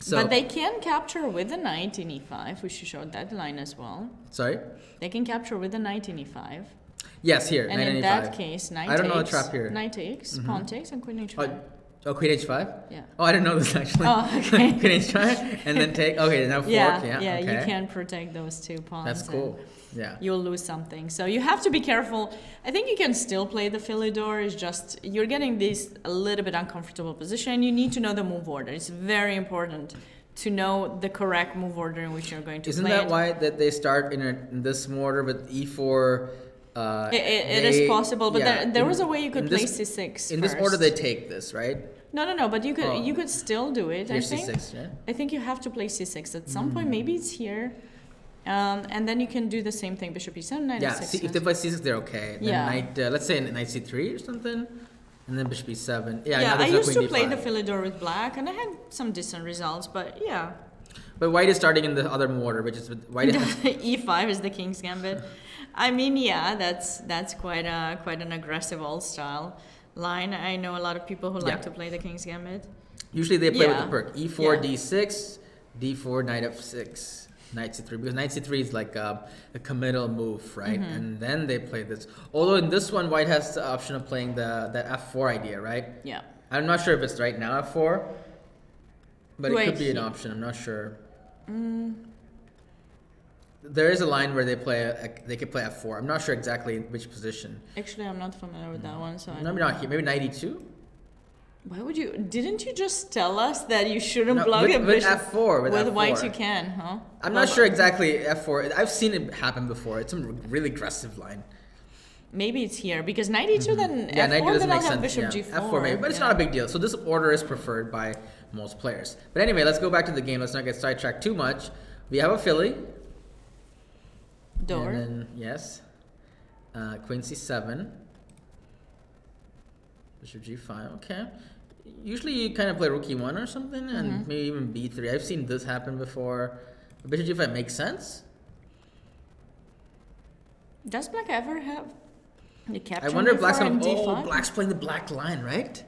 So, but they can capture with a knight in e5. We should show that line as well. Sorry. They can capture with a knight in e5. Yes, here. And in that case, knight takes. I don't know a trap here. Knight takes, pawn takes, and queen h5. Oh, queen h5? Yeah. Oh, I didn't know this actually. Oh, okay. Queen h5, and then take. Okay, now fork. Yeah. Yeah, Okay. you can protect those two pawns. That's cool. Yeah. You'll lose something. So you have to be careful. I think you can still play the Philidor. It's just you're getting this a little bit uncomfortable position. You need to know the move order. It's very important to know the correct move order in which you're going to Isn't play that it. why that they start in this order with e4? It is possible, but there was a way you could play this, c6 In first. this order, they take this, right? No, but you could still do it. Here's I think. c6, yeah? I think you have to play c6 at some point. Maybe it's here. And then you can do the same thing, bishop e7, knight Yeah, e6. if they play c6, they're okay. Then Yeah. knight, let's say knight c3 or something, and then bishop e7. Yeah, Yeah, now I there's no used to queen play d5. the Philidor with black, and I had some decent results, but yeah. But white is starting in the other order, which is with white. E5 is the king's gambit. I mean, yeah, that's quite an aggressive old style line. I know a lot of people who like to play the king's gambit. Usually they play with the perk e4, Yeah. d6, d4, knight f6, knight c3, because knight c3 is like a committal move, right? And then they play this. Although in this one, white has the option of playing that f4 idea, right? Yeah. I'm not sure if it's right now f4, but it Wait, could be an option. I'm not sure. There is a line where they could play f4. I'm not sure exactly which position. Actually, I'm not familiar with that one, so I Maybe don't not here. Maybe knight e2. Why would you? Didn't you just tell us that you shouldn't No, block a with bishop? f4. With f4. white you can, huh? I'm not sure exactly f4. I've seen it happen before. It's a really aggressive line. Maybe it's here because knight e2 then Yeah, f4 knight doesn't then make I'll have sense. bishop Yeah. g4. f4 maybe, but it's not a big deal. So this order is preferred by most players. But anyway, let's go back to the game. Let's not get sidetracked too much. We have a filly. Door. And then, yes. Queen c7. Bishop g5. Okay. Usually you kind of play rook e1 or something, and maybe even b3. I've seen this happen before. Bishop g5 makes sense. Does black ever have the capture? I wonder if black's on gonna. d5? Oh, black's playing the black line, right?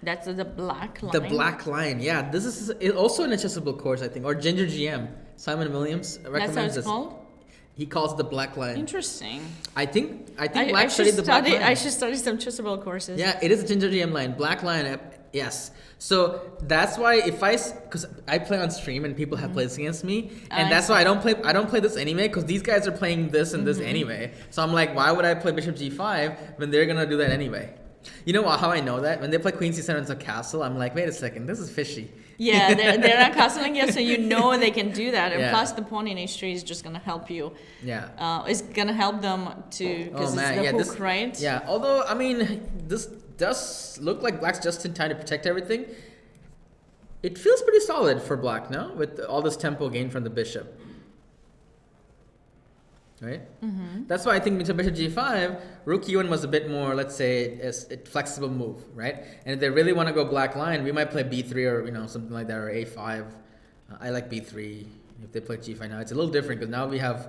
That's the black line. The black line, yeah. This is also an accessible course, I think, or Ginger GM. Simon Williams recommends That's how it's this. called? He calls it the black line. Interesting. I think I black should studied the black study. line. I should study some chessable courses. Yeah, it is a Ginger GM line. Black line, yes. So that's why because I play on stream and people have played against me, and that's why I don't play this anyway, because these guys are playing this and this anyway. So I'm like, why would I play bishop g5 when they're gonna do that anyway? You know how I know that? When they play queen c7 into a castle, I'm like, wait a second, this is fishy. Yeah, they're not castling yet, so you know they can do that. And Yeah. plus, the pawn in h3 is just gonna help you. Yeah. It's gonna help them to because it's the hook, right? Yeah. Although I mean, this does look like black's just in time to protect everything. It feels pretty solid for black, no? With all this tempo gained from the bishop. Right? That's why I think into bishop g5, rook e1 was a bit more, let's say, a flexible move, right? And if they really want to go black line, we might play b3 or something like that, or a5. I like b3. If they play g5 now, it's a little different because now we have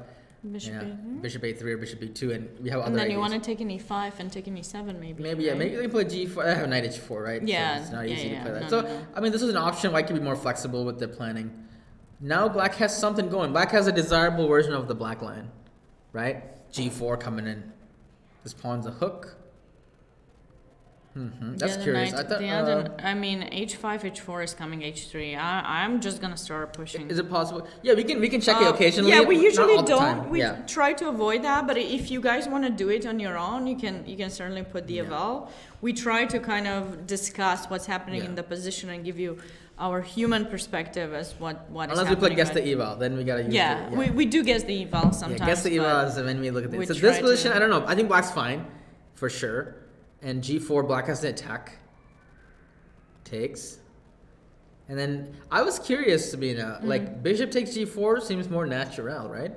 Bishop a3. bishop a3 or bishop b2, and we have other And then ideas. you want to take an e5 and take an e7 maybe. Maybe, yeah, right? maybe they play g4. I have knight h4, right? Yeah, So it's not yeah, easy yeah, to play that. no, So, no. I mean, this is an option. White can be more flexible with their planning. Now black has something going. Black has a desirable version of the black line, right? g4 coming in. This pawn's a hook. That's curious. I thought. I mean, h5, h4 is coming h3. I'm just gonna start pushing. Is it possible? Yeah, we can check it occasionally. Yeah, we usually not all the don't. time. We try to avoid that. But if you guys want to do it on your own, you can certainly put the eval. We try to kind of discuss what's happening in the position and give you our human perspective as what is happening. Unless we put guess the eval, then we gotta use it. We do guess the eval sometimes. Yeah, guess the eval is when we look at this. So this position, I don't know. I think black's fine, for sure. And g4, black has to attack. Takes. And then I was curious, Sabina, like bishop takes g4 seems more natural, right?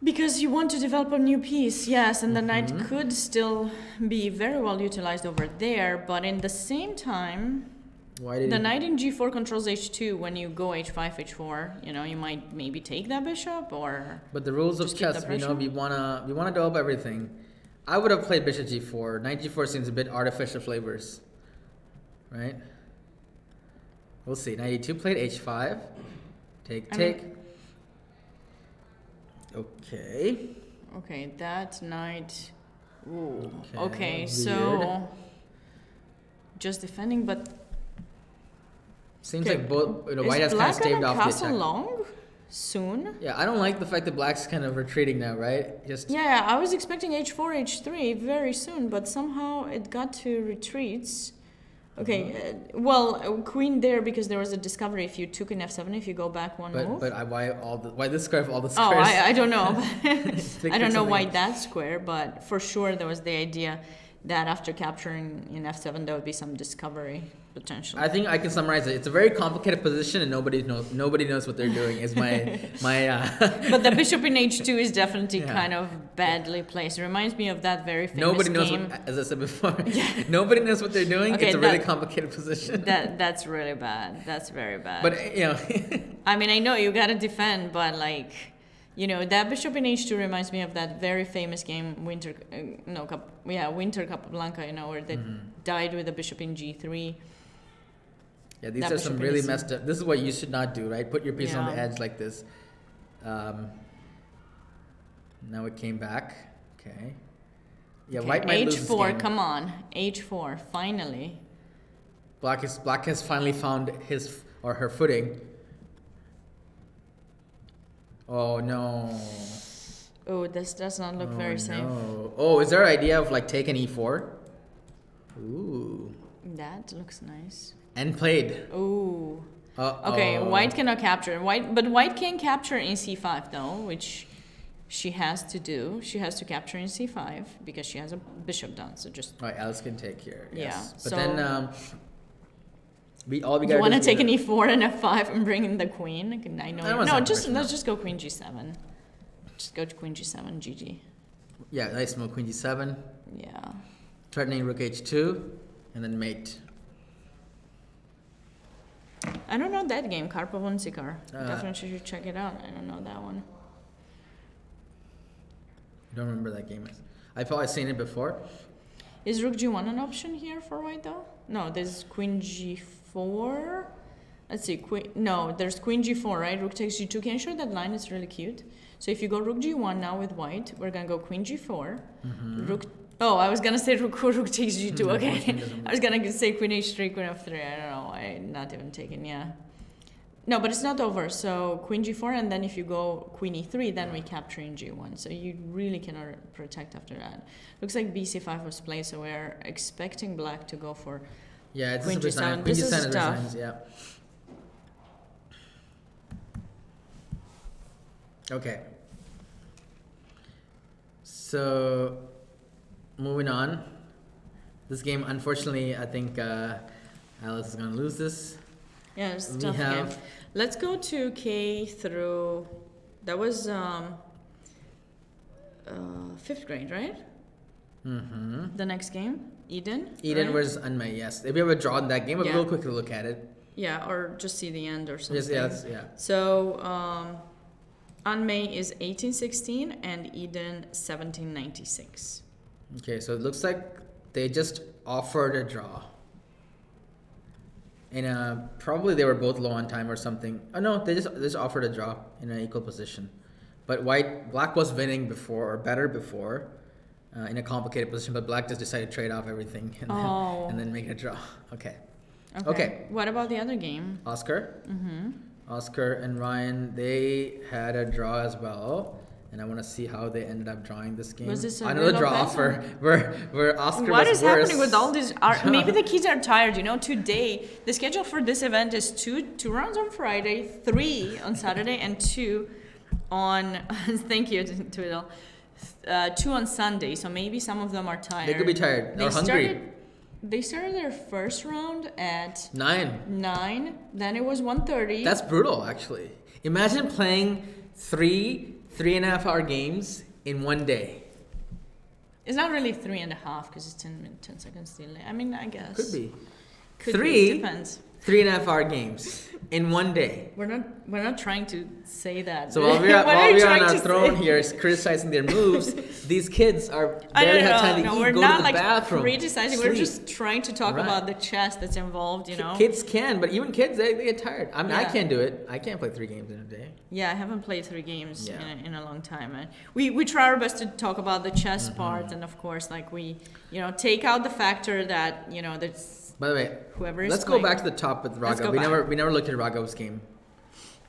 Because you want to develop a new piece, yes, and the knight could still be very well utilized over there, but in the same time, the knight in g4 controls h2. When you go h5, h4, you might maybe take that bishop or. But the rules of chess, we wanna develop everything. I would have played bishop g4. Knight g4 seems a bit artificial flavors, right? We'll see. Knight e2 played h5. Take. Okay. Okay, that knight. Ooh. Okay, weird. so just defending, but seems like both white has kind of staved off the attack. Is black gonna castle long soon? Yeah, I don't like the fact that black's kind of retreating now, right? Yeah, I was expecting h4, h3 very soon, but somehow it got to retreats. Okay, queen there because there was a discovery. If you took an f7, if you go back one move. But why this square of all the squares? Oh, I don't know. I don't know why that square, but for sure there was the idea that after capturing in f7 there would be some discovery potential. I think I can summarize it. It's a very complicated position and nobody knows what they're doing. Is my But the bishop in h2 is definitely kind of badly placed. It reminds me of that very famous nobody knows game. As I said before. Nobody knows what they're doing. Okay, it's a really complicated position. That's really bad. That's very bad. But I mean, I know you gotta defend, but that bishop in h2 reminds me of that very famous game, Winter Capablanca, where they died with the bishop in g3. Yeah, these are some really messed up. This is what you should not do, right? Put your piece on the edge like this. Now it came back. Okay. Yeah, white might lose this game. h4, come on. h4, finally. Black has finally found his or her footing. Oh no. Oh, this does not look very safe. No. Oh, is there an idea of taking e4? Ooh. That looks nice. And played. Ooh. Okay, white cannot capture. But white can capture in c5 though, which she has to do. She has to capture in c5 because she has a bishop down. So just. Right, Alice can take here. Yes. Yeah. But then we gotta. You want to take an e4 and f5 and bring in the queen? I know. Let's just go queen g7. Just go to queen g7, GG. Yeah, nice move. Queen g7. Yeah. Threatening rook h2, and then mate. I don't know that game, Karpov and Sikar. Definitely should check it out. I don't know that one. I don't remember that game. I've probably seen it before. Is rook g1 an option here for white though? No, there's queen g4. Let's see, there's queen g4, right? Rook takes g2. Can you show that line? It's really cute. So if you go rook g1 now with white, we're gonna go queen g4. Rook. Oh, I was gonna say rook takes g2. Okay, I was gonna say queen h3, queen f3. I don't know. I'm not even taking. Yeah. No, but it's not over. So queen g4, and then if you go queen e3, then we capture in g1. So you really cannot protect after that. Looks like bc5 was played, so we're expecting black to go for queen g7. This is tough. Yeah. Okay. So, moving on. This game, unfortunately, I think Alice is gonna lose this. Yeah, it's a tough game. Let's go to K through. That was 5th grade, right? The next game, Eden. Eden versus Anmei. Yes, if we have a draw in that game, but we'll quickly look at it. Yeah, or just see the end or something. Yes, yeah. So, Anmei is 1816 and Eden 1796. Okay, so it looks like they just offered a draw. And probably they were both low on time or something. Oh no, they just offered a draw in an equal position. But black was winning before or better before. in a complicated position, but black just decided to trade off everything and then make a draw. Okay. What about the other game? Oscar. Oscar and Ryan, they had a draw as well. And I want to see how they ended up drawing this game. Was this another draw for where Oscar what was is worse. happening with all these? Maybe the kids are tired. Today the schedule for this event is two rounds on Friday, 3 on Saturday, and 2 on. Thank you, Twiddle. 2 on Sunday. So maybe some of them are tired. They could be tired or hungry. They started their first round at 9. Then it was 1:30. That's brutal, actually. Imagine playing 3.5 hour games in one day. It's not really 3.5 because it's 10 seconds delay. I mean, I guess. Could be. Depends. 3.5 hour games in one day. We're not trying to say that. So while we're on our throne here criticizing their moves, these kids are barely have time to eat, we're go not to the bathroom. criticizing. Sleep. We're just trying to talk about the chess that's involved. Kids can, but even kids they get tired. I mean, I can't do it. I can't play 3 games in a day. Yeah, I haven't played 3 games in a long time. And we try our best to talk about the chess part, and of course, like we take out the factor that that's. By the way, let's playing. go back to the top with Raghav. We never looked at Raghav's game.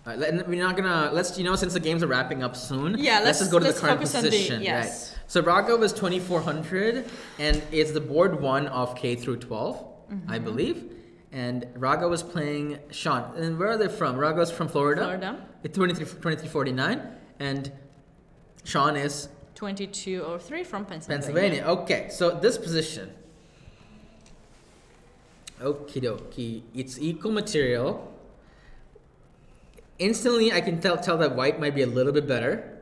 We're not gonna since the games are wrapping up soon. Yeah, let's just go to the current position. Yes. Right. So Raghav is 2400 and it's the board 1 of K through 12, I believe. And Raghav was playing Sean. And where are they from? Raghav's from Florida. It's 2349 and Sean is 2203 from Pennsylvania. Okay, so this position. Okie dokie. It's equal material. Instantly, I can tell that white might be a little bit better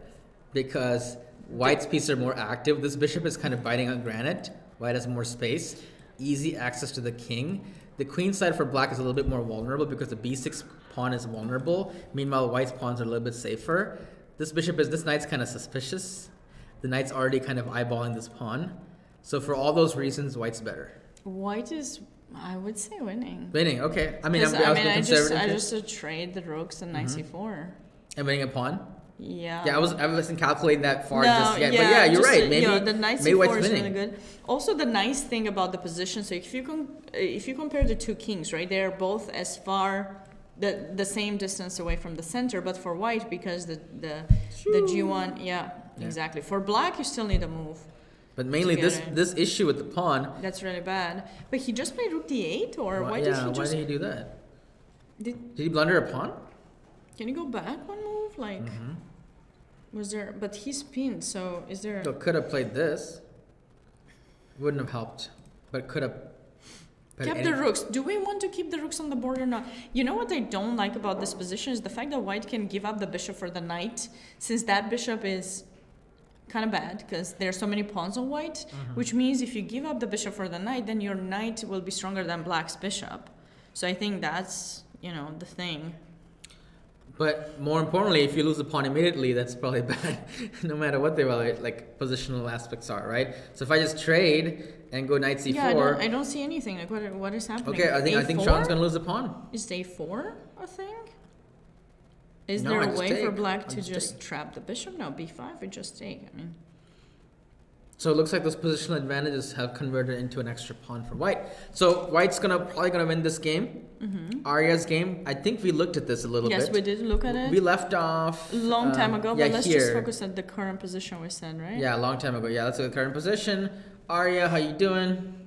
because white's pieces are more active. This bishop is kind of biting on granite. White has more space, easy access to the king. The queen side for black is a little bit more vulnerable because the b6 pawn is vulnerable. Meanwhile, white's pawns are a little bit safer. This knight's kind of suspicious. The knight's already kind of eyeballing this pawn. So for all those reasons, white's better. White is, I would say, winning. Winning, okay. I mean, I just trade the rooks and knight c4. And winning a pawn? Yeah. Yeah, I wasn't calculating that far just yet. But yeah, you're right. Maybe the knight c4 is really good. Also, the nice thing about the position, so if you compare the 2 kings, right, they're both as far the same distance away from the center, but for white, because the g1, exactly. For black, you still need a move. But mainly this issue with the pawn. That's really bad. But he just played rook d8, or why did he do that? Did he blunder a pawn? Can you go back one move? Like, was there? But he's pinned, so is there? So could have played this. Wouldn't have helped, but could have. Kept the rooks. Do we want to keep the rooks on the board or not? You know what I don't like about this position is the fact that white can give up the bishop for the knight, since that bishop is kind of bad because there are so many pawns on white, which means if you give up the bishop for the knight, then your knight will be stronger than black's bishop. So I think that's the thing. But more importantly, if you lose the pawn immediately, that's probably bad, no matter what the positional aspects are, right? So if I just trade and go knight c4, yeah, I don't see anything. Like what is happening? Okay, I think Sean's gonna lose the pawn. Is a4 a thing? Is there a way for black to just trap the bishop? No, b5 would just take. I mean. So it looks like those positional advantages have converted into an extra pawn for white. So white's probably gonna win this game. Arya's game. I think we looked at this a little bit. Yes, we did look at it. We left off a long time ago, but let's just focus on the current position we said, right? Yeah, a long time ago. Yeah, let's look at the current position. Arya, how you doing?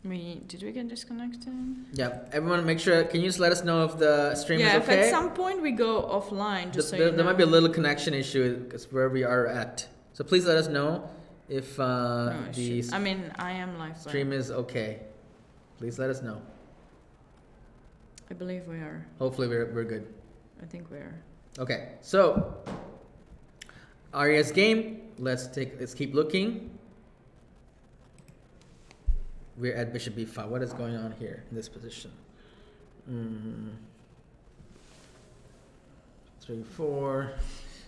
Did we get disconnected? Yeah, everyone make sure, can you just let us know if the stream is okay? Yeah, if at some point we go offline, just there might be a little connection issue because where we are at. So please let us know if the I mean, I am live stream is okay. Please let us know. I believe we are. Hopefully we're good. I think we are. Okay, so Arya's game. Let's keep looking. We're at bishop b5. What is going on here in this position? 3, 4.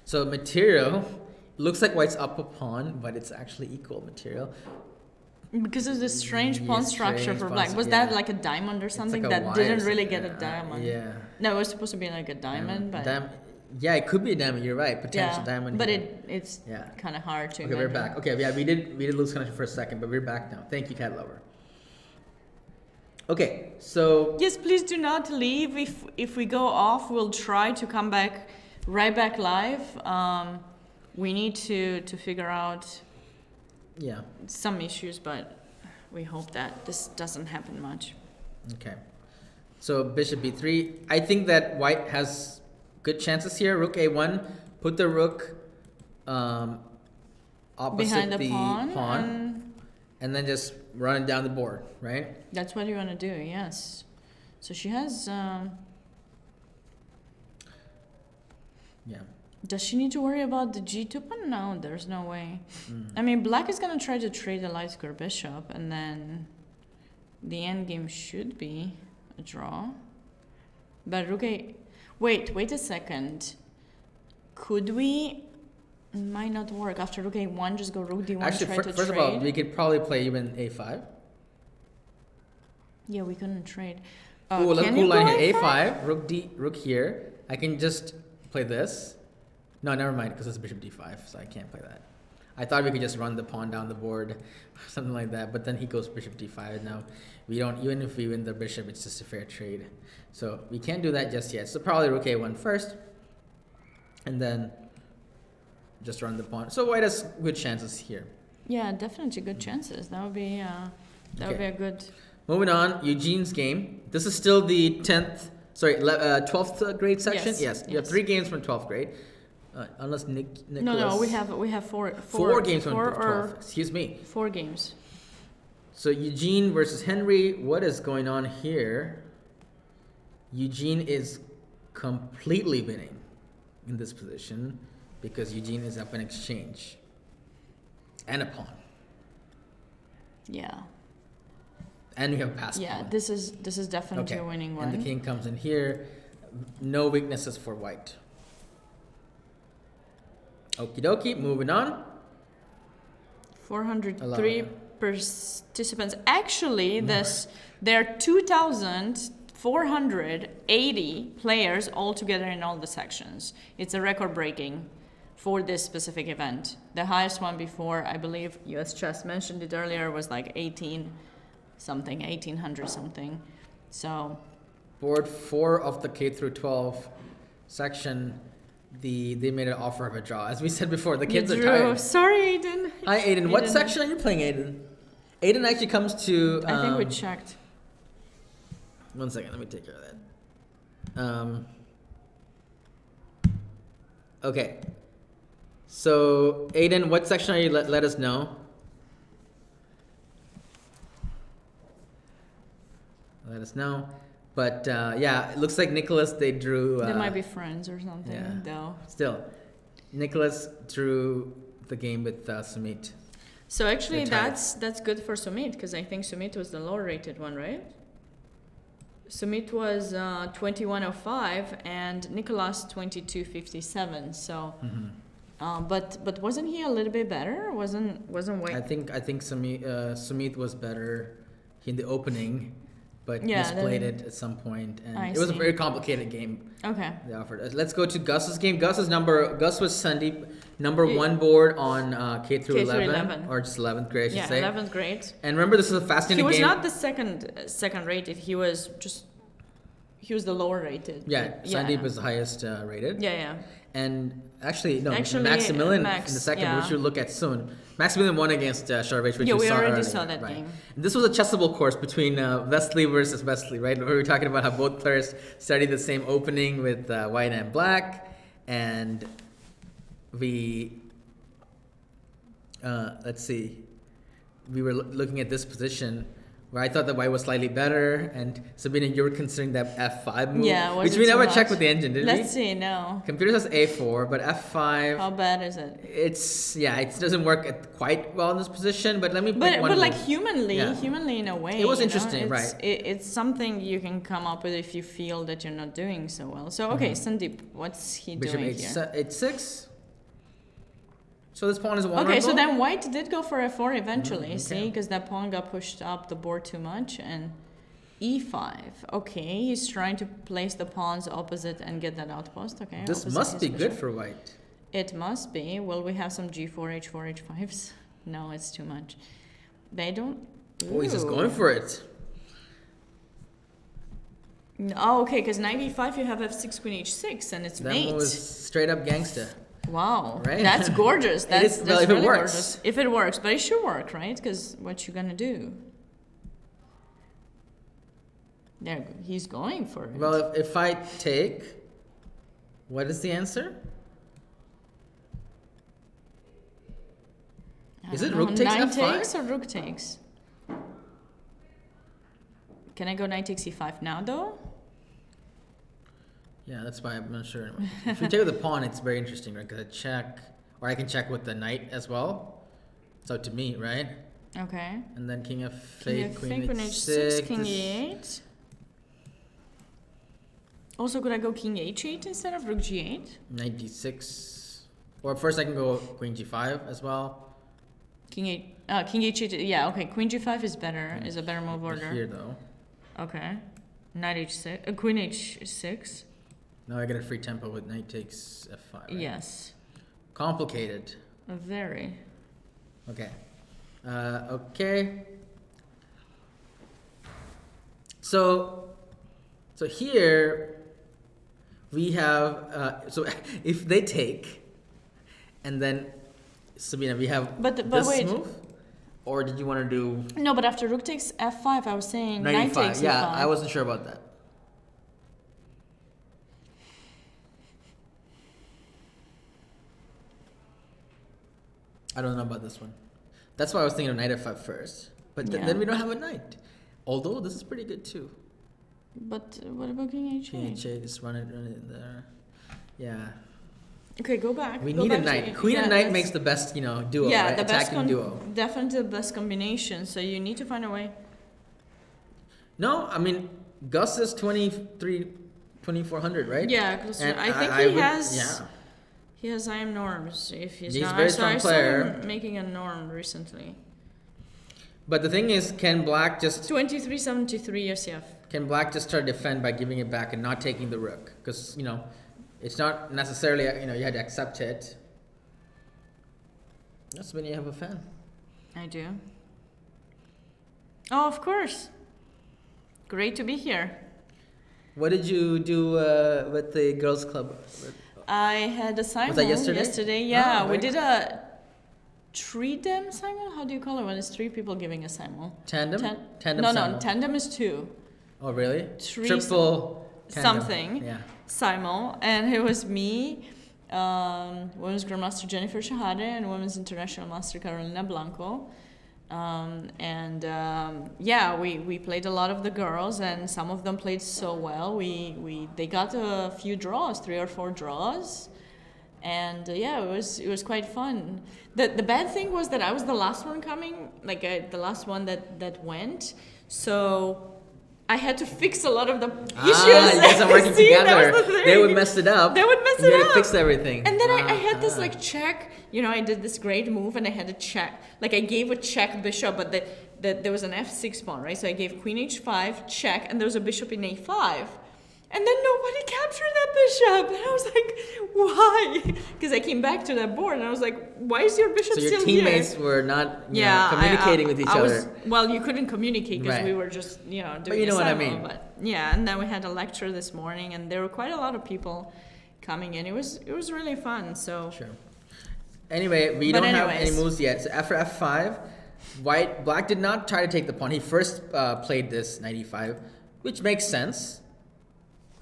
So material looks like white's up a pawn, but it's actually equal material. Because of this strange pawn structure for black. Was that like a diamond or something that didn't really get a diamond? Yeah. No, it was supposed to be like a diamond, but Yeah, it could be a diamond. You're right. Potential Yeah, diamond. but here. it's Yeah. kind of hard to. Okay, we're back. Okay, yeah, we did lose connection for a second, but we're back now. Thank you, Cat Lover. Okay, so Yes, please do not leave. If we go off, we'll try to come back right back live. We need to figure out yeah, some issues, but we hope that this doesn't happen much. okay. So bishop b3. I think that white has good chances here. Rook a1. Put the rook opposite Behind the the pawn, and then just run it down the board, right? that's what you want to do. Yes. So she has. Yeah. Does she need to worry about the g2 pawn? No, there's no way. I mean, black is gonna try to trade the light square bishop, and then the end game should be a draw. But rook a. Wait a second. Could we? It might not work. After rook a1, just go rook d1. Actually, try to first trade. of all, we could probably play even a5. Yeah, we couldn't trade. Oh, let's can cool you line go here. a5? A5, rook here. I can just play this. No, never mind, because it's bishop d5, so I can't play that. I thought we could just run the pawn down the board, something like that. But then he goes bishop d5, and now we don't. Even if we win the bishop, it's just a fair trade. So we can't do that just yet. So probably rook a1 first, and then just run the pawn. So white has good chances here. Yeah, definitely good chances. That would be would be a good. Moving on, Eugene's game. This is still the 12th grade section. Yes, you have 3 games from 12th grade. Unless Nicholas. No, we have four games from 12th. Excuse me. 4 games. So Eugene versus Henry. What is going on here? Eugene is completely winning in this position because Eugene is up in exchange and a pawn. Yeah. And we have a pass pawn. Yeah, this is definitely a winning one. And the king comes in here. No weaknesses for white. Okie dokie, moving on. 403 participants. Actually, there are 2,480 players all together in all the sections. It's a record breaking for this specific event. The highest one before, I believe, US Chess mentioned it earlier, was like 1800 something. So Board 4 of the K-12 section, they made an offer of a draw. As we said before, the kids are tired. Sorry, Aiden. Hi, Aiden. What section are you playing, Aiden? Aiden actually comes to... I think we checked. One second, let me take care of that. Okay. So, Aiden, what section are you? Let us know. Let us know. But yeah, it looks like Nicholas, they drew... they might be friends or something, though. Still, Nicholas drew the game with Sumit. So actually, that's good for Sumit, because I think Sumit was the lower rated one, right? Sumit was 2105 and Nicholas 2257. So, but wasn't he a little bit better? Wasn't White? I think Sumit was better in the opening, but Yeah, misplayed it at some point, and I it was a see. very complicated game. Okay. They offered. Let's go to Gus's game. Gus was Sandeep number 1 board on K through 11, or just 11th grade, I should say. 11th grade. And remember, this is a fascinating game. He was not the second rated. He was the lower rated. Yeah, Sandeep was the highest rated. Yeah. And actually, Maximilian in the second, which we'll look at soon. Maximilian won against Sharvich, which we already saw that game. And this was a chessable course between Wesley versus Wesley, right? Where we were talking about how both players studied the same opening with white and black, and we let's see, we were looking at this position where I thought that white was slightly better, and Sabina, you were considering that F5 move, which we never checked with the engine, did we? Let's see, no. Computer says A4, but F5. How bad is it? It doesn't work quite well in this position, but let me pick one. But like humanly in a way. It was interesting, right? It's something you can come up with if you feel that you're not doing so well. So, okay, Sandeep, what's he doing here? Bishop H6. So this pawn is one. Okay, so then white did go for F4 eventually, okay. see? Because that pawn got pushed up the board too much, and e5. Okay, he's trying to place the pawns opposite and get that outpost. Okay. This must be good for white. It must be. Will we have some g4, h4, h5s? No, it's too much. They don't. Oh, he's just going for it. Oh, okay, because knight e5 you have f6, queen h6, and it's mate. That was straight up gangsta. Wow, right? That's gorgeous. That's well, if really it works. Gorgeous. If it works, but it should work, right? Because what you gonna do? There, he's going for it. Well, if I take, what is the answer? Is it rook takes knight f5? takes or rook takes? Can I go knight takes e5 now, though? Yeah, that's why I'm not sure. If we take with the pawn, it's very interesting, right? Because I check, or I can check with the knight as well. It's up to me, right? Okay. And then king King f8, queen h6, king e8. e8. Also, could I go king h8 instead of rook g8? Knight d6. Or first I can go queen g5 as well. King h8. Yeah, okay. Queen g5 is better. Is a better move order. Here though. Okay. Knight h6. Queen h6. Now I get a free tempo with knight takes f5. Right? Yes. Complicated. Very. Okay. Okay. So here we have. So if they take, and then Sabina, we have but this wait. move. Or did you want to do? No, but after rook takes f5, I was saying knight takes e5. Yeah, I wasn't sure about that. I don't know about this one. That's why I was thinking of knight f5 first. But then we don't have a knight. Although this is pretty good too. But what about king h8? King h8, just run it there. Yeah. Okay, go back. We need a knight. Queen and knight makes the best, duo, yeah, right? The Attacking duo. Definitely the best combination. So you need to find a way. No, I mean, Gus is 2400, right? Yeah, and I think he has. Yeah. He has IM norms. If he's not, a very strong player. I saw him making a norm recently. But the thing is, can Black just 2373 SCF? Can Black just try to defend by giving it back and not taking the rook? Because it's not necessarily you had to accept it. That's when you have a fan. I do. Oh, of course. Great to be here. What did you do with the girls' club? I had a simul. Was that yesterday? Yesterday, yeah. Oh, we did a three-dem simul? How do you call it when it's three people giving a simul? Tandem? Tandem No, simul. tandem is two. Oh, really? Triple something. Yeah. Simul. And it was me, Women's Grandmaster Jennifer Shahade, and Women's International Master Carolina Blanco. We played a lot of the girls, and some of them played so well. They got a few draws, 3 or 4 draws, and it was quite fun. The bad thing was that I was the last one coming, the last one that went, so I had to fix a lot of the issues. You guys are working together. They would mess it up. They would mess it up. You had to fix everything. And then I had this check. I did this great move, and I had a check. I gave a check bishop, but there was an f6 pawn, right? So I gave queen h5 check, and there was a bishop in a5. And then nobody captured that bishop. And I was like, why? Because I came back to that board, and I was like, why is your bishop still here? So your teammates were not communicating with each other. Well, you couldn't communicate because we were just, doing But you know what I mean. But yeah, and then we had a lecture this morning, and there were quite a lot of people coming in. It was really fun. So sure. Anyway, we don't have any moves yet. So after f5, Black did not try to take the pawn. He first played this knight e5, which makes sense.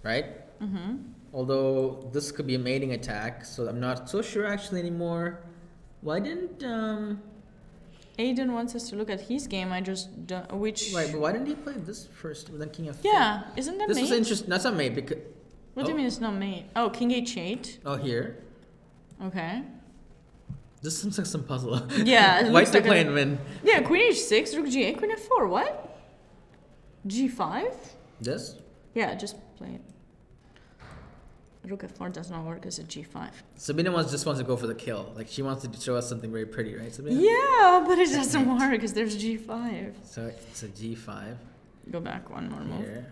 Right? Mm-hmm. Although this could be a mating attack, so I'm not so sure actually anymore. Why didn't Aiden wants us to look at his game? I just don't. Which right? But why didn't he play this first with then king f4? Yeah, isn't that this mate? was interesting. That's not mate because. What do you mean it's not mate? Oh, king h8. Oh, here. Okay. This seems like some puzzle. Yeah. White to play and win. Yeah, queen h6, rook g8, queen f4. What? g5. This. Yeah, just play it. Rook f4 does not work as a g5. Sabina just wants to go for the kill. She wants to show us something very pretty, right, Sabina? Yeah, but it doesn't work because there's g5. So it's a g5. Go back one more move. Here.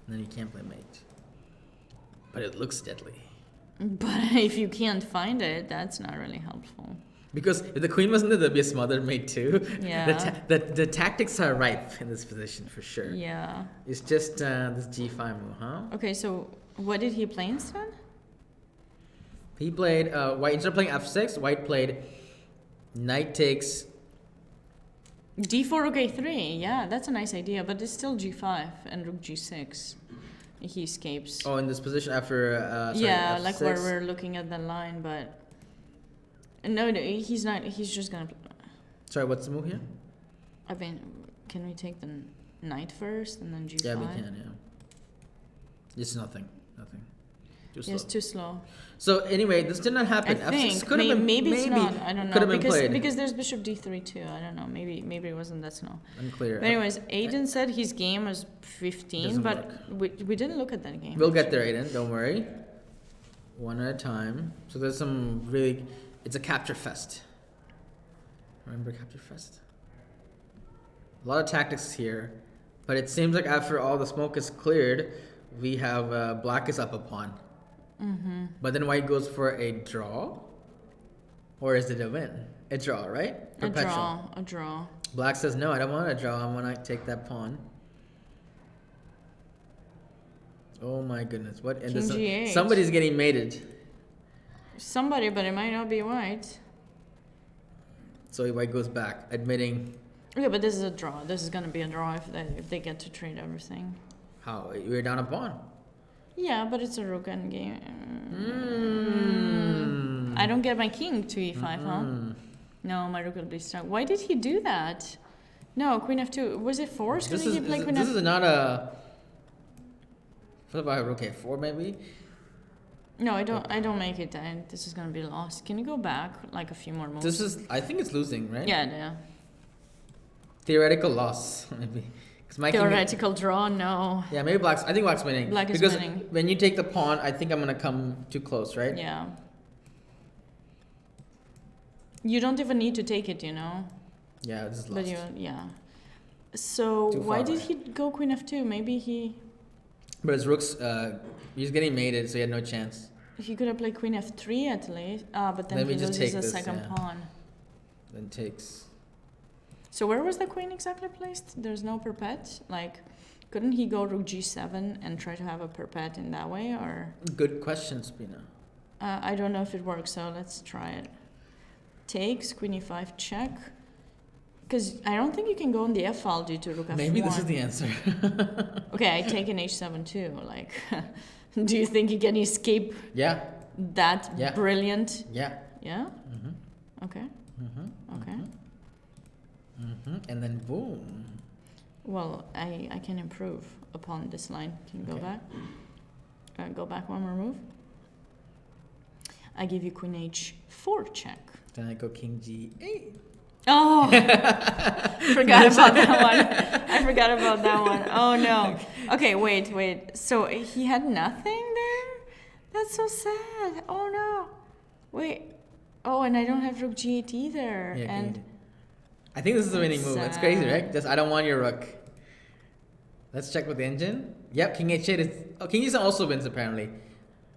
And then you can't play mate. But it looks deadly. But if you can't find it, that's not really helpful. Because if the queen wasn't there, there'd be a smothered mate too. Yeah. The tactics are ripe in this position for sure. Yeah. It's just this g5 move, huh? Okay, so what did he play instead? He played white instead of playing f6. White played knight takes d4 rook a3. Yeah, that's a nice idea, but it's still g5 and rook g6. He escapes. Oh, in this position after yeah, F6. like where we're looking at the line, but no, he's not. He's just gonna. Sorry, what's the move here? I mean, can we take the knight first and then g5? Yeah, we can. Yeah. It's nothing. Too slow. Yes, too slow. So anyway, this did not happen. I think F6 could have been maybe it's not. I don't know could have been played. because there's bishop d3 too. I don't know. Maybe it wasn't that slow. Unclear. But anyways, Aiden said his game was 15, Doesn't but we didn't look at that game. We'll get there, Aiden. Don't worry. One at a time. So there's some really. It's a capture fest. Remember capture fest? A lot of tactics here, but it seems like after all the smoke is cleared, we have black is up a pawn. Mm-hmm. But then white goes for a draw, or is it a win? A draw, right? Perpetual. A draw. Black says no, I don't want a draw. I want to take that pawn. Oh my goodness! What? And King G8. Somebody's getting mated. Somebody, but it might not be white. So white goes back, admitting. Okay, but this is a draw. This is gonna be a draw if they get to trade everything. How? We're down a pawn. Yeah, but it's a rook end game. Mm. I don't get my king to e5, huh? No, my rook will be stuck. Why did he do that? No, queen f2. Was it forced? This He play queen this f- is not a. What about rook a4 maybe? No, I don't make it. This is gonna be lost. Can you go back like a few more moves? This is. I think it's losing, right? Yeah. Theoretical loss, maybe. My Theoretical draw, no. Yeah, maybe black's. I think black's winning. Black is because winning. When you take the pawn, I think I'm gonna come too close, right? Yeah. You don't even need to take it, you know. Yeah, this is lost. But yeah. So Too why far did away. he go queen f2? Maybe But his rook's he's getting mated, so he had no chance. he could have played queen f3 at least. But then Let me he just loses take a this, second yeah. pawn. Then takes. So where was the queen exactly placed? There's no perpet. Like, couldn't he go rook g7 and try to have a perpet in that way, or? Good question, Sabina. I don't know if it works, so let's try it. Takes, queen e5 check. Because I don't think you can go on the f file due to rook f1. Maybe this is the answer. Okay, I take an h7 too. Like, do you think you can escape Yeah. that Yeah. brilliant? Yeah. Yeah? Mm-hmm. Okay. Mm-hmm. Okay. Mm-hmm. And then boom. Well, I can improve upon this line. Can you go Okay. back? Go back one more move. I give you queen h4 check. Then I go king g8. Oh, forgot about that one. I forgot about that one. Oh no. Okay, wait. So he had nothing there? That's so sad. Oh no. Wait. Oh, and I don't have rook g8 either. Yeah, and king. I think this is the winning move. That's crazy, right? Sad. Just I don't want your rook. Let's check with the engine. Yep, king h8 is. Oh, king e7 also wins apparently.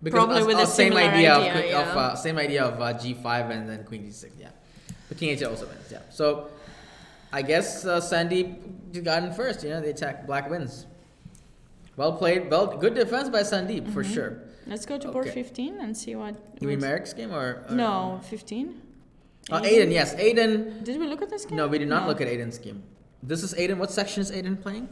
Probably with the same similar idea, idea, of same idea of g5 and then queen g6. Yeah, but king h8 also wins. Yeah, so I guess Sandeep got in first. You know, the attack black wins. Well played. Well, good defense by Sandeep for sure. let's go to board Okay. 15 and see what. You mean Merrick's game or No, 15. Aiden? Yes, Aiden. Did we look at this game? No, we did not look at Aiden's game. This is Aiden. What section is Aiden playing?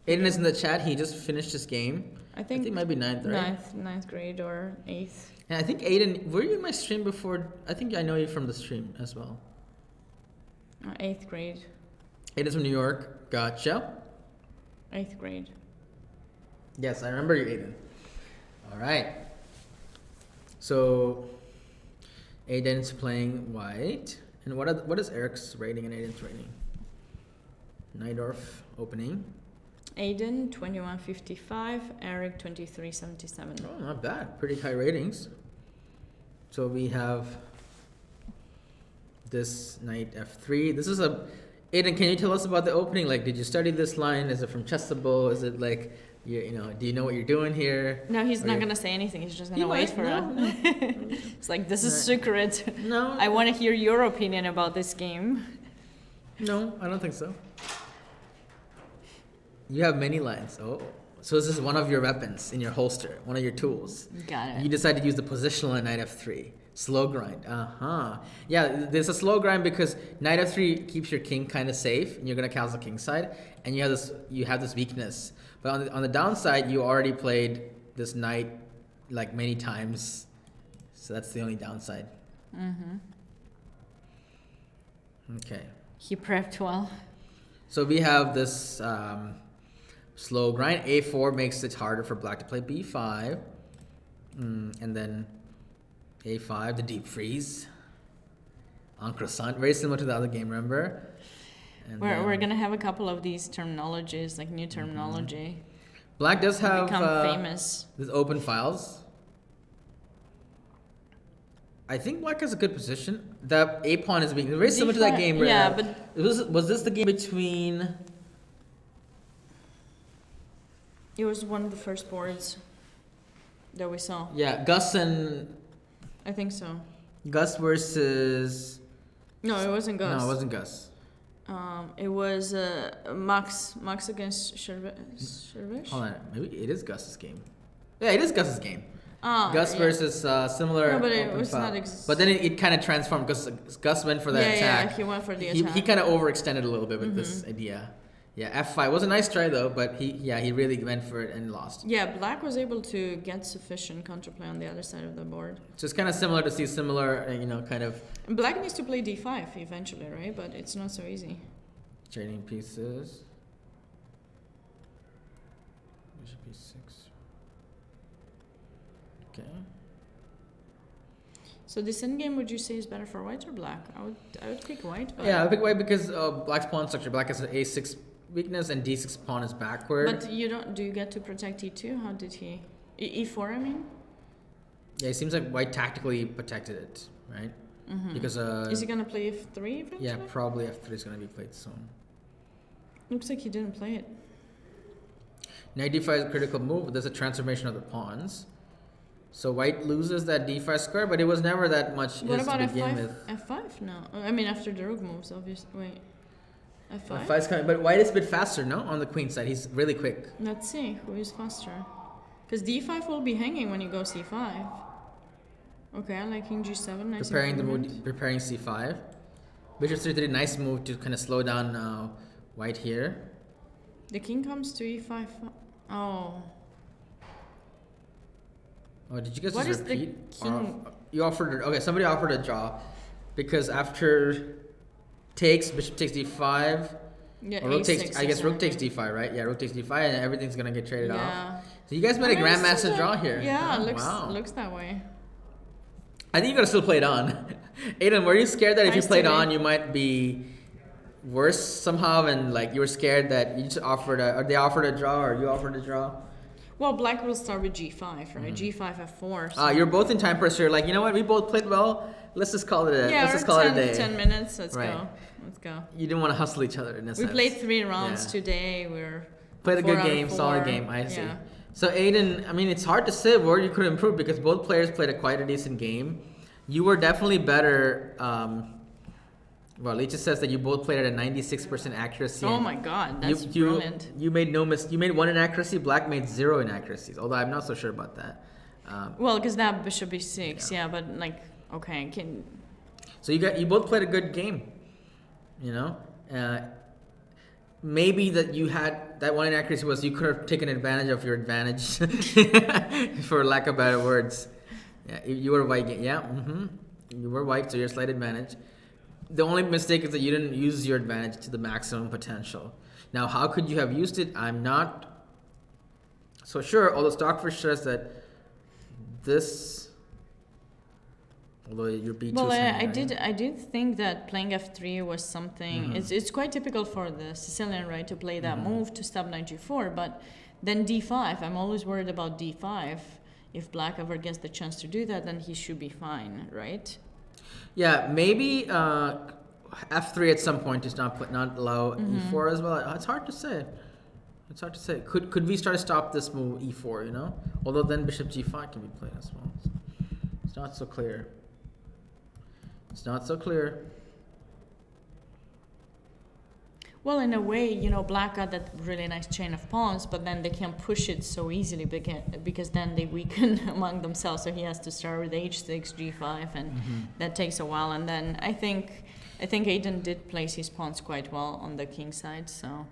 Aiden is in the chat. He just finished his game. I think it might be ninth, right? ninth grade or 8th. And I think Aiden, were you in my stream before? I think I know you from the stream as well. 8th grade. Aiden's from New York. Gotcha. 8th grade. Yes, I remember you, Aiden. All right. So Aiden's playing white. And what is Eric's rating and Aiden's rating? Najdorf opening. Aiden 2155, Eric 2377. Oh, not bad. Pretty high ratings. So we have this knight f3. This is Aiden, can you tell us about the opening? Like, did you study this line? Is it from Chessable? Is it like, do you know what you're doing here? No, he's not going to say anything. He's just going to wait for it. No. It's like, this is secret. No. I want to hear your opinion about this game. No, I don't think so. You have many lines. Oh. So this is one of your weapons in your holster, one of your tools. Got it. You decide to use the positional on knight f3. Slow grind. Yeah, there's a slow grind because knight f3 keeps your king kind of safe, and you're gonna castle king side, and you have this weakness. But on the downside, you already played this knight like many times, so that's the only downside. Mm-hmm. Okay. He prepped well. So we have this slow grind. A4 makes it harder for black to play b5, and then a5, the deep freeze. En croissant, very similar to the other game, remember? And we're gonna have a couple of these terminologies, like new terminology. Black does have become famous. These open files. I think black has a good position. The a pawn is being very similar to that game. Where yeah, but was this the game between? It was one of the first boards that we saw. Yeah, Gus and. I think so. Gus versus. No, it wasn't Gus. No, it wasn't Gus. It was Max against Shervish. Hold on, maybe it is Gus's game. Yeah, it is Gus's game. Gus yeah. versus similar. No, but it open was file. not. But then it kind of transformed. Gus went for the attack. Yeah, he went for the attack. He kind of overextended a little bit with this idea. Yeah, f5 was a nice try though, but he really went for it and lost. Yeah, black was able to get sufficient counterplay on the other side of the board. So it's kind of similar to see similar, kind of. Black needs to play d5 eventually, right? But it's not so easy. Trading pieces. Bishop e6. Okay. So this endgame, would you say is better for white or black? I would pick white. But Yeah, I would pick white because black's pawn structure. Black has an a6 weakness and d6 pawn is backward. But you don't. Do you get to protect e2? How did he? E4, I mean. Yeah, it seems like white tactically protected it, right? Mm-hmm. Because is he gonna play f3 eventually? Yeah, probably f3 is gonna be played soon. Looks like he didn't play it. Knight d5 is a critical move. There's a transformation of the pawns. So white loses that d5 square, but it was never that much. What about to begin f5? with. F5? No. I mean, after the rook moves, obviously. Wait. F5? F5 is coming, but white is a bit faster, no? On the queen side, he's really quick. Let's see who is faster. Because d5 will be hanging when you go c5. Okay, I like king g7. Nice Preparing c5. Bishop c3, nice move to kind of slow down white here. The king comes to e5. Oh. Oh, did you guys What just is repeat? the king? You offered. Okay, somebody offered a draw, because after bishop takes d5. Yeah, Or rook a6 takes. I guess rook something. takes d5, right? Yeah, rook takes d5, and everything's gonna get traded off. Yeah. So you guys made a I mean, it's grandmaster such a- draw here. Yeah, Oh, looks that way. I think you gotta still play it on. Aiden, were you scared that if you Nice played to on, me. you might be worse somehow, and like you were scared that you just offered or they offered a draw, or you offered a draw? Well, black will start with g5, right? G5, f4. So. You're both in time pressure. Like, you know what? We both played well. Let's just call it a. Yeah, let's just or call 10, it a day. 10 minutes. Let's Right. go. Let's go. You didn't want to hustle each other in a We sense. played 3 rounds Yeah. today. We're Played a 4 good out of game, 4. solid game. I see. Yeah. So Aiden, I mean, it's hard to say where you could improve because both players played quite a decent game. You were definitely better. Well, Leach says that you both played at a 96% accuracy. Oh my god, that's you, brilliant. You made no miss. You made 1 inaccuracy. Black made 0 inaccuracies. Although I'm not so sure about that. Well, because that bishop e6, yeah, but like, okay, can. So you both played a good game. You know, maybe that you had that 1 inaccuracy was you could have taken advantage of your advantage, for lack of better words. Yeah, you were white. Yeah, you were white, so you're a slight advantage. The only mistake is that you didn't use your advantage to the maximum potential. Now, how could you have used it? I'm not so sure. Although Stockfish says that this, although your B2. Well, I did think that playing f3 was something. It's quite typical for the Sicilian, right, to play that move to stop knight g4. But then d5. I'm always worried about d5. If black ever gets the chance to do that, then he should be fine, right? Yeah, maybe. f3 at some point to not allow e4 as well. It's hard to say. Could we start to stop this move e4? You know, although then bishop g5 can be played as well. So it's not so clear. Well, in a way, you know, black got that really nice chain of pawns, but then they can't push it so easily because then they weaken among themselves. So he has to start with h6, g5, and that takes a while. And then I think Aiden did place his pawns quite well on the king side, so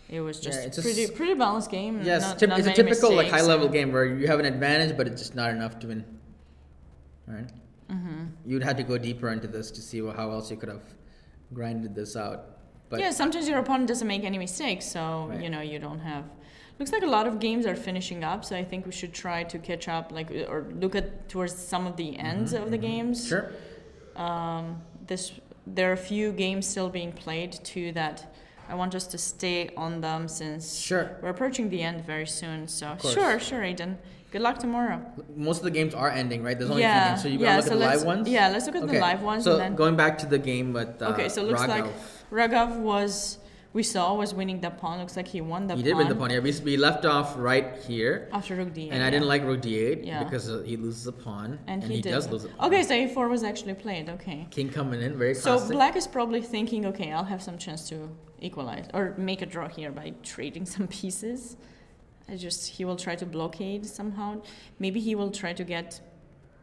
it was just pretty balanced game. Yes, it's a typical like high level game where you have an advantage, but it's just not enough to win. Right? You'd have to go deeper into this to see how else you could have grinded this out. But yeah, sometimes your opponent doesn't make any mistakes, so you know you don't have. Looks like a lot of games are finishing up, so I think we should try to catch up, like, or look at towards some of the ends of the games. Sure. There are a few games still being played too that I want us to stay on them since we're approaching the end very soon. So sure, Aiden. Good luck tomorrow. Most of the games are ending, right? There's only a few games, so you gotta look at the live ones. Yeah, let's look at the live ones. So and then going back to the game with so it looks Raghav. like Raghav was winning the pawn. Looks like he won the pawn. He did win the pawn. Yeah, we left off right here. After rook d8. And I didn't like rook d8 because he loses a pawn. And he does lose a pawn. Okay, so a4 was actually played. Okay. King coming in, very So caustic. black is probably thinking, okay, I'll have some chance to equalize or make a draw here by trading some pieces. He will try to blockade somehow. Maybe he will try to get.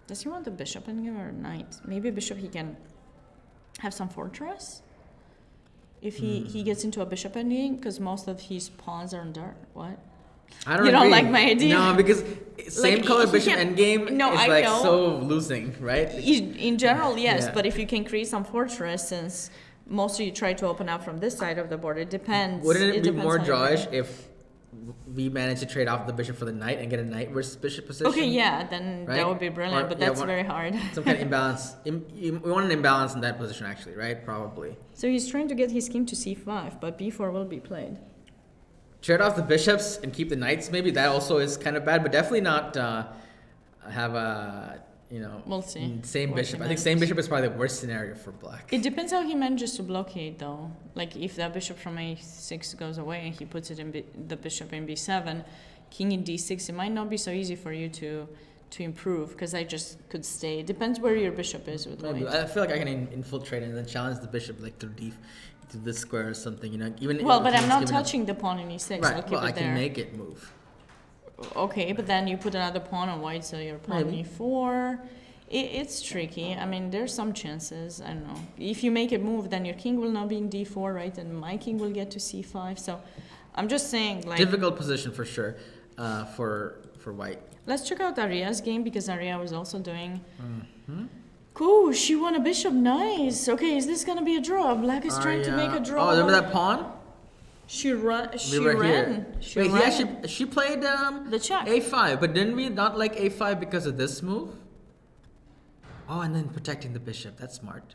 Does he want the bishop in game or knight? Maybe bishop he can have some fortress. If he gets into a bishop endgame, because most of his pawns are under what? I don't. You agree. don't like my idea? No, because same color bishop endgame is like know. so losing, right? In general, yes, but if you can create some fortress, since mostly you try to open up from this side of the board, it depends. Wouldn't it be more drawish if we manage to trade off the bishop for the knight and get a knight versus bishop position? Okay, yeah, then that would be brilliant, but that's very hard. Some kind of imbalance. We want an imbalance in that position, actually, right? Probably. So he's trying to get his king to c5, but b4 will be played. Trade off the bishops and keep the knights, maybe. That also is kind of bad, but definitely not have a, we'll see. Same bishop. I think same bishop is probably the worst scenario for black. It depends how he manages to blockade, though. Like, if that bishop from a6 goes away and he puts it in the bishop in b7, king in d6, it might not be so easy for you to improve, because I just could stay. It depends where your bishop is with white. I feel like I can infiltrate and then challenge the bishop like to this square or something, but I'm not touching the pawn in e6. Right. I'll keep I it there. can make it move. Okay, but then you put another pawn on white, so your pawn in e4. It's tricky. I mean, there's some chances. I don't know. If you make it move, then your king will not be in d4, right? And my king will get to c5. So I'm just saying, like, difficult position for sure, for white. Let's check out Aria's game, because Aria was also doing. Cool. She won a bishop. Nice. Okay, is this gonna be a draw? Black is trying to make a draw. Oh, remember that pawn? She ran. Wait, she played the check. a5, but didn't we not like a5 because of this move? Oh, and then protecting the bishop. That's smart.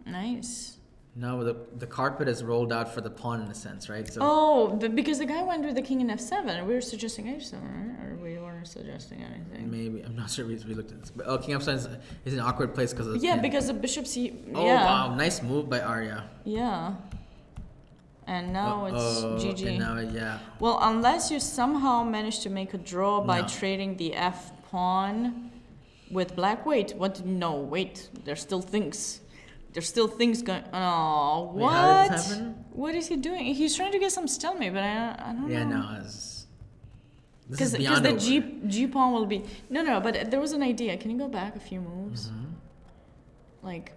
Nice. No, the carpet is rolled out for the pawn in a sense, right? So because the guy went with the king in f7. We were suggesting h7, right? Or we weren't suggesting anything. Maybe. I'm not sure we looked at this. But king f7 is an awkward place because of the pin. Because the bishop c. Oh, wow. Nice move by Arya. Yeah. And now it's GG. And now, Well, unless you somehow manage to make a draw by trading the f pawn with black. Wait, what? No, wait. There's still things. There's still things going. Oh, what? Wait, how did this happen? What is he doing? He's trying to get some stalemate, but I don't know. Yeah, no, this is beyond the over. G pawn will be no. But there was an idea. Can you go back a few moves? Like.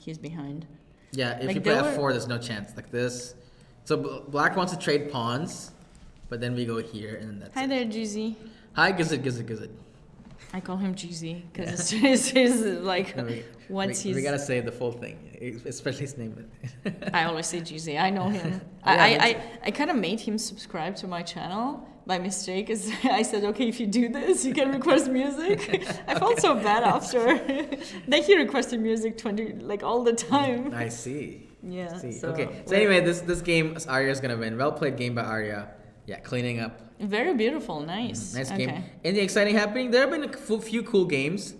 He's behind. Yeah, if you play f4, there's no chance. Like this. So black wants to trade pawns, but then we go here, and then that's Hi there, GZ. Hi, Gizzard. I call him GZ because it's his like we gotta say the full thing, especially his name. I always say GZ. I know him. I kind of made him subscribe to my channel by mistake. As I said, okay, if you do this, you can request music. I felt so bad after. Then he requested music all the time. I see. Yeah. So anyway, this game Arya's gonna win. Well played game by Arya. Yeah, cleaning up. Very beautiful, nice. Nice game. Anything exciting happening? There have been a few cool games.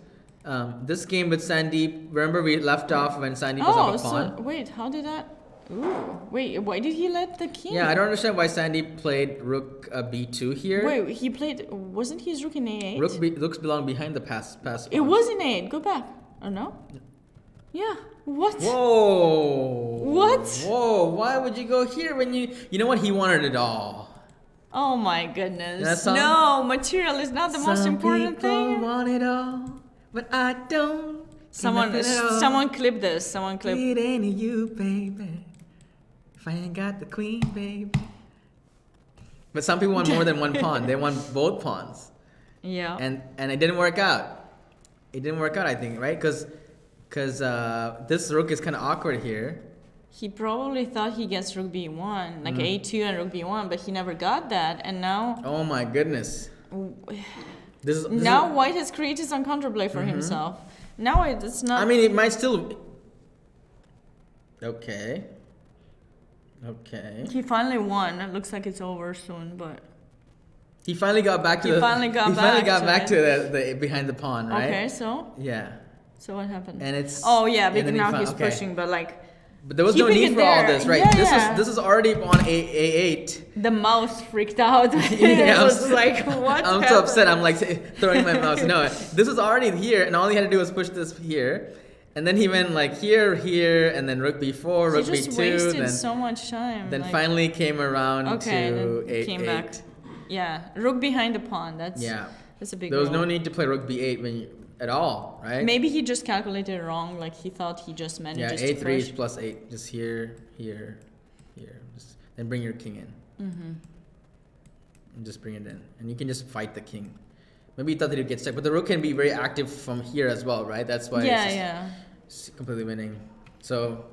This game with Sandeep, remember we left off when Sandeep was up a pawn? So wait, how did that? Ooh, wait, why did he let the king? Yeah, I don't understand why Sandeep played rook b2 here. Wait, he played. Wasn't his rook in a8? Rooks belong behind the pass. It was in a8. Go back. Oh no. Yeah. What? Whoa. What? Whoa. Why would you go here when you know what? He wanted it all. Oh my goodness. That song? No, material is not the most important thing. Some people want it all, but I don't. Someone clip this. Someone clip. It ain't you, baby. If I ain't got the queen, baby. But some people want more than one pawn. They want both pawns. Yeah. And it didn't work out. It didn't work out, I think, right? Because this rook is kind of awkward here. He probably thought he gets rook b1, like a2 and rook b1, but he never got that, and now. Oh my goodness. Now White has created some counterplay for himself. Now it's not. I mean, it might still. Okay. He finally won. It looks like it's over soon, but. He finally got back to the behind the pawn, right? Okay, so. Yeah. So what happened? And it's. Oh yeah, because now he's pushing, but like. But there was no need for all this, right? Yeah, this is already on a8. The mouse freaked out. Yeah, I was like, what? I'm so upset. I'm like throwing my mouse. No, this was already here, and all he had to do was push this here, and then he went like here, and then rook b4, rook b2. He just wasted so much time. Then finally came around to a8. Came back. Yeah, rook behind the pawn. That's a big. There was no need to play rook b8 at all, right? Maybe he just calculated wrong. Like he thought he just manages to push. A3 is +8. Just here. Just, then bring your king in. And just bring it in. And you can just fight the king. Maybe he thought that he'd get stuck. But the rook can be very active from here as well, right? That's why it's completely winning. So...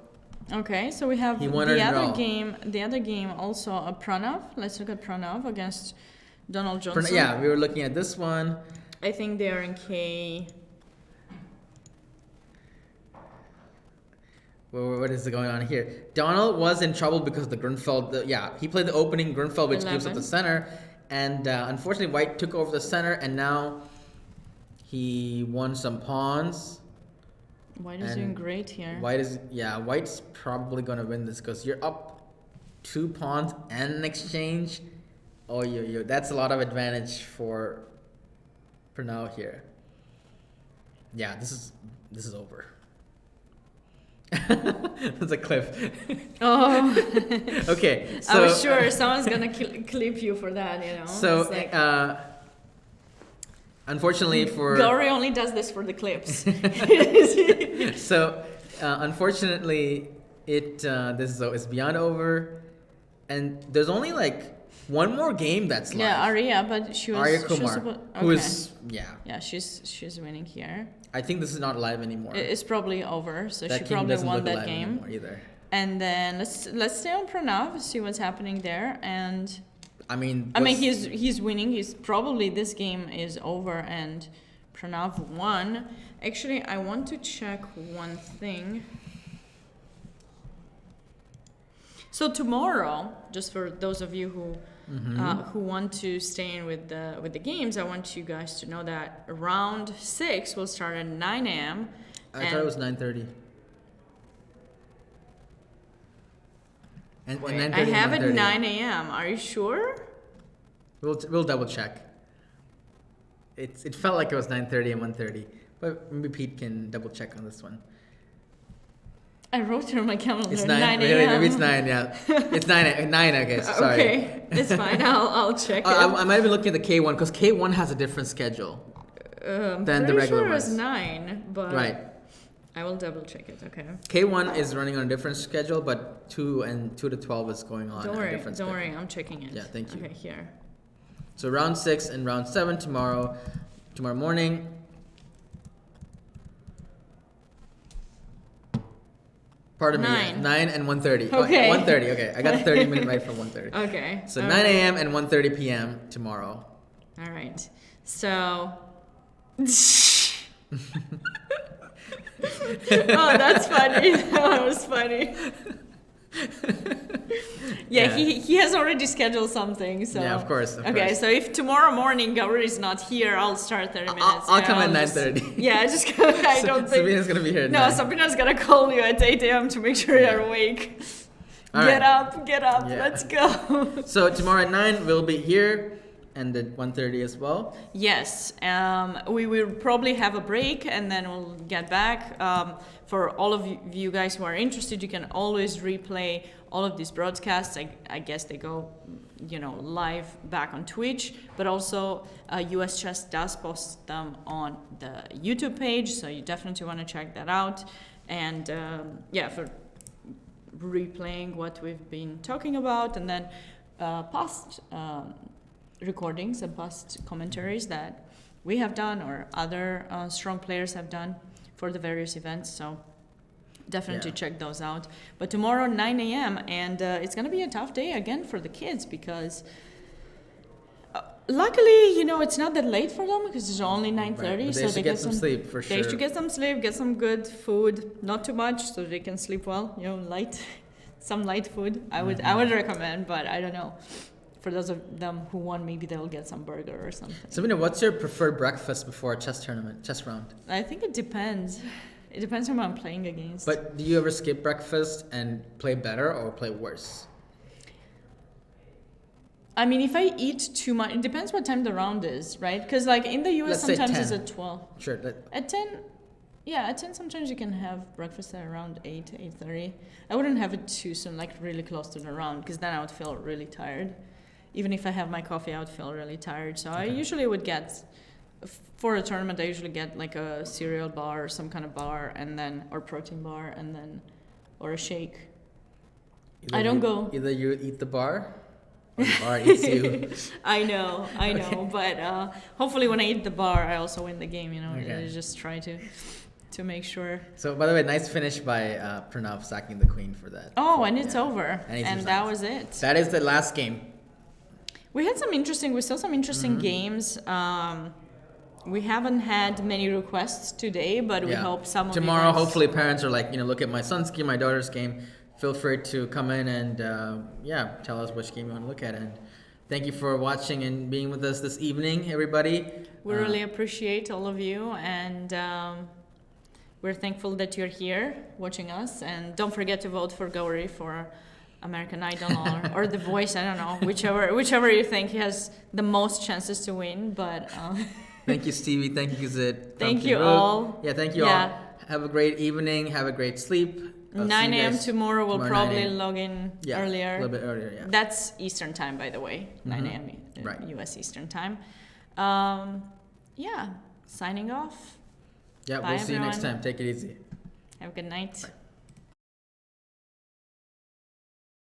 Okay, so we have the other game also a Pranav. Let's look at Pranav against Donald Johnson. Yeah, we were looking at this one. I think they are in K. Well, what is going on here? Donald was in trouble because the Grunfeld. He played the opening Grunfeld, which gives up the center, and unfortunately, White took over the center, and now he won some pawns. White is doing great here. White's probably gonna win this because you're up 2 pawns and an exchange. Oh, that's a lot of advantage for now here. Yeah, this is over. That's a cliff. Oh. Okay, so I was sure someone's gonna clip you for that, you know. So, unfortunately for Gauri only does this for the clips. So, unfortunately, it's beyond over, and there's only like one more game that's live. Yeah, Arya, but she was Arya Kumar, who is she's winning here. I think this is not live anymore. It's probably over, so that she probably won that live game. Either. And then let's stay on Pranav, see what's happening there, and I mean he's winning. He's probably this game is over and Pranav won. Actually, I want to check one thing. So tomorrow, just for those of you who want to stay in with the games, I want you guys to know that round 6 will start at 9 a.m. I thought it was 9:30. And 9:30 I have it 9 a.m. Are you sure? We'll double check. It felt like it was 9:30 and 1:30, but maybe Pete can double check on this one. I wrote it on my calendar. It's 9 a.m. Maybe it's 9. Yeah, it's 9. I guess. Sorry. Okay, it's fine. I'll check it. I might have been looking at the K1 because K1 has a different schedule than the regular sure ones. It was 9, but right. I will double check it. Okay. K1 is running on a different schedule, but 2 to 12 is going on. Don't a different Don't schedule. worry. I'm checking it. Yeah, thank you. Okay, here. So round 6 and round 7 tomorrow morning. Pardon me. 9 and 1:30. Okay. 1:30. Okay, I got the 30-minute right for 1:30. Okay. So 9 a.m. and 1:30 p.m. tomorrow. All right. So. Oh, that's funny. That was funny. Yeah, he has already scheduled something. So yeah, of course. Okay, so if tomorrow morning Gauri is not here, I'll start 30 minutes. I'll come at 9:30. Yeah, just I don't think Sabina's gonna be here. No, Sabina's gonna call you at 8 a.m. to make sure you're awake. Get up, Yeah. let's go. So tomorrow at 9 we'll be here, and at 1:30 as well. Yes, we will probably have a break and then we'll get back. For all of you guys who are interested, you can always replay all of these broadcasts. I guess they go, live back on Twitch, but also US Chess does post them on the YouTube page, so you definitely want to check that out. And for replaying what we've been talking about, and then past recordings and past commentaries that we have done or other strong players have done for the various events. So definitely check those out. But tomorrow 9 a.m. and it's going to be a tough day again for the kids because luckily, it's not that late for them because it's only 9:30. Right. So they get some sleep for sure. They should get some sleep, get some good food, not too much so they can sleep well, some light food. I would recommend, but I don't know. For those of them who want, maybe they'll get some burger or something. Sabina, what's your preferred breakfast before a chess round? I think it depends. It depends on who I'm playing against. But do you ever skip breakfast and play better or play worse? I mean, if I eat too much, it depends what time the round is, right? Because in the US, Let's sometimes say it's 10. at 12. Sure. At 10, at 10 sometimes you can have breakfast at around 8, 8:30. I wouldn't have it too soon, really close to the round, because then I would feel really tired. Even if I have my coffee, I would feel really tired. So I usually would get, for a tournament, I usually get a cereal bar or some kind of bar, or protein bar, or a shake. Either you eat the bar, or the bar eats you. I know. But hopefully when I eat the bar, I also win the game, I just try to make sure. So, by the way, nice finish by Pranav sacking the queen for that. Oh, and it's over. And that was it. That is the last game. We saw some interesting games. We haven't had many requests today, but we hope some of tomorrow. Hopefully, parents are look at my son's game, my daughter's game. Feel free to come in and tell us which game you want to look at. And thank you for watching and being with us this evening, everybody. We really appreciate all of you, and we're thankful that you're here watching us. And don't forget to vote for Gauri for American Idol or The Voice. I don't know, whichever you think he has the most chances to win. But thank you, Stevie. Thank you, Zid. Thank you all. Yeah, thank you all. Have a great evening. Have a great sleep. 9 a.m. tomorrow. We'll probably log in earlier. A little bit earlier. Yeah. That's Eastern time, by the way. 9 a.m. U.S. Eastern time. Signing off. Yeah, Bye, we'll see you next everyone. time. Take it easy. Have a good night. Bye.